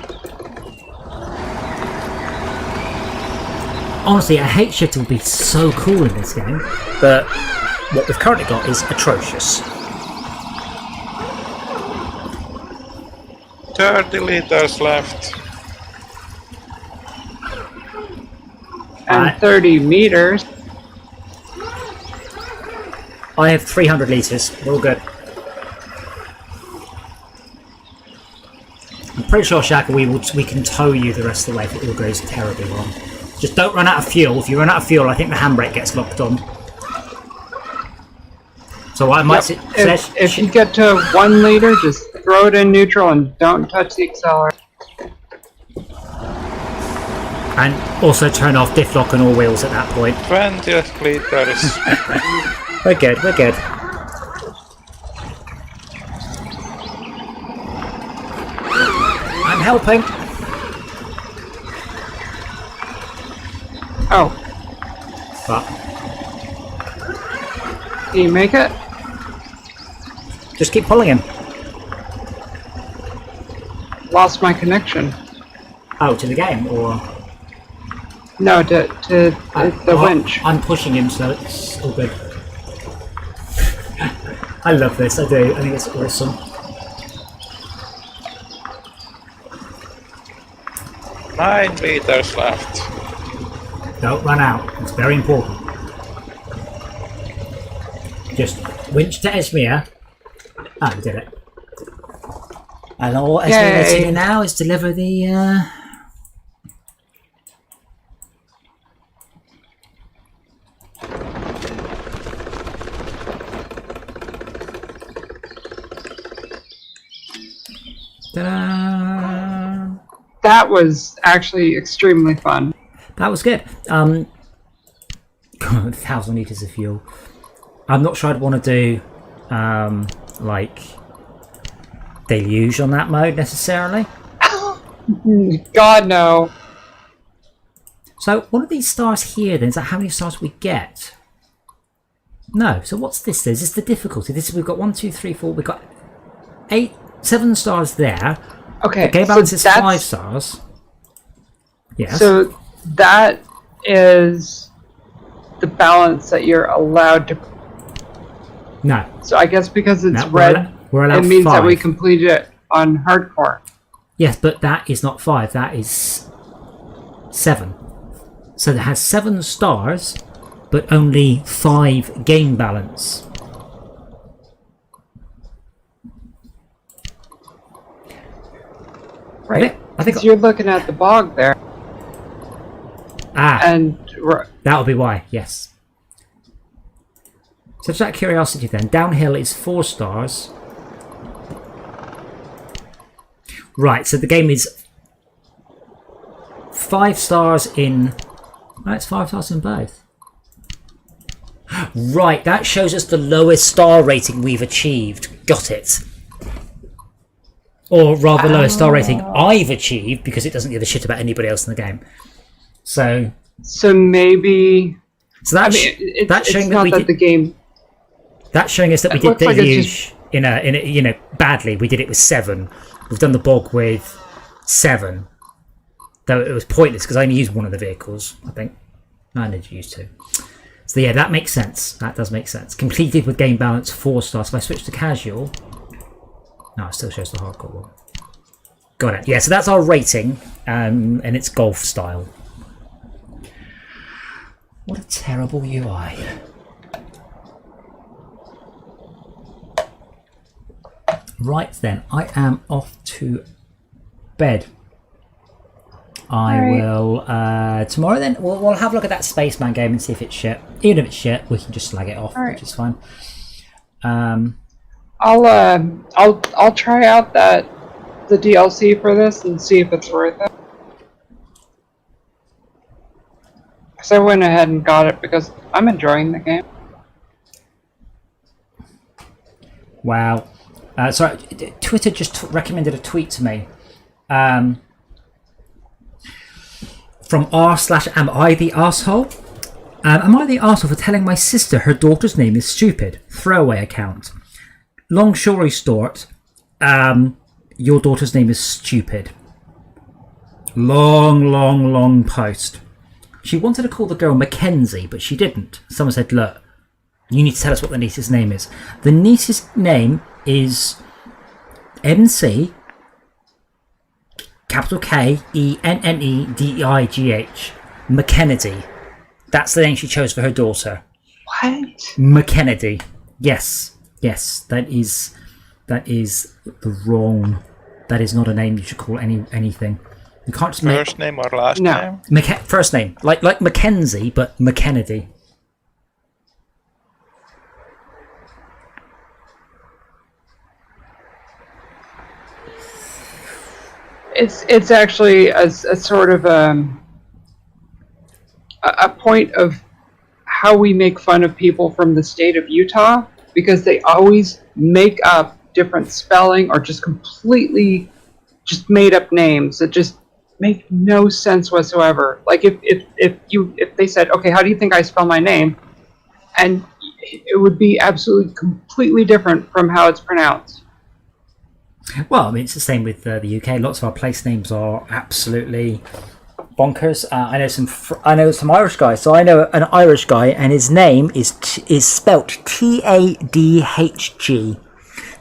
Honestly, a hate shifter would be so cool in this game, but what we've currently got is atrocious. 30 liters left. And 30 meters. I have 300 litres. We're all good. I'm pretty sure, Shaka, we can tow you the rest of the way if it all goes terribly wrong. Just don't run out of fuel. If you run out of fuel, I think the handbrake gets locked on. So I might If you get to 1 liter, just throw it in neutral and don't touch the accelerator. and also turn off diff lock on all wheels at that point. 20 liters. We're good. We're good. I'm helping. Oh, But can you make it? just keep pulling him. Lost my connection. Oh, to the game or No, to the winch. I'm pushing him, so it's all good. I love this. I do. I think it's awesome. Nine liters left. Don't run out. It's very important. Just winch to Esmir. Ah, we did it. And all Esmir needs to do now is deliver the. Ta-da! That was actually extremely fun. That was good. 1,000 litres of fuel. I'm not sure I'd want to do like deluge on that mode necessarily. God, no. So one of these stars here then, is that how many stars we get? No. So what's this then? Is this the difficulty? This we've got 1, 2, 3, 4. We've got 7 stars there. Okay, The game balance is 5 stars. Yes. So that is the balance that you're allowed to. No. So I guess because it's No, red, we're allowed it means 5. that we completed it on hardcore. Yes, but that is not 5. That is 7. So it has 7 stars, but only 5 game balance. Right. I think You're looking at the bog there. And that would be why. Yes. So just out of curiosity, then downhill is 4 stars. Right. So the game is 5 stars in. No, it's 5 stars in both. Right. That shows us the lowest star rating we've achieved. Got it. Or rather, the lowest star rating I've achieved because it doesn't give a shit about anybody else in the game. So maybe. So that's it's showing not that we did the game. That's showing us that we did looks like it's deluge in a badly. We did it with 7. We've done the bog with 7, though it was pointless because I only used one of the vehicles. I think I only used 2. So yeah, that makes sense. That does make sense. Completed with game balance 4 stars. If I switch to casual, no, it still shows the hardcore one. Got it. Yeah, so that's our rating, and it's golf style. What a terrible UI. Right then, I am off to bed. I will tomorrow then we'll have a look at that Spaceman game and see if it's shit. Even if it's shit, we can just slag it off, which is fine. I'll try out the DLC for this and see if it's worth it. So I went ahead and got it because I'm enjoying the game. Wow. Sorry, Twitter just recommended a tweet to me. From r/am I the arsehole? Am I the arsehole for telling my sister her daughter's name is stupid? Throwaway account. Long story short, your daughter's name is stupid. Long post. She wanted to call the girl Mackenzie, but she didn't. Someone said, look, you need to tell us what the niece's name is. The niece's name is MC, capital Kennedigh. McKennedy. That's the name she chose for her daughter. What? McKennedy. Yes, that is the wrong. That is not a name you should call anything. You can't just First name or last name? First name, like Mackenzie, but McKennedy. It's actually a sort of a point of how we make fun of people from the state of Utah, because they always make up different spelling or just completely just made up names that just make no sense whatsoever. Like if they said, okay, how do you think I spell my name? And it would be absolutely completely different from how it's pronounced. Well, I mean, it's the same with the UK. Lots of our place names are absolutely bonkers. I know some Irish guys. So I know an Irish guy, and his name is spelt Tadhg.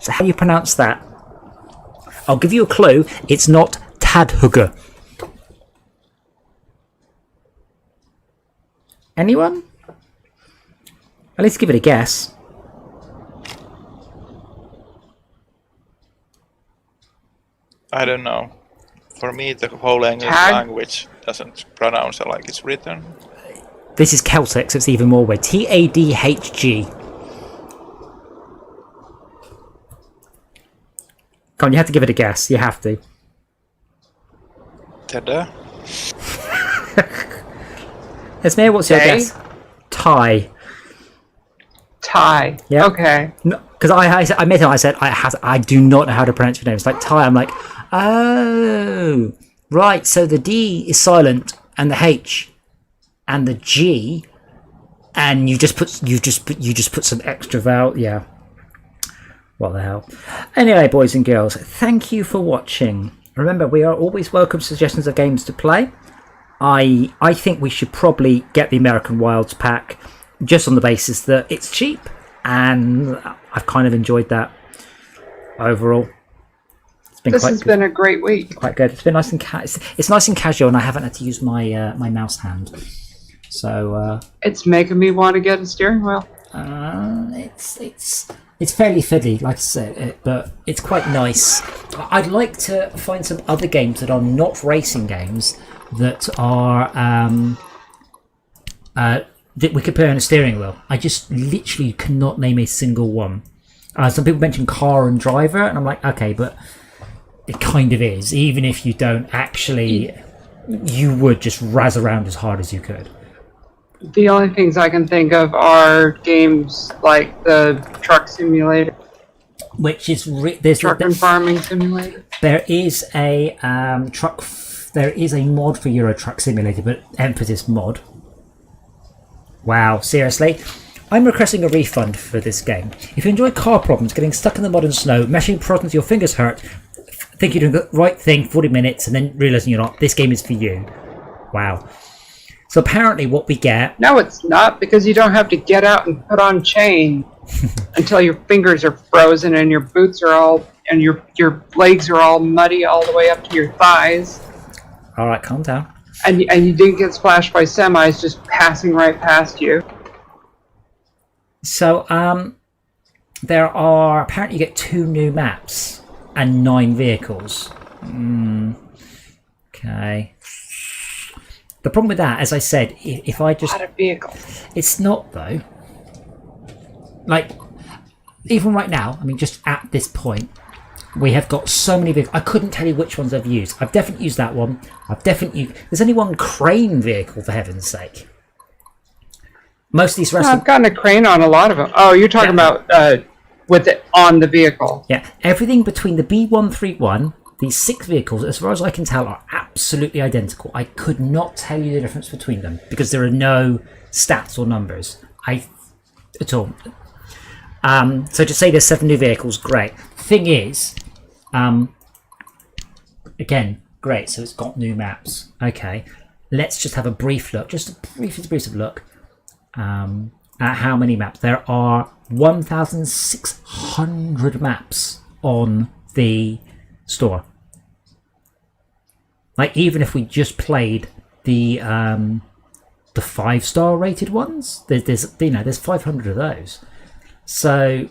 So how do you pronounce that? I'll give you a clue. It's not Tadhugger. Anyone? At least give it a guess. I don't know. For me, the whole English language doesn't pronounce it like it's written. This is Celtic, so it's even more weird. Tadhg. Come on, you have to give it a guess. You have to. Tada? Esme, what's your guess? Thai. Yeah. Okay. Because I met him. I said I do not know how to pronounce your name. It's like Thai. I'm like, oh, right. So the D is silent, and the H, and the G, and you just put some extra vowel. Yeah. What the hell? Anyway, boys and girls, thank you for watching. Remember, we are always welcome suggestions of games to play. I think we should probably get the American Wilds pack, just on the basis that it's cheap, and I've kind of enjoyed that overall. This has been a great week. Quite good. It's been nice and it's nice and casual, and I haven't had to use my my mouse hand. So it's making me want to get a steering wheel. It's fairly fiddly, like I said, but it's quite nice. I'd like to find some other games that are not racing games that are that we could play on a steering wheel. I just literally cannot name a single one. Some people mention Car and Driver, and I'm like, okay, but it kind of is. Even if you don't actually, you would just razz around as hard as you could. The only things I can think of are games like the Truck Simulator, which is there's Truck and Farming Simulator. There is a there is a mod for Euro Truck Simulator, but emphasis mod. Wow, seriously? I'm requesting a refund for this game. If you enjoy car problems, getting stuck in the mud and snow, meshing prods until your fingers hurt, think you're doing the right thing 40 minutes and then realising you're not, this game is for you. Wow. So apparently what we get... No, it's not, because you don't have to get out and put on chain until your fingers are frozen and your boots are all... and your legs are all muddy all the way up to your thighs. Alright, calm down. And you didn't get splashed by semis just passing right past you. So, there are... apparently you get 2 new maps and 9 vehicles. Okay. The problem with that, as I said, if I just... A lot of vehicles. It's not, though. Like, even right now, I mean, just at this point, we have got so many vehicles. I couldn't tell you which ones I've used. I've definitely used that one. I've definitely used... There's only one crane vehicle, for heaven's sake. Most of these rest I've gotten a crane on a lot of them. Oh, you're talking about with it on the vehicle. Yeah, everything between the B131, these 6 vehicles, as far as I can tell, are absolutely identical. I could not tell you the difference between them because there are no stats or numbers at all. So to say there's 7 new vehicles, great. Thing is, again, great. So it's got new maps. Okay, let's just have a brief look, just a brief look at how many maps. There are 1,600 maps on the store. Like, even if we just played the 5-star rated ones, there's 500 of those. So,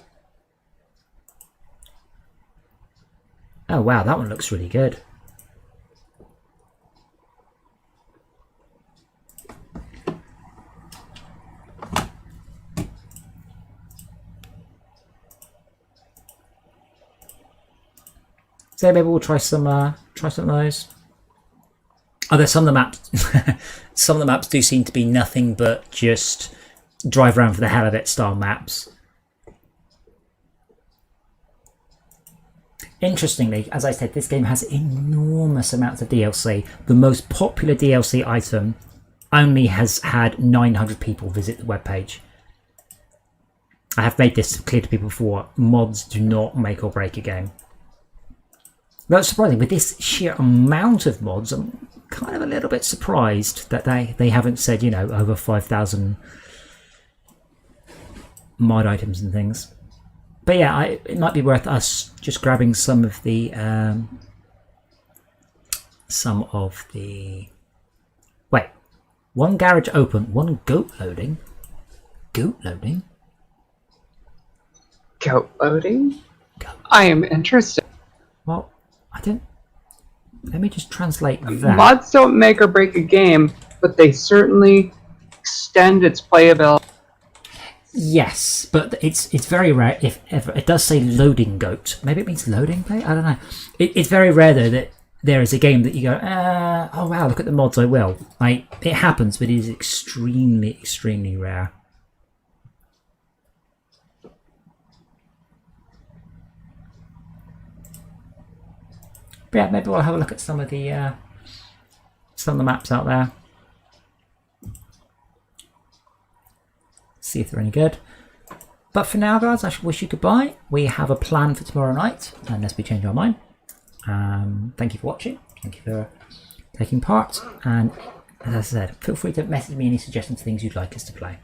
oh wow, that one looks really good. So maybe we'll try some of those. Oh, there's some of the maps. Some of the maps do seem to be nothing but just drive around for the hell of it style maps. Interestingly, as I said, this game has enormous amounts of DLC. The most popular DLC item only has had 900 people visit the webpage. I have made this clear to people before. Mods do not make or break a game. That's surprising. With this sheer amount of mods, I'm kind of a little bit surprised that they haven't said, you know, over 5,000 mod items and things. But yeah, it might be worth us just grabbing some of the wait, one garage open, one goat loading. Goat loading? Goat loading? Goat. I am interested. Well, I don't. Let me just translate that. Mods don't make or break a game, but they certainly extend its playability. Yes, but it's very rare. If ever it does say loading goat, maybe it means loading play. I don't know. It's very rare though that there is a game that you go, oh wow, look at the mods. I will. It happens, but it is extremely rare. But yeah, maybe we'll have a look at some of the maps out there. See if they're any good. But for now, guys, I should wish you goodbye. We have a plan for tomorrow night, unless we change our mind. Thank you for watching. Thank you for taking part. And as I said, feel free to message me any suggestions, things you'd like us to play.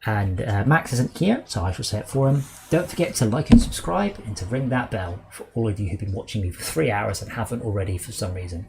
And Max isn't here, so I shall say it for him. Don't forget to like and subscribe and to ring that bell for all of you who've been watching me for 3 hours and haven't already for some reason.